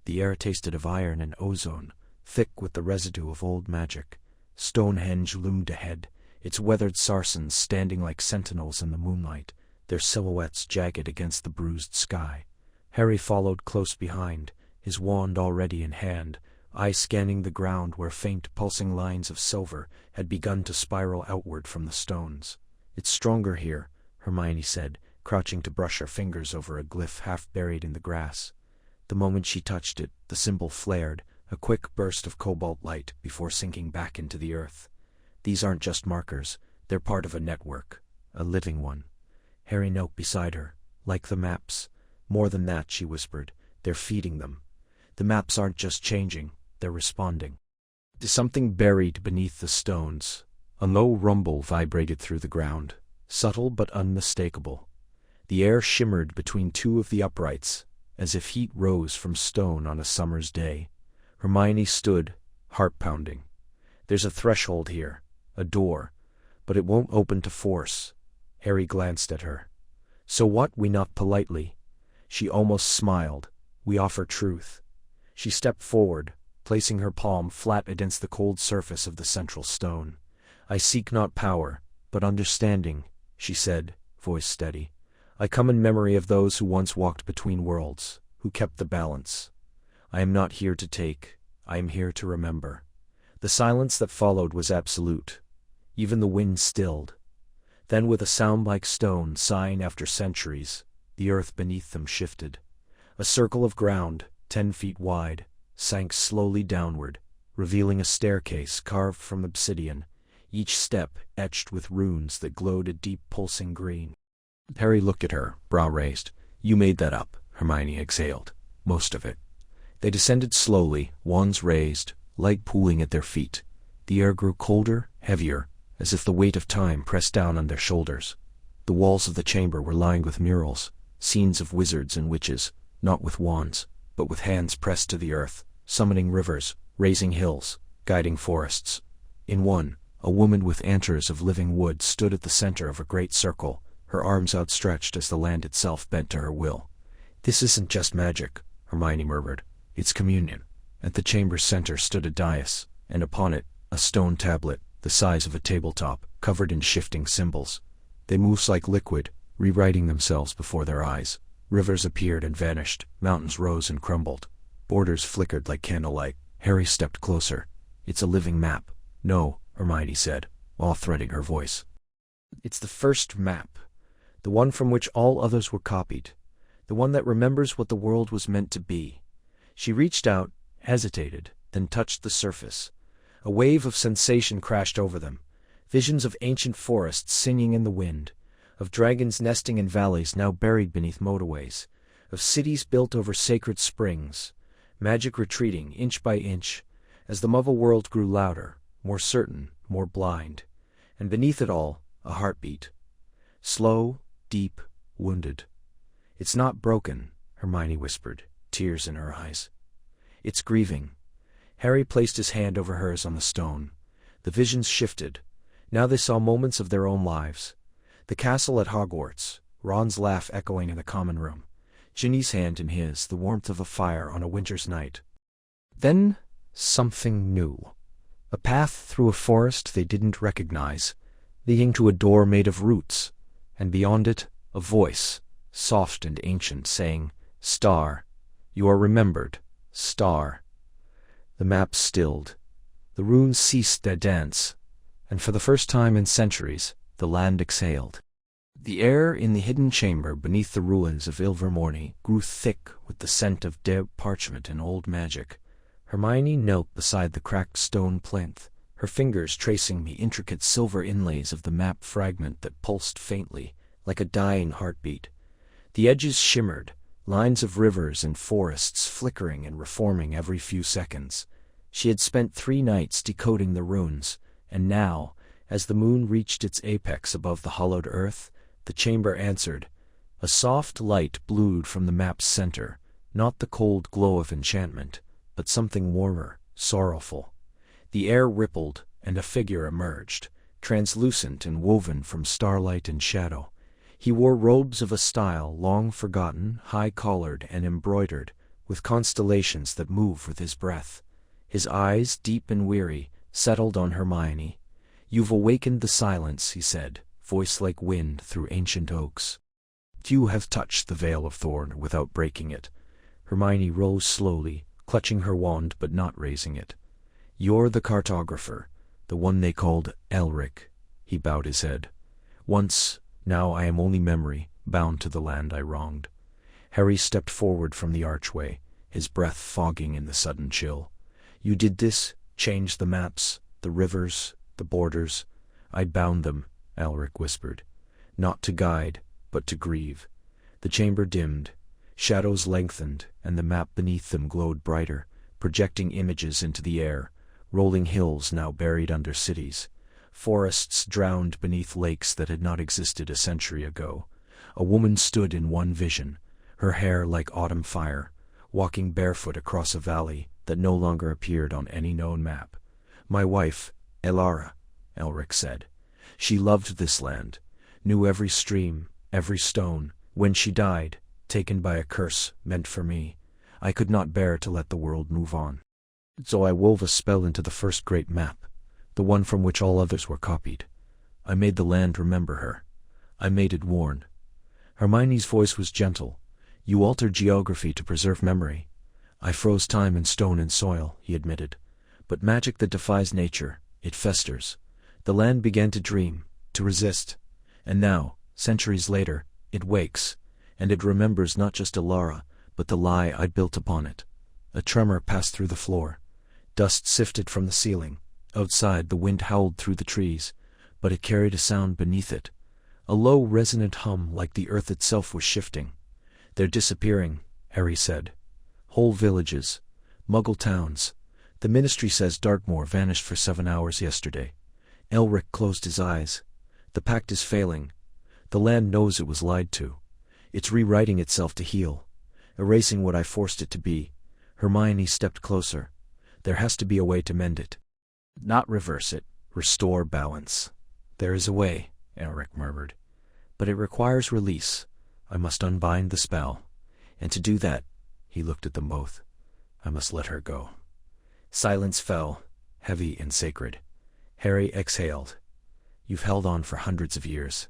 The air tasted of iron and ozone, thick with the residue of old magic. Stonehenge loomed ahead, its weathered saracens standing like sentinels in the moonlight, their silhouettes jagged against the bruised sky. Harry followed close behind, his wand already in hand, eyes scanning the ground where faint pulsing lines of silver had begun to spiral outward from the stones. "It's stronger here," Hermione said, crouching to brush her fingers over a glyph half buried in the grass. The moment she touched it, the symbol flared, a quick burst of cobalt light before sinking back into the earth. "These aren't just markers, they're part of a network, a living one." Harry knelt beside her. "Like the maps. More than that," she whispered, "they're feeding them. The maps aren't just changing, they're responding." To something buried beneath the stones, a low rumble vibrated through the ground, subtle but unmistakable. The air shimmered between two of the uprights, as if heat rose from stone on a summer's day. Hermione stood, heart pounding. "There's a threshold here, a door, but it won't open to force." Harry glanced at her. "So what? We knock politely." She almost smiled. "We offer truth." She stepped forward, placing her palm flat against the cold surface of the central stone. "I seek not power, but understanding," she said, voice steady. "I come in memory of those who once walked between worlds, who kept the balance. I am not here to take, I am here to remember." The silence that followed was absolute. Even the wind stilled. Then with a sound like stone sighing after centuries, the earth beneath them shifted. A circle of ground, 10 feet wide, sank slowly downward, revealing a staircase carved from obsidian, each step etched with runes that glowed a deep pulsing green. Harry looked at her, brow raised. "You made that up," Hermione exhaled. "Most of it." They descended slowly, wands raised, light pooling at their feet. The air grew colder, heavier, as if the weight of time pressed down on their shoulders. The walls of the chamber were lined with murals, scenes of wizards and witches, not with wands, but with hands pressed to the earth, summoning rivers, raising hills, guiding forests. In one, a woman with antlers of living wood stood at the center of a great circle, her arms outstretched as the land itself bent to her will. "This isn't just magic," Hermione murmured. "It's communion." At the chamber's center stood a dais, and upon it, a stone tablet, the size of a tabletop, covered in shifting symbols. They moved like liquid, rewriting themselves before their eyes. Rivers appeared and vanished, mountains rose and crumbled. Borders flickered like candlelight. Harry stepped closer. "It's a living map." "No," Hermione said, awe-threading her voice. "It's the first map, the one from which all others were copied, the one that remembers what the world was meant to be." She reached out, hesitated, then touched the surface. A wave of sensation crashed over them. Visions of ancient forests singing in the wind, of dragons nesting in valleys now buried beneath motorways, of cities built over sacred springs, magic retreating inch by inch, as the Muggle world grew louder, more certain, more blind, and beneath it all, a heartbeat. Slow, deep, wounded. "It's not broken," Hermione whispered, tears in her eyes. "It's grieving." Harry placed his hand over hers on the stone. The visions shifted. Now they saw moments of their own lives. The castle at Hogwarts, Ron's laugh echoing in the common room, Ginny's hand in his, the warmth of a fire on a winter's night. Then something new. A path through a forest they didn't recognize, leading to a door made of roots, and beyond it, a voice, soft and ancient, saying, "Star, you are remembered, star." The map stilled. The runes ceased their dance, and for the first time in centuries, the land exhaled. The air in the hidden chamber beneath the ruins of Ilvermorny grew thick with the scent of damp parchment and old magic. Hermione knelt beside the cracked stone plinth, her fingers tracing the intricate silver inlays of the map fragment that pulsed faintly, like a dying heartbeat. The edges shimmered, lines of rivers and forests flickering and reforming every few seconds. She had spent 3 nights decoding the runes, and now, as the moon reached its apex above the hollowed earth, the chamber answered. A soft light blued from the map's center, not the cold glow of enchantment, but something warmer, sorrowful. The air rippled, and a figure emerged, translucent and woven from starlight and shadow. He wore robes of a style long forgotten, high-collared and embroidered, with constellations that moved with his breath. His eyes, deep and weary, settled on Hermione. "You've awakened the silence," he said, voice like wind through ancient oaks. "You have touched the veil of thorn without breaking it." Hermione rose slowly, clutching her wand but not raising it. "You're the cartographer, the one they called Elric." He bowed his head. "Once, now I am only memory, bound to the land I wronged." Harry stepped forward from the archway, his breath fogging in the sudden chill. "You did this, changed the maps, the rivers, the borders." "I bound them," Elric whispered. "Not to guide, but to grieve." The chamber dimmed. Shadows lengthened, and the map beneath them glowed brighter, projecting images into the air, rolling hills now buried under cities, forests drowned beneath lakes that had not existed a century ago. A woman stood in one vision, her hair like autumn fire, walking barefoot across a valley that no longer appeared on any known map. "My wife, Elara," Elric said. "She loved this land, knew every stream, every stone. When she died, taken by a curse meant for me, I could not bear to let the world move on. So I wove a spell into the first great map, the one from which all others were copied. I made the land remember her. I made it warn." Hermione's voice was gentle. "You altered geography to preserve memory." "I froze time in stone and soil," he admitted. "But magic that defies nature, it festers." The land began to dream, to resist. And now, centuries later, it wakes, and it remembers not just Elara, but the lie I'd built upon it. A tremor passed through the floor. Dust sifted from the ceiling. Outside, the wind howled through the trees, but it carried a sound beneath it. A low, resonant hum like the earth itself was shifting. "They're disappearing," Harry said. "Whole villages, Muggle towns. The Ministry says Dartmoor vanished for 7 hours yesterday." Elric closed his eyes. "The pact is failing. The land knows it was lied to. It's rewriting itself to heal, erasing what I forced it to be." Hermione stepped closer. "There has to be a way to mend it. Not reverse it, restore balance." "There is a way," Elric murmured. "But it requires release. I must unbind the spell. And to do that," he looked at them both, "I must let her go." Silence fell, heavy and sacred. Harry exhaled. "You've held on for hundreds of years.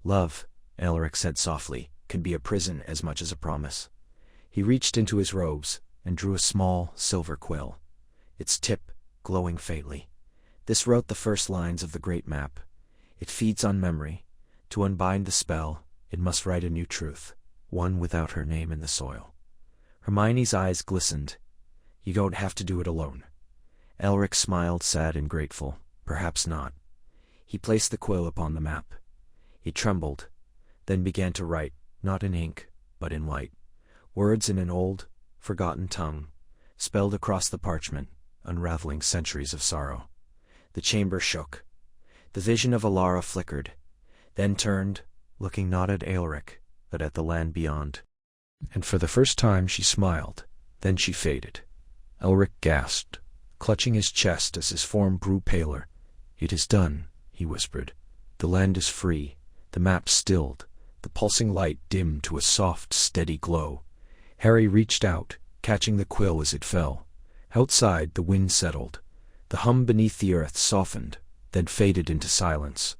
Love," Elric said softly, "can be a prison as much as a promise." He reached into his robes and drew a small, silver quill, its tip glowing faintly. "This wrote the first lines of the great map. It feeds on memory. To unbind the spell, it must write a new truth, one without her name in the soil." Hermione's eyes glistened. "You don't have to do it alone." Elric smiled, sad and grateful. "Perhaps not." He placed the quill upon the map. It trembled, then began to write, not in ink, but in light. Words in an old, forgotten tongue, spelled across the parchment, unraveling centuries of sorrow. The chamber shook. The vision of Elara flickered, then turned, looking not at Elric, but at the land beyond. And for the first time she smiled, then she faded. Elric gasped, clutching his chest as his form grew paler. "It is done," he whispered. "The land is free." The map stilled. The pulsing light dimmed to a soft, steady glow. Harry reached out, catching the quill as it fell. Outside, the wind settled. The hum beneath the earth softened, then faded into silence.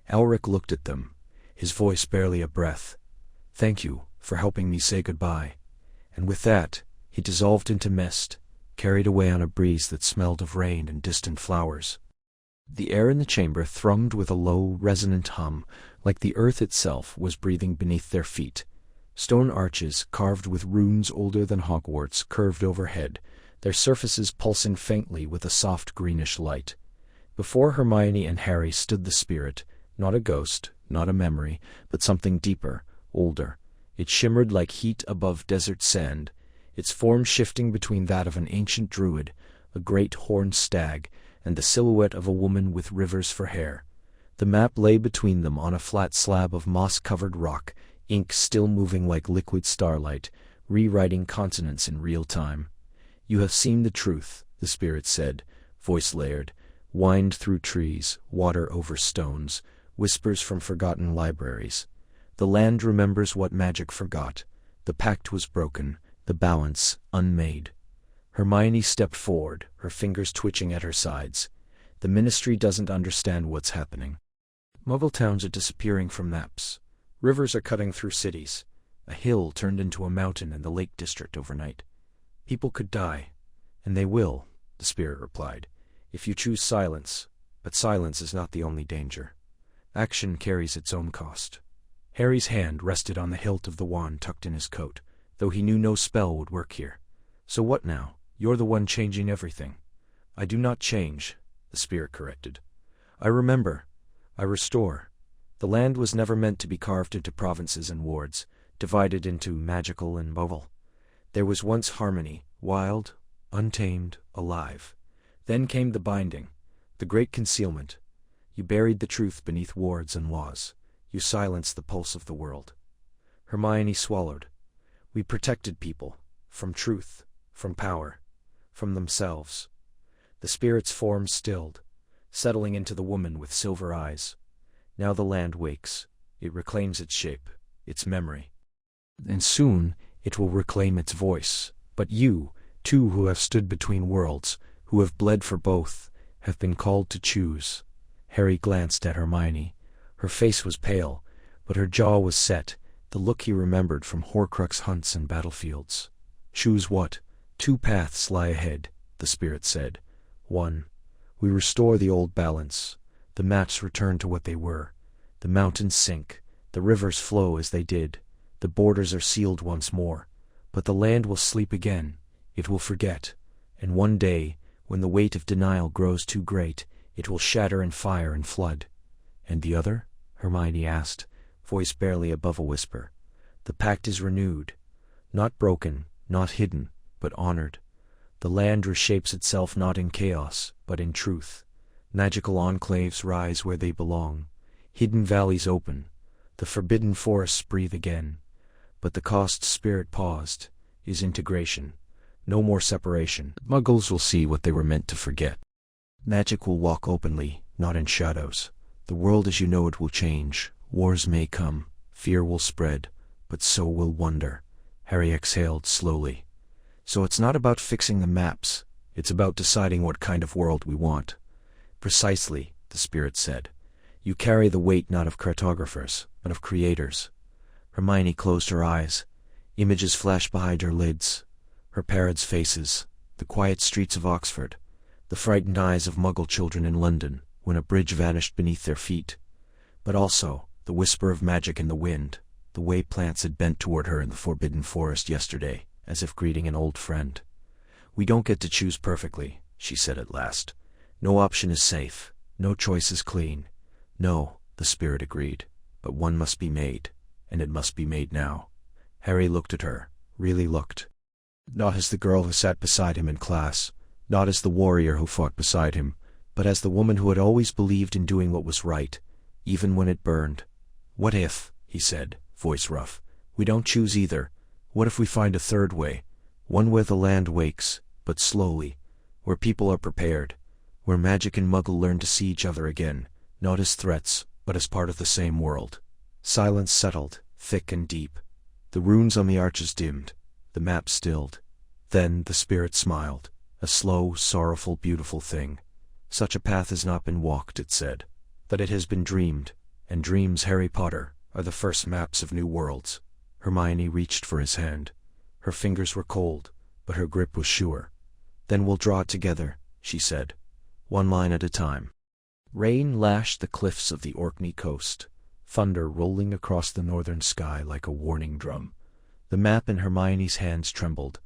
Elric looked at them, his voice barely a breath. Thank you for helping me say goodbye." And with that, he dissolved into mist, carried away on a breeze that smelled of rain and distant flowers. The air in the chamber thrummed with a low, resonant hum, like the earth itself was breathing beneath their feet. Stone arches, carved with runes older than Hogwarts, curved overhead, their surfaces pulsing faintly with a soft greenish light. Before Hermione and Harry stood the spirit, not a ghost, not a memory, but something deeper, older. It shimmered like heat above desert sand, its form shifting between that of an ancient druid, a great horned stag, and the silhouette of a woman with rivers for hair. The map lay between them on a flat slab of moss-covered rock, ink still moving like liquid starlight, rewriting consonants in real time. "You have seen the truth," the spirit said, voice layered, wind through trees, water over stones, whispers from forgotten libraries. "The land remembers what magic forgot. The pact was broken, the balance unmade." Hermione stepped forward, her fingers twitching at her sides. "The Ministry doesn't understand what's happening. Muggle towns are disappearing from maps. Rivers are cutting through cities. A hill turned into a mountain in the Lake District overnight. People could die, and they will," the spirit replied, "if you choose silence. But silence is not the only danger. Action carries its own cost." Harry's hand rested on the hilt of the wand tucked in his coat, though he knew no spell would work here. "So what now? You're the one changing everything." "I do not change," the spirit corrected. "I remember. I restore. The land was never meant to be carved into provinces and wards, divided into magical and Muggle. There was once harmony, wild, untamed, alive. Then came the binding, the great concealment. You buried the truth beneath wards and laws. You silenced the pulse of the world." Hermione swallowed. "We protected people, from truth, from power, from themselves." The spirit's form stilled, settling into the woman with silver eyes. "Now the land wakes. It reclaims its shape, its memory. And soon it will reclaim its voice. But you, too, who have stood between worlds, who have bled for both, have been called to choose." Harry glanced at Hermione. Her face was pale, but her jaw was set, the look he remembered from Horcrux hunts and battlefields. "Choose what? 2 paths lie ahead," the spirit said. "1. We restore the old balance. The maps return to what they were. The mountains sink, the rivers flow as they did. The borders are sealed once more. But the land will sleep again. It will forget. And one day, when the weight of denial grows too great, it will shatter in fire and flood." "And the other?" Hermione asked, voice barely above a whisper. "The pact is renewed. Not broken, not hidden, but honored. The land reshapes itself not in chaos, but in truth. Magical enclaves rise where they belong. Hidden valleys open. The forbidden forests breathe again. But the cost," spirit paused, "is integration. No more separation. Muggles will see what they were meant to forget. Magic will walk openly, not in shadows. The world as you know it will change. Wars may come, fear will spread, but so will wonder." Harry exhaled slowly. "So it's not about fixing the maps. It's about deciding what kind of world we want." "Precisely," the spirit said. "You carry the weight not of cartographers, but of creators." Hermione closed her eyes. Images flashed behind her lids. Her parents' faces, the quiet streets of Oxford, the frightened eyes of Muggle children in London when a bridge vanished beneath their feet. But also the whisper of magic in the wind, the way plants had bent toward her in the forbidden forest yesterday, as if greeting an old friend. "We don't get to choose perfectly," she said at last. "No option is safe. No choice is clean." "No," the spirit agreed. "But one must be made, and it must be made now." Harry looked at her, really looked. Not as the girl who sat beside him in class, not as the warrior who fought beside him, but as the woman who had always believed in doing what was right, even when it burned. "What if," he said, voice rough, "we don't choose either? What if we find a third way? One where the land wakes, but slowly, where people are prepared, where magic and Muggle learn to see each other again, not as threats, but as part of the same world." Silence settled, thick and deep. The runes on the arches dimmed, the map stilled. Then the spirit smiled, a slow, sorrowful, beautiful thing. "Such a path has not been walked," it said, "but it has been dreamed, and dreams, Harry Potter, are the first maps of new worlds." Hermione reached for his hand. Her fingers were cold, but her grip was sure. "Then we'll draw it together," she said. "One line at a time." Rain lashed the cliffs of the Orkney coast, thunder rolling across the northern sky like a warning drum. The map in Hermione's hands trembled,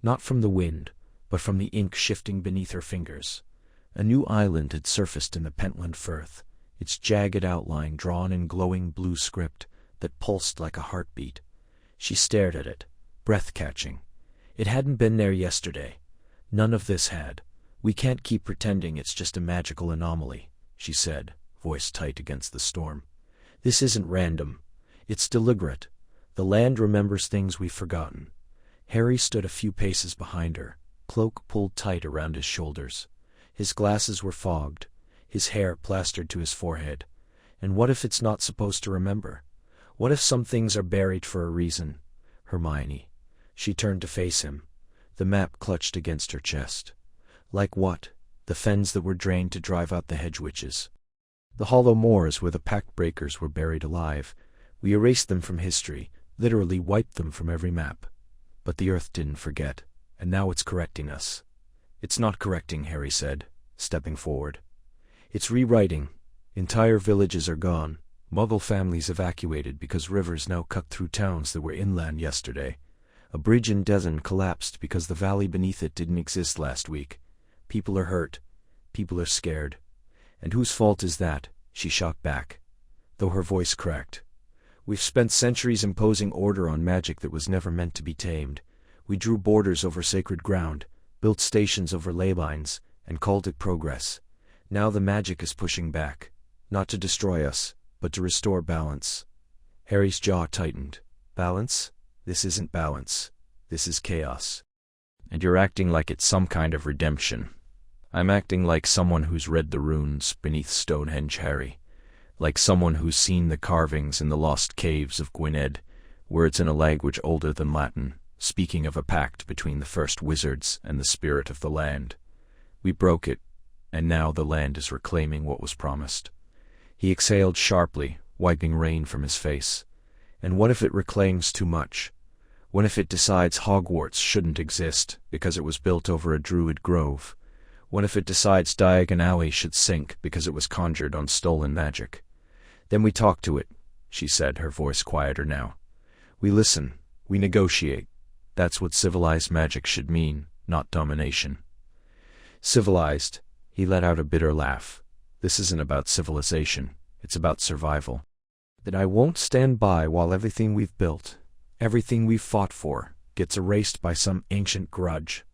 not from the wind, but from the ink shifting beneath her fingers. A new island had surfaced in the Pentland Firth, its jagged outline drawn in glowing blue script that pulsed like a heartbeat. She stared at it, breath-catching. It hadn't been there yesterday. None of this had. "We can't keep pretending it's just a magical anomaly," she said, voice tight against the storm. "This isn't random. It's deliberate. The land remembers things we've forgotten." Harry stood a few paces behind her, cloak pulled tight around his shoulders. His glasses were fogged, his hair plastered to his forehead. And what if it's not supposed to remember? What if some things are buried for a reason? Hermione. She turned to face him, the map clutched against her chest. Like what? The fens that were drained to drive out the hedge witches. The hollow moors where the pact breakers were buried alive. We erased them from history, literally wiped them from every map. But the earth didn't forget, and now it's correcting us. "It's not correcting," Harry said, stepping forward. "It's rewriting. Entire villages are gone. Muggle families evacuated because rivers now cut through towns that were inland yesterday. A bridge in Devon collapsed because the valley beneath it didn't exist last week. People are hurt. People are scared. And whose fault is that?" she shot back, though her voice cracked. "We've spent centuries imposing order on magic that was never meant to be tamed. We drew borders over sacred ground, built stations over ley lines, and called it progress. Now the magic is pushing back, not to destroy us, but to restore balance." Harry's jaw tightened. "Balance? This isn't balance. This is chaos. And you're acting like it's some kind of redemption." "I'm acting like someone who's read the runes beneath Stonehenge, Harry. Like someone who's seen the carvings in the lost caves of Gwynedd, words in a language older than Latin, speaking of a pact between the first wizards and the spirit of the land. We broke it, and now the land is reclaiming what was promised." He exhaled sharply, wiping rain from his face. "And what if it reclaims too much? What if it decides Hogwarts shouldn't exist because it was built over a druid grove? What if it decides Diagon Alley should sink because it was conjured on stolen magic? Then we talk to it," she said, her voice quieter now. "We listen, we negotiate. That's what civilized magic should mean, not domination." "Civilized," he let out a bitter laugh. "This isn't about civilization, it's about survival. That I won't stand by while everything we've built, everything we've fought for, gets erased by some ancient grudge."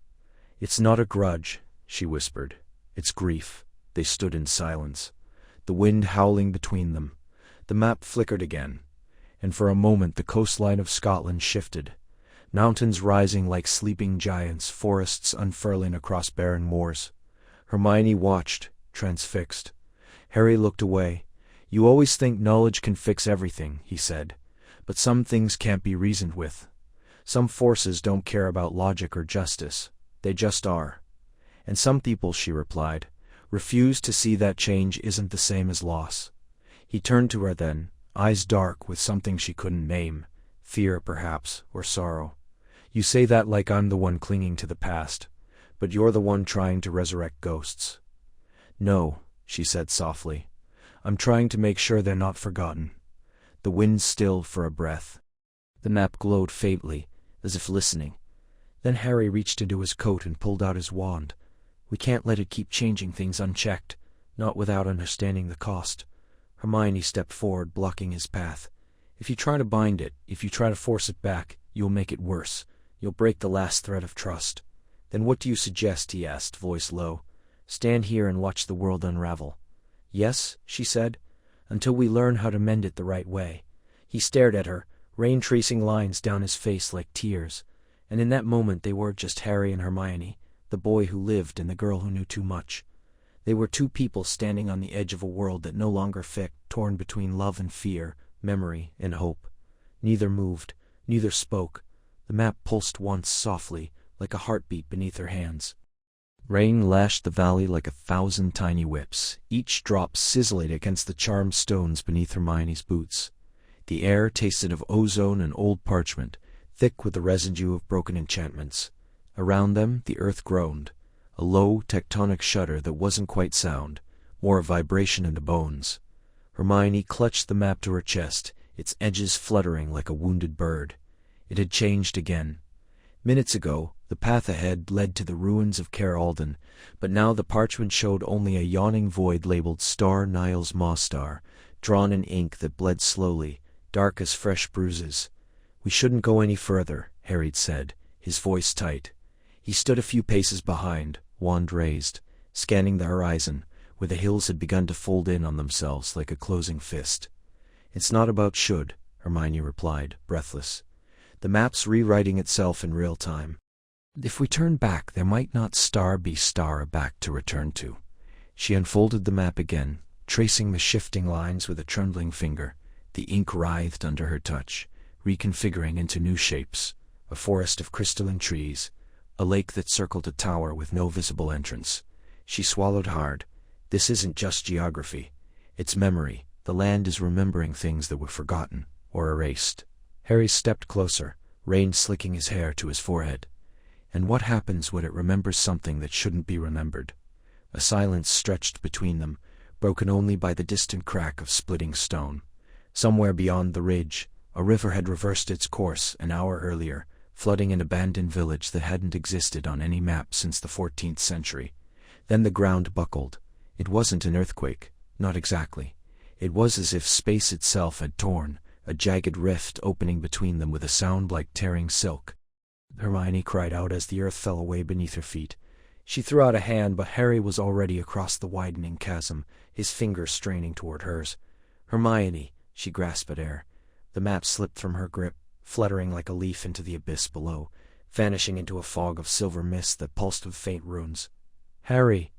"It's not a grudge," she whispered. "It's grief." They stood in silence, the wind howling between them. The map flickered again, and for a moment the coastline of Scotland shifted. Mountains rising like sleeping giants, forests unfurling across barren moors. Hermione watched, transfixed. Harry looked away. "You always think knowledge can fix everything," he said. "But some things can't be reasoned with. Some forces don't care about logic or justice. They just are. And some people," she replied, "refuse to see that change isn't the same as loss." He turned to her then, eyes dark with something she couldn't name, fear perhaps, or sorrow. "You say that like I'm the one clinging to the past, but you're the one trying to resurrect ghosts." "No," she said softly. "I'm trying to make sure they're not forgotten." The wind stilled for a breath. The map glowed faintly, as if listening. Then Harry reached into his coat and pulled out his wand. "We can't let it keep changing things unchecked, not without understanding the cost." Hermione stepped forward, blocking his path. "If you try to bind it, if you try to force it back, you'll make it worse. You'll break the last thread of trust." "Then what do you suggest?" he asked, voice low. "Stand here and watch the world unravel." "Yes," she said, "until we learn how to mend it the right way." He stared at her, rain tracing lines down his face like tears. And in that moment they were just Harry and Hermione, the boy who lived and the girl who knew too much. They were two people standing on the edge of a world that no longer fit, torn between love and fear, memory and hope. Neither moved, neither spoke. The map pulsed once softly, like a heartbeat beneath her hands. Rain lashed the valley like 1,000 tiny whips, each drop sizzling against the charmed stones beneath Hermione's boots. The air tasted of ozone and old parchment, thick with the residue of broken enchantments. Around them, the earth groaned, a low, tectonic shudder that wasn't quite sound, more a vibration in the bones. Hermione clutched the map to her chest, its edges fluttering like a wounded bird. It had changed again. Minutes ago, the path ahead led to the ruins of Caer Alden, but now the parchment showed only a yawning void labeled Star Niles Mawstar, drawn in ink that bled slowly, dark as fresh bruises. "We shouldn't go any further," Harry said, his voice tight. He stood a few paces behind, wand raised, scanning the horizon, where the hills had begun to fold in on themselves like a closing fist. "It's not about should," Hermione replied, breathless. "The map's rewriting itself in real time. If we turn back, there might not be star back to return to." She unfolded the map again, tracing the shifting lines with a trembling finger. The ink writhed under her touch, reconfiguring into new shapes: a forest of crystalline trees, a lake that circled a tower with no visible entrance. She swallowed hard. This isn't just geography. It's memory. The land is remembering things that were forgotten or erased. Harry stepped closer, rain slicking his hair to his forehead. And what happens when it remembers something that shouldn't be remembered? A silence stretched between them, broken only by the distant crack of splitting stone. Somewhere beyond the ridge, a river had reversed its course an hour earlier, flooding an abandoned village that hadn't existed on any map since the 14th century. Then the ground buckled. It wasn't an earthquake, not exactly. It was as if space itself had torn, a jagged rift opening between them with a sound like tearing silk. Hermione cried out as the earth fell away beneath her feet. She threw out a hand, but Harry was already across the widening chasm, his fingers straining toward hers. "Hermione," she grasped at air. The map slipped from her grip, fluttering like a leaf into the abyss below, vanishing into a fog of silver mist that pulsed with faint runes. "Harry!"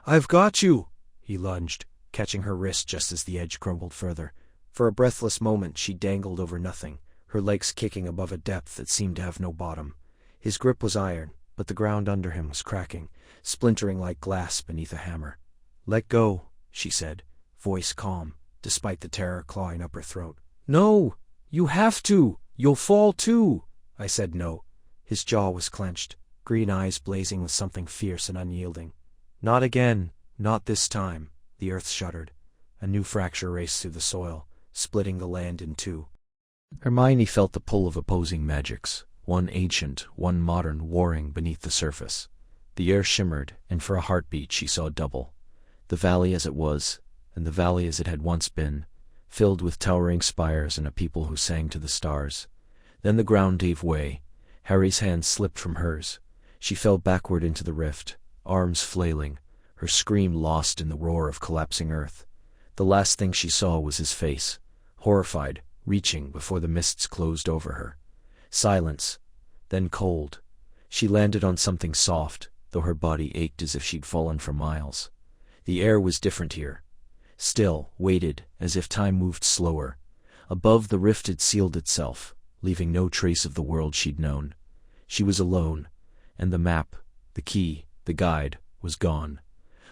"I've got you!" he lunged, catching her wrist just as the edge crumbled further. For a breathless moment she dangled over nothing, her legs kicking above a depth that seemed to have no bottom. His grip was iron, but the ground under him was cracking, splintering like glass beneath a hammer. "Let go," she said, voice calm, despite the terror clawing up her throat. "No! You have to! You'll fall too!" I said no. His jaw was clenched, green eyes blazing with something fierce and unyielding. "Not again! Not this time!" The earth shuddered. A new fracture raced through the soil, splitting the land in two. Hermione felt the pull of opposing magics, one ancient, one modern, warring beneath the surface. The air shimmered, and for a heartbeat she saw double. The valley as it was, and the valley as it had once been, filled with towering spires and a people who sang to the stars. Then the ground gave way. Harry's hand slipped from hers. She fell backward into the rift, arms flailing, her scream lost in the roar of collapsing earth. The last thing she saw was his face, horrified, reaching before the mists closed over her. Silence, then cold. She landed on something soft, though her body ached as if she'd fallen for miles. The air was different here. Still, weighted, as if time moved slower. Above, the rift had sealed itself, leaving no trace of the world she'd known. She was alone, and the map, the key, the guide, was gone.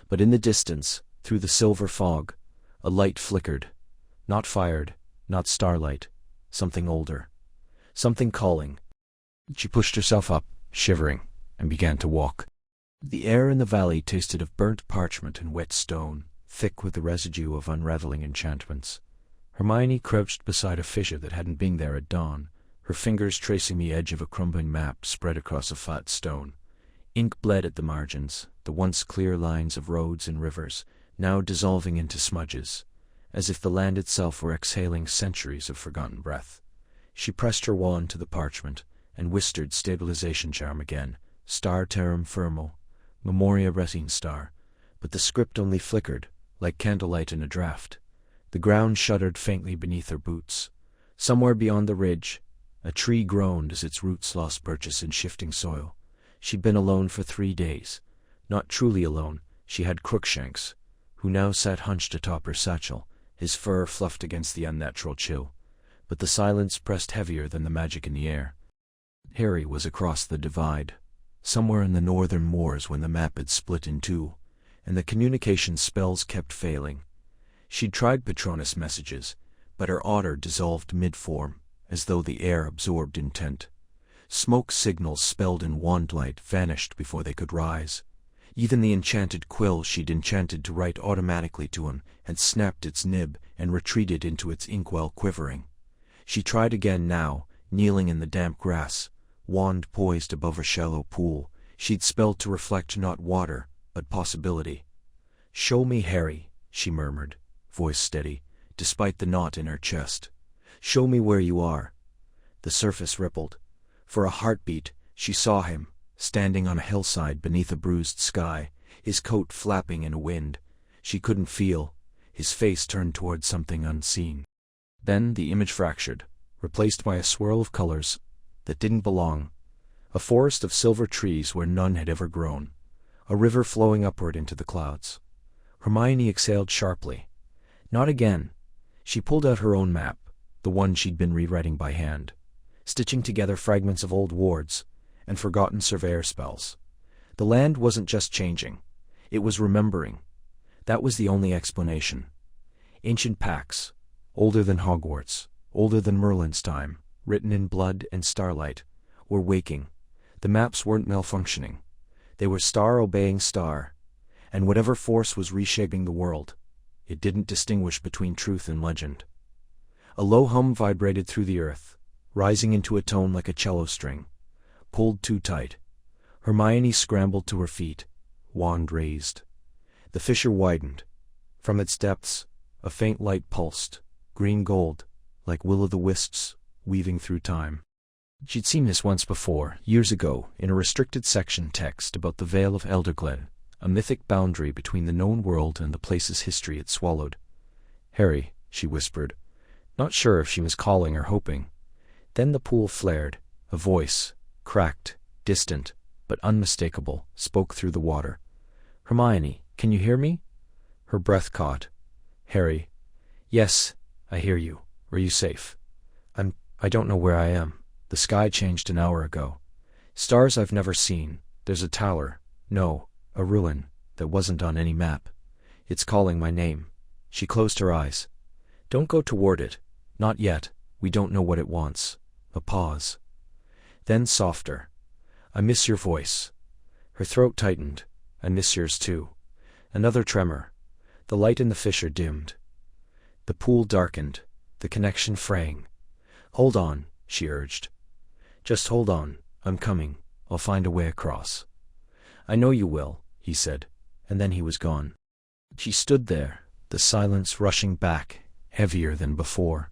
But in the distance, through the silver fog, a light flickered. Not fired, not starlight, something older. Something calling. She pushed herself up, shivering, and began to walk. The air in the valley tasted of burnt parchment and wet stone, thick with the residue of unraveling enchantments. Hermione crouched beside a fissure that hadn't been there at dawn, her fingers tracing the edge of a crumbling map spread across a flat stone. Ink bled at the margins, the once clear lines of roads and rivers, now dissolving into smudges, as if the land itself were exhaling centuries of forgotten breath. She pressed her wand to the parchment, and whispered stabilization charm again, Star Terram Firmo, Memoria Retine Star, but the script only flickered, like candlelight in a draught. The ground shuddered faintly beneath her boots. Somewhere beyond the ridge, a tree groaned as its roots lost purchase in shifting soil. She'd been alone for 3 days. Not truly alone, she had Crookshanks, who now sat hunched atop her satchel, his fur fluffed against the unnatural chill. But the silence pressed heavier than the magic in the air. Harry was across the divide, somewhere in the northern moors when the map had split in two, and the communication spells kept failing. She'd tried Patronus messages, but her otter dissolved mid-form, as though the air absorbed intent. Smoke signals spelled in wandlight vanished before they could rise. Even the enchanted quill she'd enchanted to write automatically to him had snapped its nib and retreated into its inkwell quivering. She tried again now, kneeling in the damp grass, wand poised above a shallow pool. She'd spelled to reflect not water, but possibility. "Show me, Harry," she murmured, voice steady, despite the knot in her chest. "Show me where you are." The surface rippled. For a heartbeat, she saw him, standing on a hillside beneath a bruised sky, his coat flapping in a wind. She couldn't feel, his face turned toward something unseen. Then the image fractured, replaced by a swirl of colors that didn't belong. A forest of silver trees where none had ever grown. A river flowing upward into the clouds. Hermione exhaled sharply. Not again. She pulled out her own map, the one she'd been rewriting by hand, stitching together fragments of old wards and forgotten surveyor spells. The land wasn't just changing. It was remembering. That was the only explanation. Ancient pacts, older than Hogwarts, older than Merlin's time, written in blood and starlight, were waking. The maps weren't malfunctioning. They were star obeying star. And whatever force was reshaping the world, it didn't distinguish between truth and legend. A low hum vibrated through the earth, rising into a tone like a cello string, pulled too tight. Hermione scrambled to her feet, wand raised. The fissure widened. From its depths, a faint light pulsed, green-gold, like will-o'-the-wisps, weaving through time. She'd seen this once before, years ago, in a restricted section text about the Vale of Elderglen, a mythic boundary between the known world and the place's history it swallowed. "Harry," she whispered, not sure if she was calling or hoping. Then the pool flared. A voice, cracked, distant, but unmistakable, spoke through the water. "Hermione, can you hear me?" Her breath caught. "Harry." "Yes, I hear you. Are you safe?" I don't know where I am. The sky changed an hour ago. Stars I've never seen. There's a tower. No, a ruin that wasn't on any map. It's calling my name." She closed her eyes. "Don't go toward it. Not yet. We don't know what it wants." A pause. Then softer. "I miss your voice." Her throat tightened. "I miss yours too." Another tremor. The light in the fissure dimmed. The pool darkened, the connection fraying. "Hold on," she urged. "Just hold on. I'm coming. I'll find a way across." "I know you will," he said, and then he was gone. She stood there, the silence rushing back, heavier than before.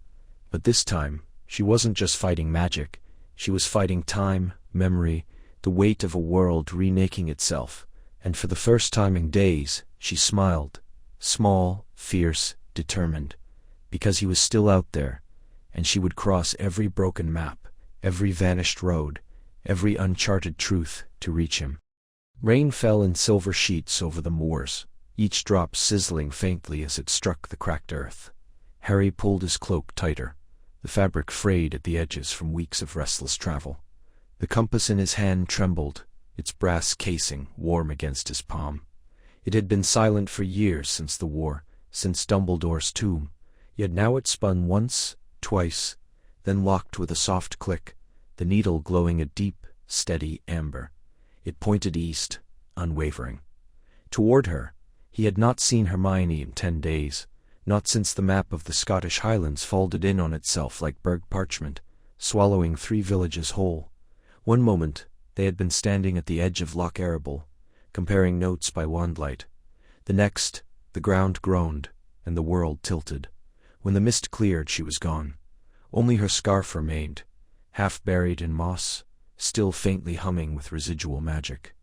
But this time, she wasn't just fighting magic. She was fighting time, memory, the weight of a world remaking itself. And for the first time in days, she smiled, small, fierce, determined, because he was still out there, and she would cross every broken map, every vanished road, every uncharted truth to reach him. Rain fell in silver sheets over the moors, each drop sizzling faintly as it struck the cracked earth. Harry pulled his cloak tighter, the fabric frayed at the edges from weeks of restless travel. The compass in his hand trembled, its brass casing warm against his palm. It had been silent for years since the war, since Dumbledore's tomb, yet now it spun once, twice, then locked with a soft click, the needle glowing a deep, steady amber. It pointed east, unwavering. Toward her. He had not seen Hermione in 10 days, not since the map of the Scottish Highlands folded in on itself like burnt parchment, swallowing 3 villages whole. One moment, they had been standing at the edge of Loch Erebor, comparing notes by wandlight. The next, the ground groaned, and the world tilted. When the mist cleared, she was gone. Only her scarf remained, half buried in moss, still faintly humming with residual magic.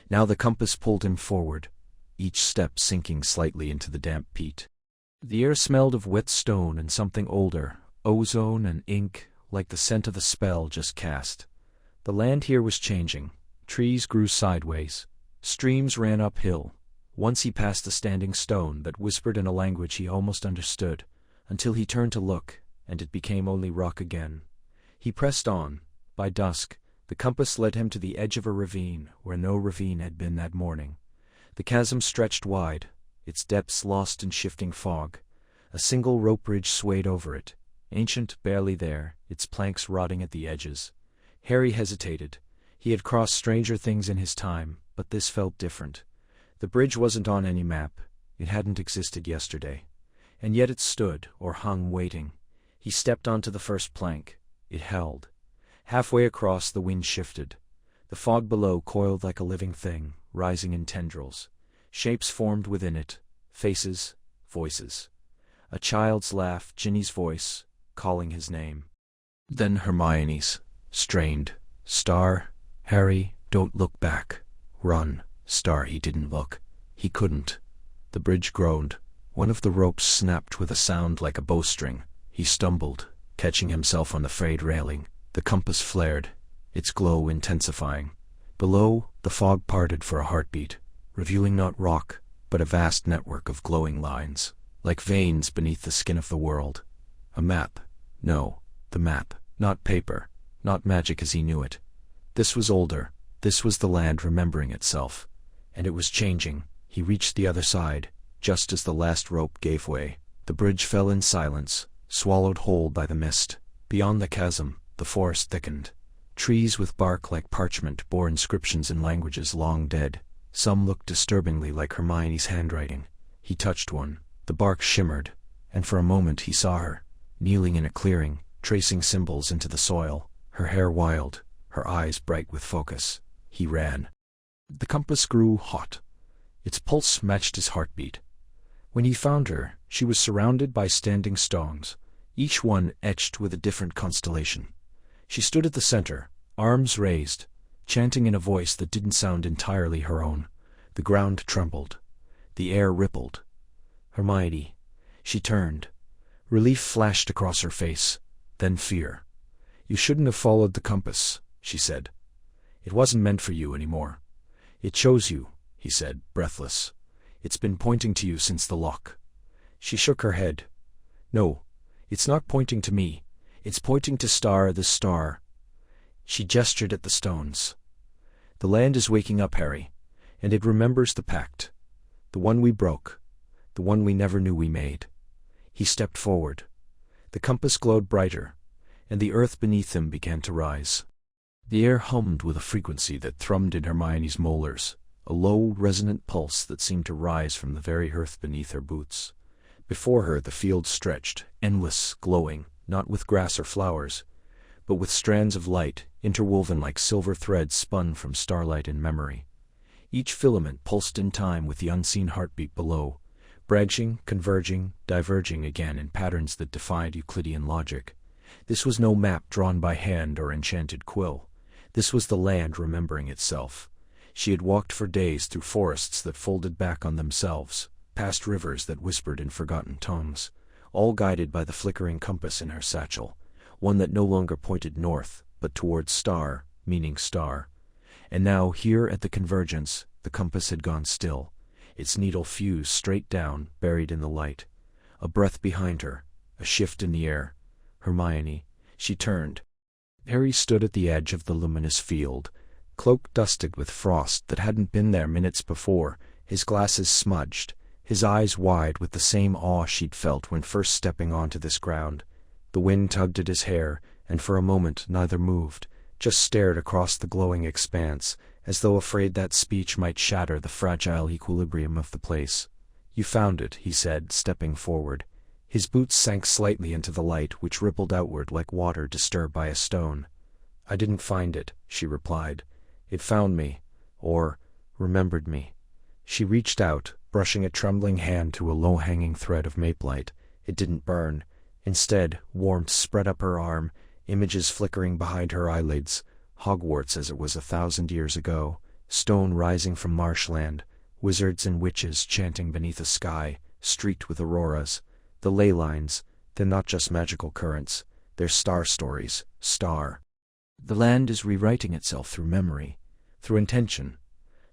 Now the compass pulled him forward, each step sinking slightly into the damp peat. The air smelled of wet stone and something older, ozone and ink, like the scent of a spell just cast. The land here was changing. Trees grew sideways. Streams ran uphill. Once he passed a standing stone that whispered in a language he almost understood, until he turned to look, and it became only rock again. He pressed on. By dusk, the compass led him to the edge of a ravine where no ravine had been that morning. The chasm stretched wide, its depths lost in shifting fog. A single rope bridge swayed over it, ancient, barely there, its planks rotting at the edges. Harry hesitated. He had crossed stranger things in his time, but this felt different. The bridge wasn't on any map. It hadn't existed yesterday. And yet it stood, or hung, waiting. He stepped onto the first plank. It held. Halfway across, the wind shifted. The fog below coiled like a living thing, rising in tendrils. Shapes formed within it. Faces, voices. A child's laugh, Ginny's voice, calling his name. Then Hermione's, strained. Star, Harry, don't look back. Run. Star, he didn't look. He couldn't. The bridge groaned. One of the ropes snapped with a sound like a bowstring. He stumbled, catching himself on the frayed railing. The compass flared, its glow intensifying. Below, the fog parted for a heartbeat, revealing not rock, but a vast network of glowing lines, like veins beneath the skin of the world. A map. No, the map. Not paper. Not magic as he knew it. This was older. This was the land remembering itself. And it was changing. He reached the other side, just as the last rope gave way. The bridge fell in silence, swallowed whole by the mist. Beyond the chasm, the forest thickened. Trees with bark like parchment bore inscriptions in languages long dead. Some looked disturbingly like Hermione's handwriting. He touched one. The bark shimmered, and for a moment he saw her, kneeling in a clearing, tracing symbols into the soil, her hair wild, her eyes bright with focus. He ran. The compass grew hot. Its pulse matched his heartbeat. When he found her, she was surrounded by standing stones, each one etched with a different constellation. She stood at the center, arms raised, chanting in a voice that didn't sound entirely her own. The ground trembled. The air rippled. Hermione. She turned. Relief flashed across her face, then fear. You shouldn't have followed the compass, she said. It wasn't meant for you anymore. It chose you, he said, breathless. It's been pointing to you since the lock. She shook her head. No, it's not pointing to me. It's pointing to Star, the star. She gestured at the stones. The land is waking up, Harry, and it remembers the pact. The one we broke. The one we never knew we made. He stepped forward. The compass glowed brighter, and the earth beneath him began to rise. The air hummed with a frequency that thrummed in Hermione's molars, a low, resonant pulse that seemed to rise from the very earth beneath her boots. Before her the field stretched, endless, glowing, not with grass or flowers, but with strands of light, interwoven like silver threads spun from starlight in memory. Each filament pulsed in time with the unseen heartbeat below, branching, converging, diverging again in patterns that defied Euclidean logic. This was no map drawn by hand or enchanted quill. This was the land remembering itself. She had walked for days through forests that folded back on themselves, past rivers that whispered in forgotten tongues, all guided by the flickering compass in her satchel, one that no longer pointed north, but towards Star, meaning star. And now, here at the convergence, the compass had gone still, its needle fused straight down, buried in the light. A breath behind her, a shift in the air. Hermione. She turned. Harry stood at the edge of the luminous field, cloak dusted with frost that hadn't been there minutes before, his glasses smudged, his eyes wide with the same awe she'd felt when first stepping onto this ground. The wind tugged at his hair, and for a moment neither moved, just stared across the glowing expanse, as though afraid that speech might shatter the fragile equilibrium of the place. You found it, he said, stepping forward. His boots sank slightly into the light, which rippled outward like water disturbed by a stone. I didn't find it, she replied. It found me, or remembered me. She reached out, brushing a trembling hand to a low-hanging thread of mapelight. It didn't burn. Instead, warmth spread up her arm, images flickering behind her eyelids, Hogwarts as it was 1,000 years ago, stone rising from marshland, wizards and witches chanting beneath a sky, streaked with auroras. The ley lines, they're not just magical currents, they're star stories, star. The land is rewriting itself through memory, through intention.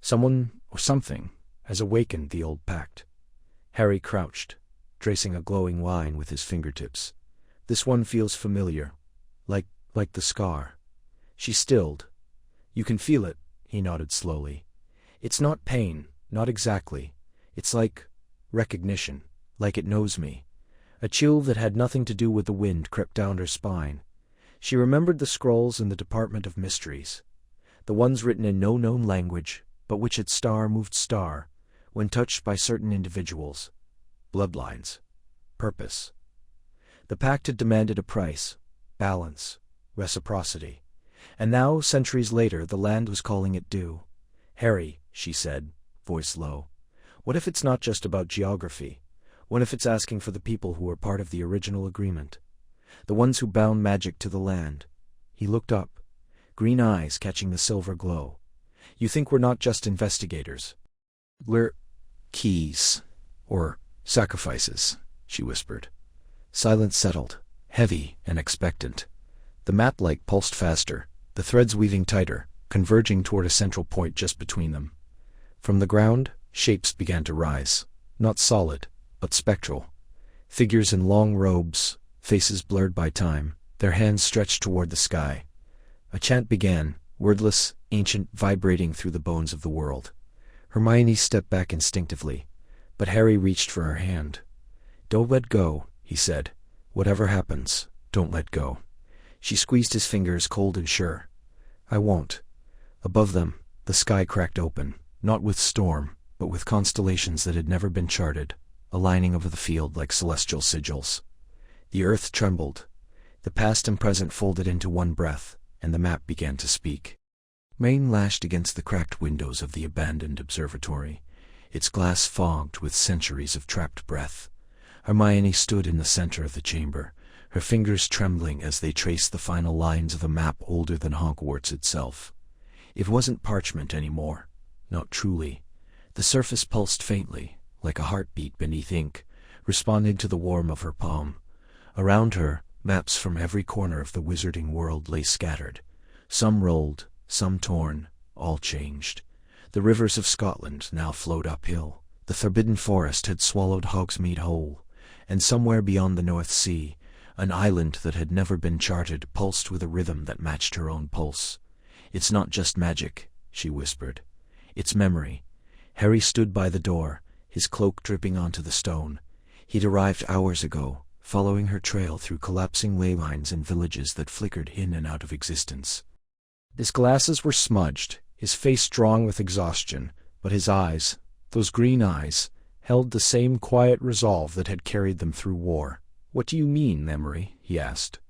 Someone, or something, has awakened the old pact. Harry crouched, tracing a glowing line with his fingertips. This one feels familiar, like the scar. She stilled. You can feel it, he nodded slowly. It's not pain, not exactly. It's like recognition, like it knows me. A chill that had nothing to do with the wind crept down her spine. She remembered the scrolls in the Department of Mysteries, the ones written in no known language, but which had moved star, when touched by certain individuals. Bloodlines. Purpose. The pact had demanded a price, balance, reciprocity. And now, centuries later, the land was calling it due. "Harry," she said, voice low, "what if it's not just about geography? What if it's asking for the people who were part of the original agreement? The ones who bound magic to the land?" He looked up, green eyes catching the silver glow. "You think we're not just investigators? We're keys, or sacrifices," she whispered. Silence settled, heavy and expectant. The map light pulsed faster, the threads weaving tighter, converging toward a central point just between them. From the ground, shapes began to rise, not solid, but spectral. Figures in long robes, faces blurred by time, their hands stretched toward the sky. A chant began, wordless, ancient, vibrating through the bones of the world. Hermione stepped back instinctively, but Harry reached for her hand. "Don't let go," he said. "Whatever happens, don't let go." She squeezed his fingers, cold and sure. "I won't." Above them, the sky cracked open, not with storm, but with constellations that had never been charted, aligning over the field like celestial sigils. The earth trembled. The past and present folded into one breath, and the map began to speak. Rain lashed against the cracked windows of the abandoned observatory, its glass fogged with centuries of trapped breath. Hermione stood in the center of the chamber, her fingers trembling as they traced the final lines of a map older than Hogwarts itself. It wasn't parchment anymore, not truly. The surface pulsed faintly, like a heartbeat beneath ink, responding to the warmth of her palm. Around her, maps from every corner of the wizarding world lay scattered. Some rolled, some torn, all changed. The rivers of Scotland now flowed uphill. The forbidden forest had swallowed Hogsmeade whole, and somewhere beyond the North Sea, an island that had never been charted pulsed with a rhythm that matched her own pulse. "It's not just magic," she whispered. "It's memory." Harry stood by the door, his cloak dripping onto the stone. He'd arrived hours ago, following her trail through collapsing ley lines and villages that flickered in and out of existence. His glasses were smudged, his face drawn with exhaustion, but his eyes, those green eyes, held the same quiet resolve that had carried them through war. "What do you mean, memory?" he asked.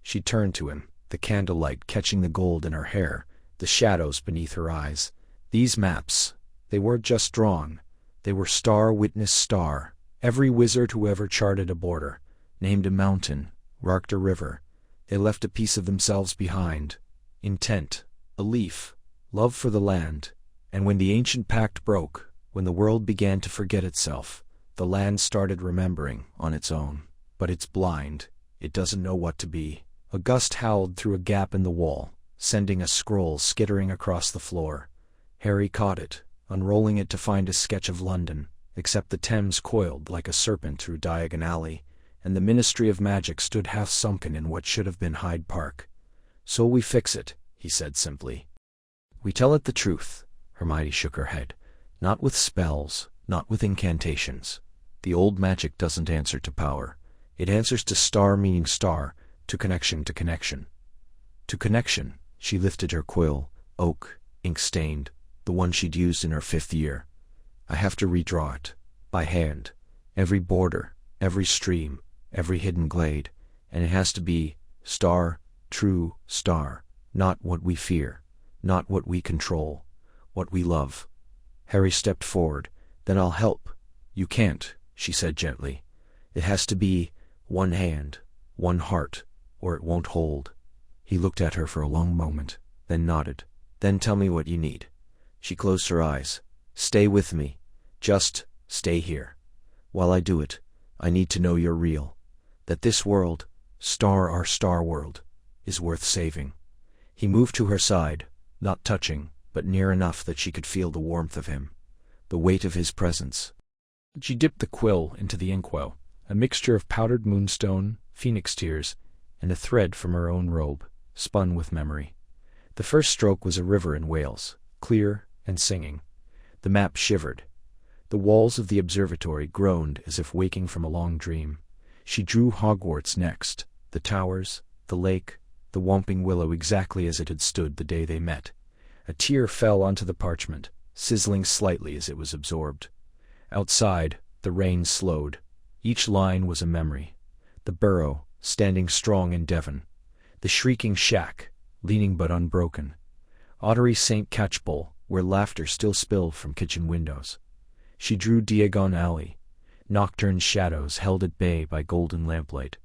She turned to him, the candlelight catching the gold in her hair, the shadows beneath her eyes. "These maps, they weren't just drawn. They were star witness star. Every wizard who ever charted a border, named a mountain, marked a river. They left a piece of themselves behind. Intent, a leaf, love for the land. And when the ancient pact broke, when the world began to forget itself, the land started remembering on its own. But it's blind. It doesn't know what to be." A gust howled through a gap in the wall, sending a scroll skittering across the floor. Harry caught it, unrolling it to find a sketch of London, except the Thames coiled like a serpent through Diagon Alley, and the Ministry of Magic stood half-sunken in what should have been Hyde Park. "So we fix it," he said simply. "We tell it the truth." Hermione shook her head. "Not with spells, not with incantations. The old magic doesn't answer to power. It answers to star meaning star, to connection to connection." To connection, she lifted her quill, oak, ink-stained, the one she'd used in her 5th year. "I have to redraw it, by hand, every border, every stream, every hidden glade, and it has to be star, true star, not what we fear, not what we control, what we love." Harry stepped forward. "Then I'll help." "You can't," she said gently. "It has to be one hand, one heart, or it won't hold." He looked at her for a long moment, then nodded. "Then tell me what you need." She closed her eyes. "Stay with me. Just stay here. While I do it, I need to know you're real. That this world, our star world, is worth saving." He moved to her side, not touching, but near enough that she could feel the warmth of him, the weight of his presence. She dipped the quill into the inkwell, a mixture of powdered moonstone, phoenix tears, and a thread from her own robe, spun with memory. The first stroke was a river in Wales, clear and singing. The map shivered. The walls of the observatory groaned as if waking from a long dream. She drew Hogwarts next, the towers, the lake, the whomping willow exactly as it had stood the day they met. A tear fell onto the parchment, sizzling slightly as it was absorbed. Outside, the rain slowed. Each line was a memory. The burrow, standing strong in Devon. The shrieking shack, leaning but unbroken. Ottery St. Catchpole, where laughter still spilled from kitchen windows. She drew Diagon Alley, nocturne shadows held at bay by golden lamplight.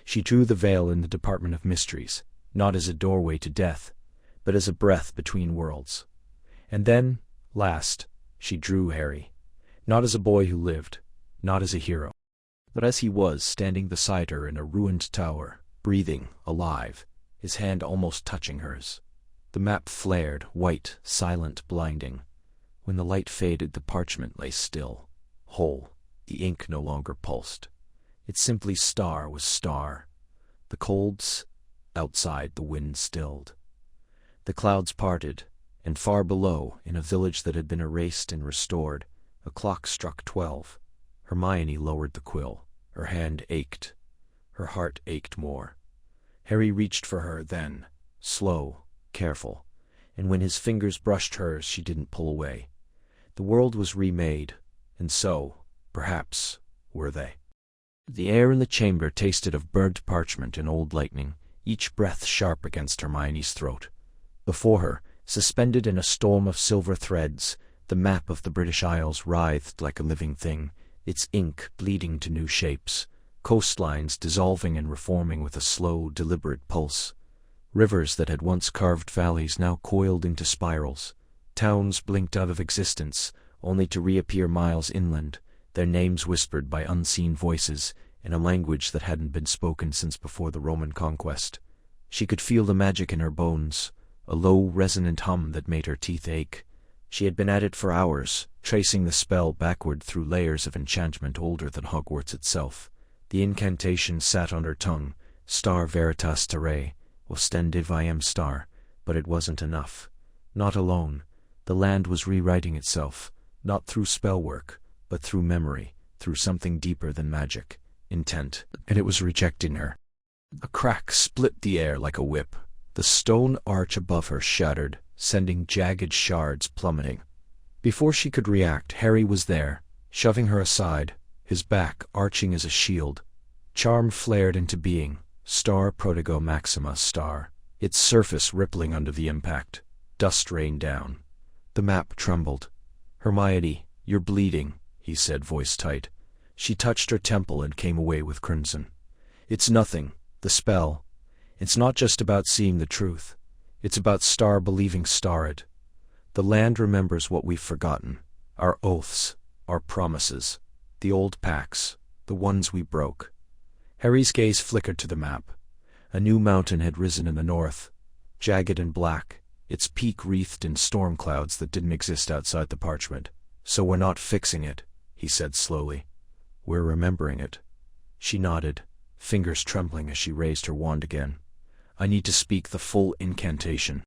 She drew the veil in the Department of Mysteries, not as a doorway to death, but as a breath between worlds. And then, last, she drew Harry, not as a boy who lived, not as a hero, but as he was standing beside her in a ruined tower, breathing, alive, his hand almost touching hers. The map flared, white, silent, blinding. When the light faded, the parchment lay still, whole. The ink no longer pulsed. It simply star was star. The colds outside, the wind stilled. The clouds parted, and far below, in a village that had been erased and restored, a clock struck 12. Hermione lowered the quill. Her hand ached. Her heart ached more. Harry reached for her then, slow, careful, and when his fingers brushed hers, she didn't pull away. The world was remade, and so, perhaps, were they. The air in the chamber tasted of burnt parchment and old lightning, each breath sharp against Hermione's throat. Before her, suspended in a storm of silver threads, the map of the British Isles writhed like a living thing, its ink bleeding to new shapes, coastlines dissolving and reforming with a slow, deliberate pulse. Rivers that had once carved valleys now coiled into spirals. Towns blinked out of existence, only to reappear miles inland, their names whispered by unseen voices in a language that hadn't been spoken since before the Roman conquest. She could feel the magic in her bones, a low, resonant hum that made her teeth ache. She had been at it for hours, tracing the spell backward through layers of enchantment older than Hogwarts itself. The incantation sat on her tongue, Star Veritas Terrae, Ostende Viam Star, but it wasn't enough. Not alone. The land was rewriting itself, not through spellwork, but through memory, through something deeper than magic, intent, and it was rejecting her. A crack split the air like a whip. The stone arch above her shattered, sending jagged shards plummeting. Before she could react, Harry was there, shoving her aside, his back arching as a shield. Charm flared into being, Star Protego Maxima Star, its surface rippling under the impact. Dust rained down. The map trembled. "Hermione, you're bleeding," he said, voice tight. She touched her temple and came away with crimson. "It's nothing, the spell. It's not just about seeing the truth. It's about Star believing Starred. The land remembers what we've forgotten, our oaths, our promises, the old pacts, the ones we broke." Harry's gaze flickered to the map. A new mountain had risen in the north, jagged and black, its peak wreathed in storm clouds that didn't exist outside the parchment. "So we're not fixing it," he said slowly. "We're remembering it." She nodded, fingers trembling as she raised her wand again. "I need to speak the full incantation."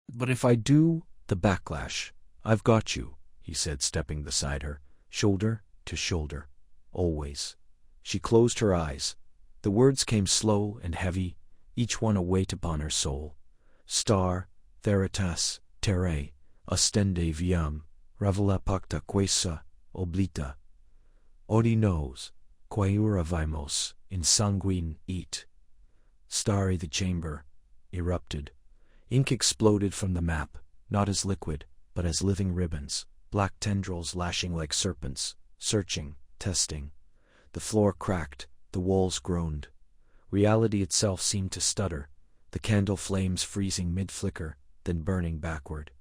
"But if I do, the backlash. I've got you," he said, stepping beside her, shoulder to shoulder, always. She closed her eyes. The words came slow and heavy, each one a weight upon her soul. Star, Veritas, Terrae, Ostende Viam, Ravela Pacta Quesa, Oblita. Odi knows, Quaura Vimos, in sanguine eat. Starry the chamber, erupted. Ink exploded from the map, not as liquid, but as living ribbons, black tendrils lashing like serpents, searching, testing. The floor cracked, the walls groaned. Reality itself seemed to stutter, the candle flames freezing mid-flicker, then burning backward.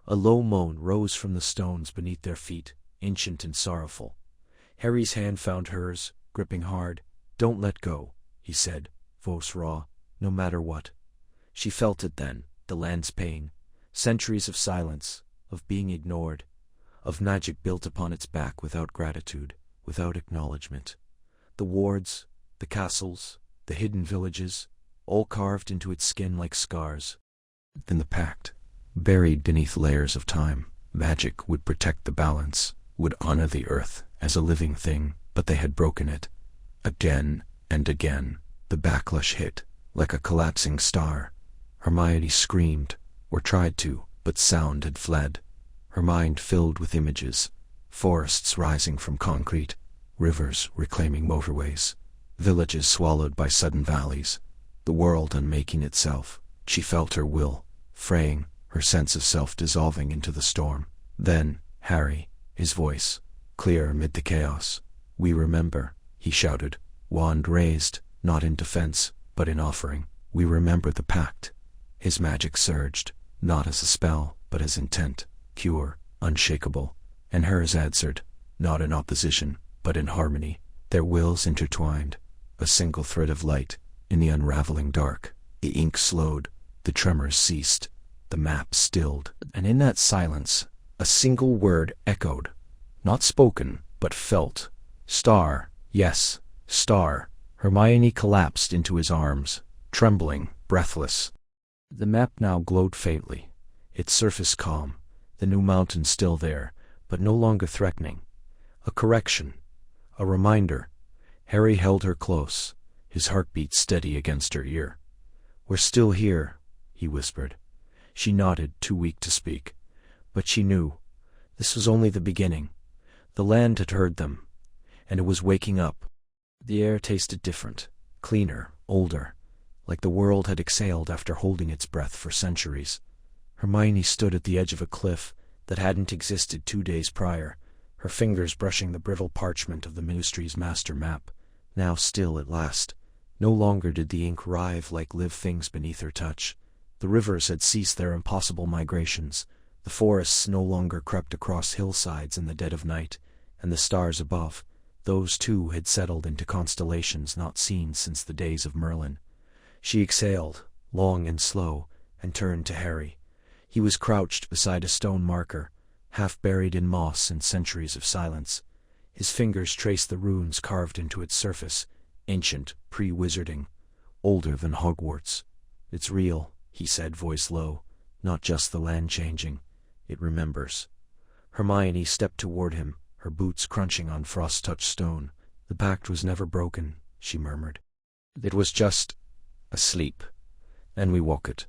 A low moan rose from the stones beneath their feet, ancient and sorrowful. Harry's hand found hers, gripping hard. "Don't let go," he said, voice raw, "no matter what." She felt it then, the land's pain, centuries of silence, of being ignored, of magic built upon its back without gratitude, without acknowledgement. The wards, the castles, the hidden villages, all carved into its skin like scars. Then the pact, buried beneath layers of time. Magic would protect the balance, would honor the earth as a living thing, but they had broken it. Again And again, the backlash hit, like a collapsing star. Hermione screamed, or tried to, but sound had fled. Her mind filled with images, forests rising from concrete, rivers reclaiming motorways, villages swallowed by sudden valleys, the world unmaking itself. She felt her will fraying, her sense of self dissolving into the storm. Then, Harry, his voice, clear amid the chaos. "We remember," he shouted, wand raised, not in defense, but in offering. "We remember the pact." His magic surged, not as a spell, but as intent, pure, unshakable. And hers answered, not in opposition, but in harmony, their wills intertwined, a single thread of light, in the unraveling dark. The ink slowed, the tremors ceased, the map stilled, and in that silence, a single word echoed, not spoken, but felt. "Star, yes, star." Hermione collapsed into his arms, trembling, breathless. The map now glowed faintly, its surface calm, the new mountain still there, but no longer threatening. A correction, a reminder. Harry held her close, his heartbeat steady against her ear. "We're still here," he whispered. She nodded, too weak to speak. But she knew. This was only the beginning. The land had heard them, and it was waking up. The air tasted different, cleaner, older, like the world had exhaled after holding its breath for centuries. Hermione stood at the edge of a cliff that hadn't existed 2 days prior, her fingers brushing the brittle parchment of the Ministry's master map, now still at last. No longer did the ink writhe like live things beneath her touch. The rivers had ceased their impossible migrations, the forests no longer crept across hillsides in the dead of night, and the stars above, those too had settled into constellations not seen since the days of Merlin. She exhaled, long and slow, and turned to Harry. He was crouched beside a stone marker, half buried in moss and centuries of silence. His fingers traced the runes carved into its surface, ancient, pre-wizarding, older than Hogwarts. "It's real," he said, voice low. "Not just the land changing. It remembers." Hermione stepped toward him, her boots crunching on frost-touched stone. "The pact was never broken," she murmured. "It was just asleep. And we woke it."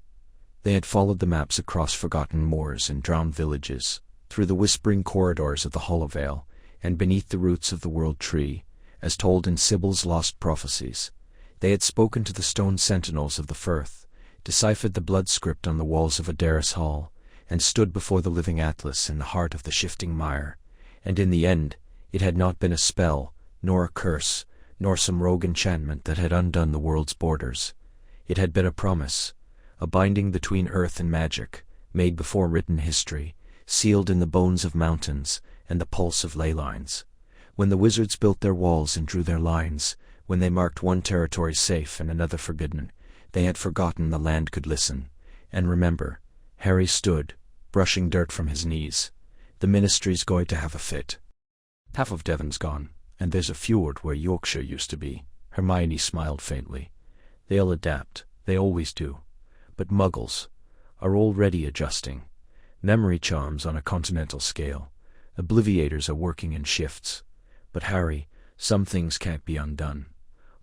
They had followed the maps across forgotten moors and drowned villages, through the whispering corridors of the Hollowvale, and beneath the roots of the World Tree, as told in Sybil's lost prophecies. They had spoken to the stone sentinels of the Firth, deciphered the blood script on the walls of Adaris Hall, and stood before the living Atlas in the heart of the shifting mire. And in the end, it had not been a spell, nor a curse, nor some rogue enchantment that had undone the world's borders. It had been a promise, a binding between earth and magic, made before written history, sealed in the bones of mountains and the pulse of ley lines. When the wizards built their walls and drew their lines, when they marked one territory safe and another forbidden, they had forgotten the land could listen. And remember, Harry stood, brushing dirt from his knees. "The Ministry's going to have a fit. Half of Devon's gone, and there's a fjord where Yorkshire used to be." Hermione smiled faintly. "They'll adapt, they always do. But Muggles are already adjusting. Memory charms on a continental scale. Obliviators are working in shifts. But Harry, some things can't be undone.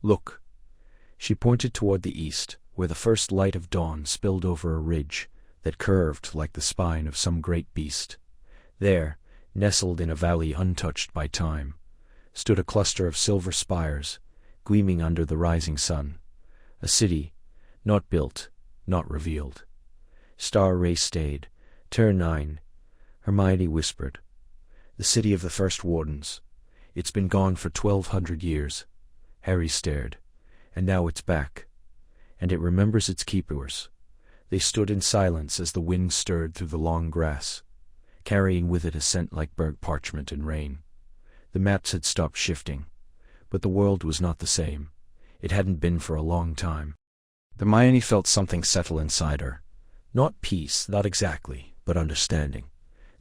Look." She pointed toward the east, where the first light of dawn spilled over a ridge that curved like the spine of some great beast. There, nestled in a valley untouched by time, stood a cluster of silver spires, gleaming under the rising sun. A city, not built, not revealed. Star Ray stayed. "Turn 9. Hermione whispered. "The city of the first wardens. It's been gone for 1,200 years. Harry stared. "And now it's back. And it remembers its keepers." They stood in silence as the wind stirred through the long grass, carrying with it a scent like burnt parchment and rain. The maps had stopped shifting, but the world was not the same. It hadn't been for a long time. Hermione felt something settle inside her. Not peace, not exactly, but understanding.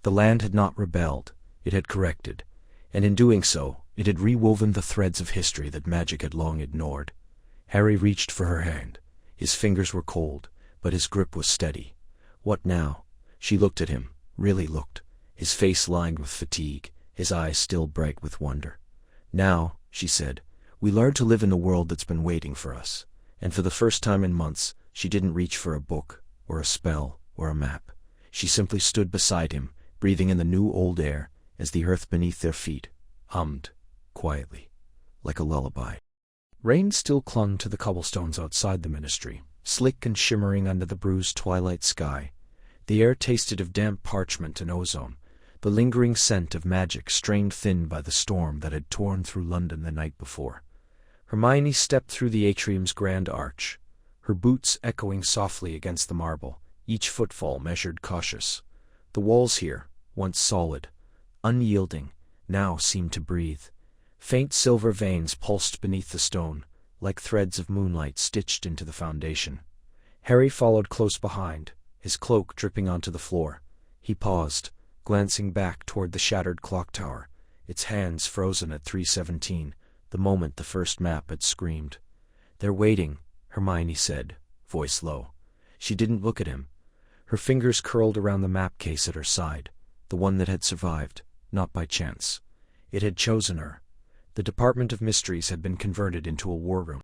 The land had not rebelled, it had corrected, and in doing so, it had rewoven the threads of history that magic had long ignored. Harry reached for her hand. His fingers were cold, but his grip was steady. What now? She looked at him, really looked, his face lined with fatigue, his eyes still bright with wonder. "Now," she said, We learned to live in the world that's been waiting for us. And for the first time in months, she didn't reach for a book, or a spell, or a map. She simply stood beside him, breathing in the new old air, as the earth beneath their feet hummed, quietly, like a lullaby. Rain still clung to the cobblestones outside the ministry, slick and shimmering under the bruised twilight sky. The air tasted of damp parchment and ozone, the lingering scent of magic strained thin by the storm that had torn through London the night before. Hermione stepped through the atrium's grand arch, her boots echoing softly against the marble, each footfall measured cautious. The walls here, once solid, unyielding, now seemed to breathe. Faint silver veins pulsed beneath the stone, like threads of moonlight stitched into the foundation. Harry followed close behind, his cloak dripping onto the floor. He paused, glancing back toward the shattered clock tower, its hands frozen at 3:17, the moment the first map had screamed. "They're waiting," Hermione said, voice low. She didn't look at him. Her fingers curled around the map case at her side, the one that had survived, not by chance. It had chosen her. The Department of Mysteries had been converted into a war room.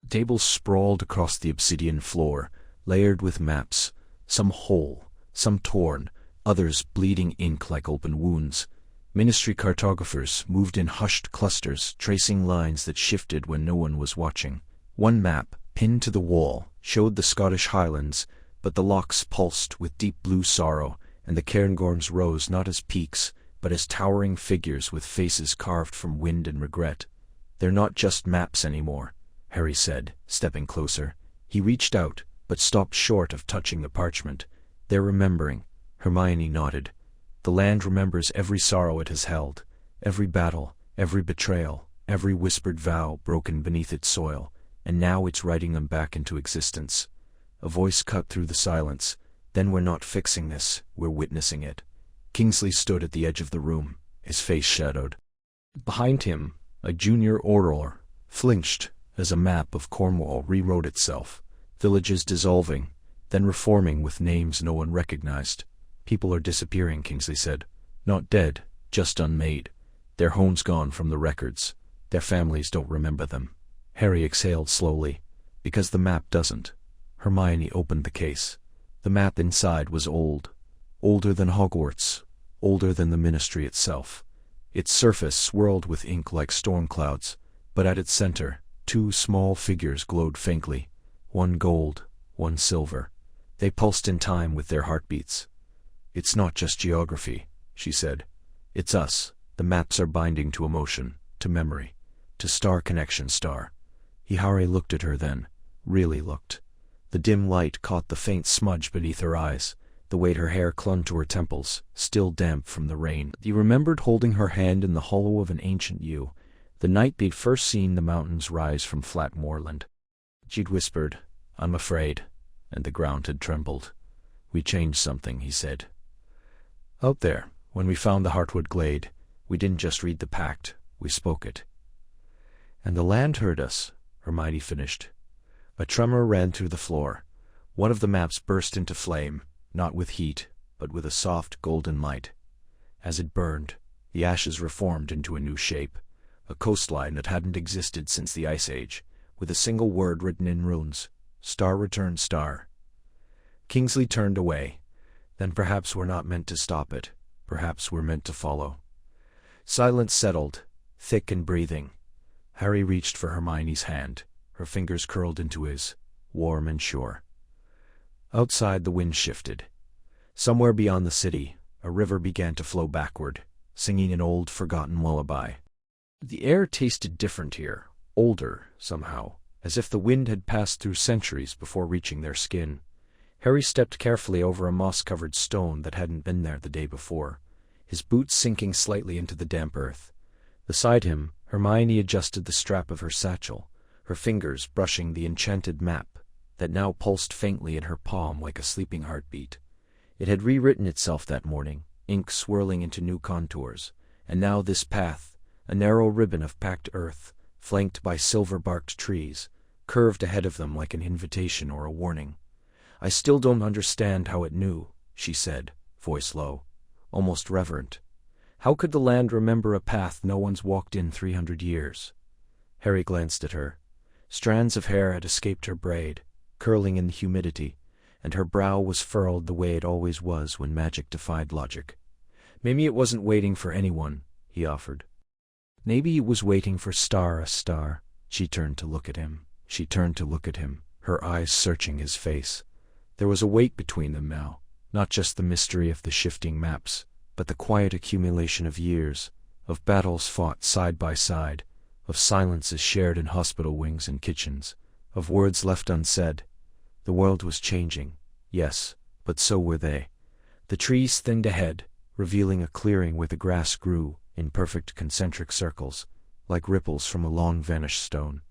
Tables sprawled across the obsidian floor, layered with maps, some whole, some torn, others bleeding ink like open wounds. Ministry cartographers moved in hushed clusters, tracing lines that shifted when no one was watching. One map, pinned to the wall, showed the Scottish Highlands, but the lochs pulsed with deep blue sorrow, and the cairngorms rose not as peaks, but as towering figures with faces carved from wind and regret. "They're not just maps anymore," Harry said, stepping closer. He reached out, but stopped short of touching the parchment. "They're remembering." Hermione nodded. "The land remembers every sorrow it has held, every battle, every betrayal, every whispered vow broken beneath its soil, and now it's writing them back into existence." A voice cut through the silence. "Then we're not fixing this, we're witnessing it." Kingsley stood at the edge of the room, his face shadowed. Behind him, a junior auror flinched as a map of Cornwall rewrote itself, villages dissolving, then reforming with names no one recognized. "People are disappearing," Kingsley said. "Not dead, just unmade. Their homes gone from the records. Their families don't remember them." Harry exhaled slowly. "Because the map doesn't." Hermione opened the case. The map inside was old. Older than Hogwarts, older than the ministry itself. Its surface swirled with ink like storm clouds, but at its center, two small figures glowed faintly, one gold, one silver. They pulsed in time with their heartbeats. "It's not just geography," she said. "It's us. The maps are binding to emotion, to memory, to star connection star." Harry looked at her then, really looked. The dim light caught the faint smudge beneath her eyes, the way her hair clung to her temples, still damp from the rain. He remembered holding her hand in the hollow of an ancient yew, the night they'd first seen the mountains rise from flat moorland. She'd whispered, "I'm afraid," and the ground had trembled. "We changed something," he said. "Out there, when we found the Heartwood glade, we didn't just read the pact, we spoke it." "And the land heard us," Hermione finished. A tremor ran through the floor. One of the maps burst into flame, not with heat, but with a soft golden light. As it burned, the ashes reformed into a new shape, a coastline that hadn't existed since the Ice Age, with a single word written in runes: "Star return star." Kingsley turned away. "Then perhaps we're not meant to stop it. Perhaps we're meant to follow." Silence settled, thick and breathing. Harry reached for Hermione's hand, her fingers curled into his, warm and sure. Outside, the wind shifted. Somewhere beyond the city, a river began to flow backward, singing an old, forgotten lullaby. The air tasted different here, older, somehow, as if the wind had passed through centuries before reaching their skin. Harry stepped carefully over a moss-covered stone that hadn't been there the day before, his boots sinking slightly into the damp earth. Beside him, Hermione adjusted the strap of her satchel, her fingers brushing the enchanted map that now pulsed faintly in her palm like a sleeping heartbeat. It had rewritten itself that morning, ink swirling into new contours, and now this path, a narrow ribbon of packed earth, flanked by silver-barked trees, curved ahead of them like an invitation or a warning. "I still don't understand how it knew," she said, voice low, almost reverent. "How could the land remember a path no one's walked in 300 years?" Harry glanced at her. Strands of hair had escaped her braid, curling in the humidity, and her brow was furrowed the way it always was when magic defied logic. Maybe it wasn't waiting for anyone, he offered. Maybe it was waiting for a star. She turned to look at him, her eyes searching his face. There was a weight between them now, not just the mystery of the shifting maps, but the quiet accumulation of years, of battles fought side by side, of silences shared in hospital wings and kitchens, of words left unsaid. The world was changing, yes, but so were they. The trees thinned ahead, revealing a clearing where the grass grew in perfect concentric circles, like ripples from a long-vanished stone.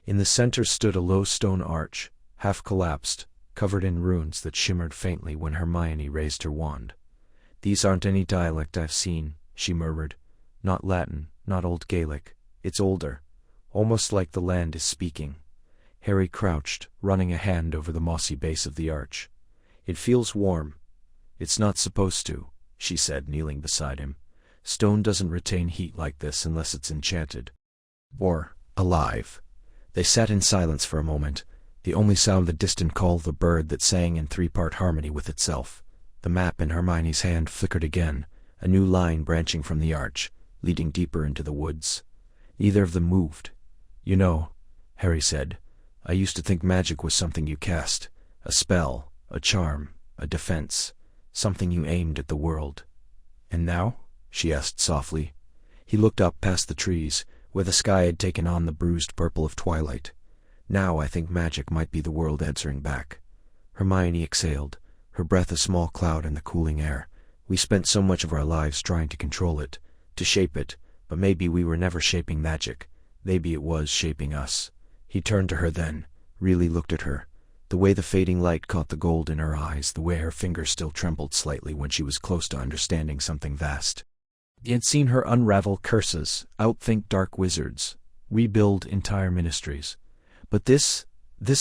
In the center stood a low stone arch, half collapsed, covered in runes that shimmered faintly when Hermione raised her wand. "These aren't any dialect I've seen," she murmured. "Not Latin, not Old Gaelic. It's older, almost like the land is speaking." Harry crouched, running a hand over the mossy base of the arch. "It feels warm." "It's not supposed to," she said, kneeling beside him. "Stone doesn't retain heat like this unless it's enchanted. Or alive." They sat in silence for a moment, the only sound the distant call of a bird that sang in three-part harmony with itself. The map in Hermione's hand flickered again, a new line branching from the arch, leading deeper into the woods. Neither of them moved. "You know," Harry said, "I used to think magic was something you cast, a spell, a charm, a defense, something you aimed at the world." "And now?" she asked softly. He looked up past the trees, where the sky had taken on the bruised purple of twilight. "Now I think magic might be the world answering back." Hermione exhaled, her breath a small cloud in the cooling air. "We spent so much of our lives trying to control it, to shape it, but maybe we were never shaping magic. Maybe it was shaping us." He turned to her then, really looked at her. The way the fading light caught the gold in her eyes, the way her fingers still trembled slightly when she was close to understanding something vast. He had seen her unravel curses, outthink dark wizards, rebuild entire ministries. But this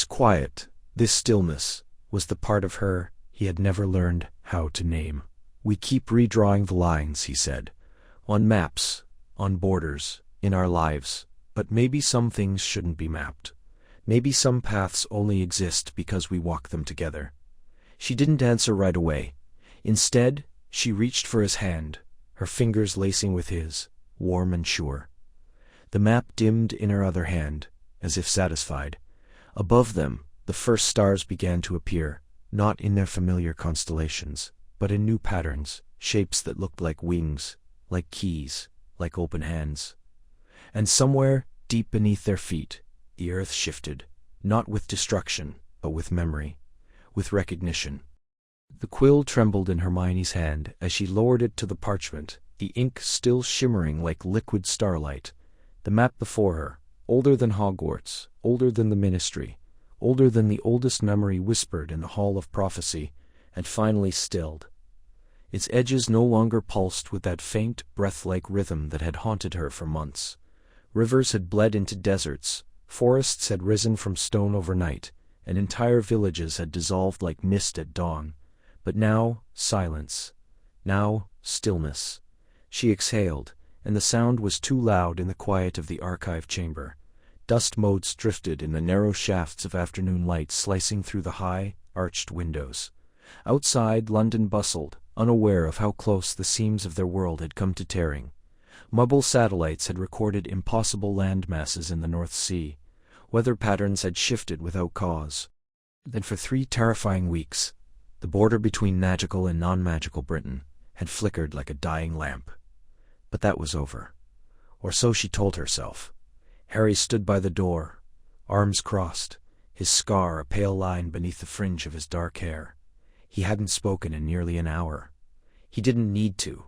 quiet, this stillness, was the part of her he had never learned how to name. "We keep redrawing the lines," he said, "on maps, on borders, in our lives, but maybe some things shouldn't be mapped. Maybe some paths only exist because we walk them together." She didn't answer right away. Instead, she reached for his hand, her fingers lacing with his, warm and sure. The map dimmed in her other hand, as if satisfied. Above them, the first stars began to appear, not in their familiar constellations, but in new patterns, shapes that looked like wings, like keys, like open hands. And somewhere, deep beneath their feet, the earth shifted, not with destruction, but with memory, with recognition. The quill trembled in Hermione's hand as she lowered it to the parchment, the ink still shimmering like liquid starlight. The map before her, older than Hogwarts, older than the Ministry, older than the oldest memory whispered in the Hall of Prophecy, had finally stilled. Its edges no longer pulsed with that faint, breath-like rhythm that had haunted her for months. Rivers had bled into deserts, forests had risen from stone overnight, and entire villages had dissolved like mist at dawn. But now, silence. Now, stillness. She exhaled, and the sound was too loud in the quiet of the archive chamber. Dust motes drifted in the narrow shafts of afternoon light slicing through the high, arched windows. Outside, London bustled, unaware of how close the seams of their world had come to tearing. Muggle satellites had recorded impossible land masses in the North Sea. Weather patterns had shifted without cause. Then for 3 terrifying weeks, the border between magical and non-magical Britain had flickered like a dying lamp. But that was over. Or so she told herself. Harry stood by the door, arms crossed, his scar a pale line beneath the fringe of his dark hair. He hadn't spoken in nearly an hour. He didn't need to.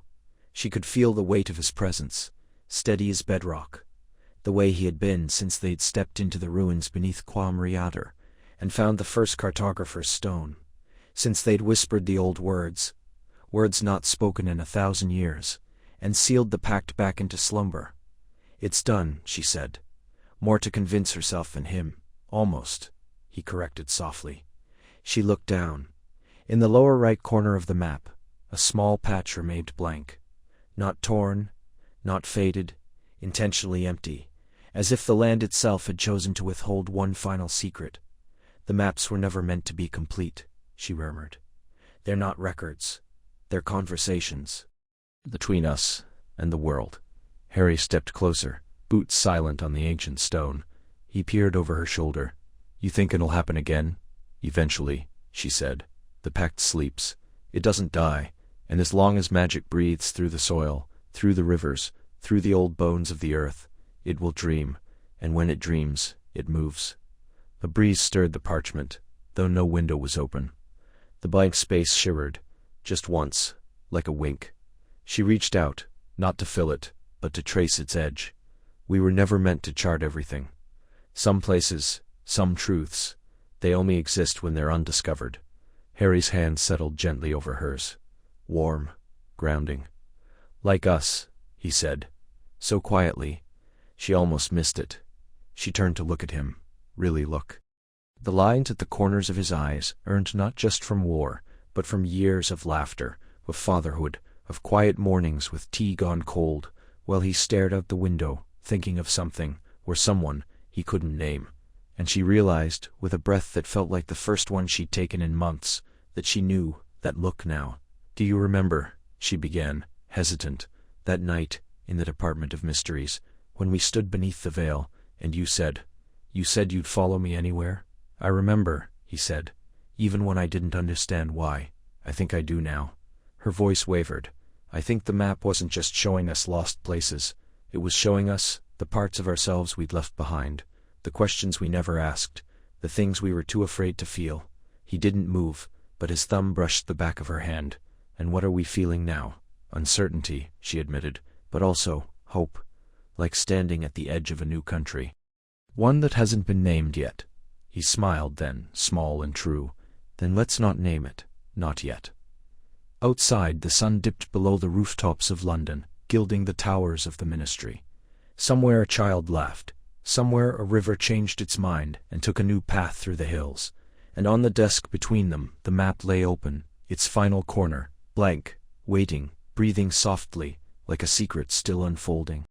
She could feel the weight of his presence, steady as bedrock, the way he had been since they'd stepped into the ruins beneath Quam Riader and found the first cartographer's stone, since they'd whispered the old words, words not spoken in 1,000 years, and sealed the pact back into slumber. "It's done," she said, more to convince herself than him. "Almost," he corrected softly. She looked down. In the lower right corner of the map, a small patch remained blank. Not torn, not faded, intentionally empty, as if the land itself had chosen to withhold one final secret. "The maps were never meant to be complete," she murmured. "They're not records. They're conversations. Between us and the world." Harry stepped closer, boots silent on the ancient stone. He peered over her shoulder. "You think it'll happen again?" "Eventually," she said. "The pact sleeps. It doesn't die, and as long as magic breathes through the soil, through the rivers, through the old bones of the earth, it will dream, and when it dreams, it moves." A breeze stirred the parchment, though no window was open. The blank space shivered, just once, like a wink. She reached out, not to fill it, but to trace its edge. "We were never meant to chart everything. Some places, some truths, they only exist when they're undiscovered." Harry's hand settled gently over hers. Warm, grounding. "Like us," he said, so quietly, she almost missed it. She turned to look at him, really look. The lines at the corners of his eyes earned not just from war, but from years of laughter, of fatherhood, of quiet mornings with tea gone cold, while he stared out the window, thinking of something, or someone, he couldn't name. And she realized, with a breath that felt like the first one she'd taken in months, that she knew that look now. "Do you remember," she began, hesitant, "that night, in the Department of Mysteries, when we stood beneath the veil, and you said you'd follow me anywhere?" "I remember," he said, "even when I didn't understand why. I think I do now." Her voice wavered. "I think the map wasn't just showing us lost places. It was showing us the parts of ourselves we'd left behind, the questions we never asked, the things we were too afraid to feel." He didn't move, but his thumb brushed the back of her hand. "And what are we feeling now?" "Uncertainty," she admitted, "but also hope, like standing at the edge of a new country. One that hasn't been named yet." He smiled then, small and true. "Then let's not name it, not yet." Outside, the sun dipped below the rooftops of London, gilding the towers of the Ministry. Somewhere a child laughed. Somewhere a river changed its mind and took a new path through the hills. And on the desk between them, the map lay open, its final corner, blank, waiting, breathing softly, like a secret still unfolding.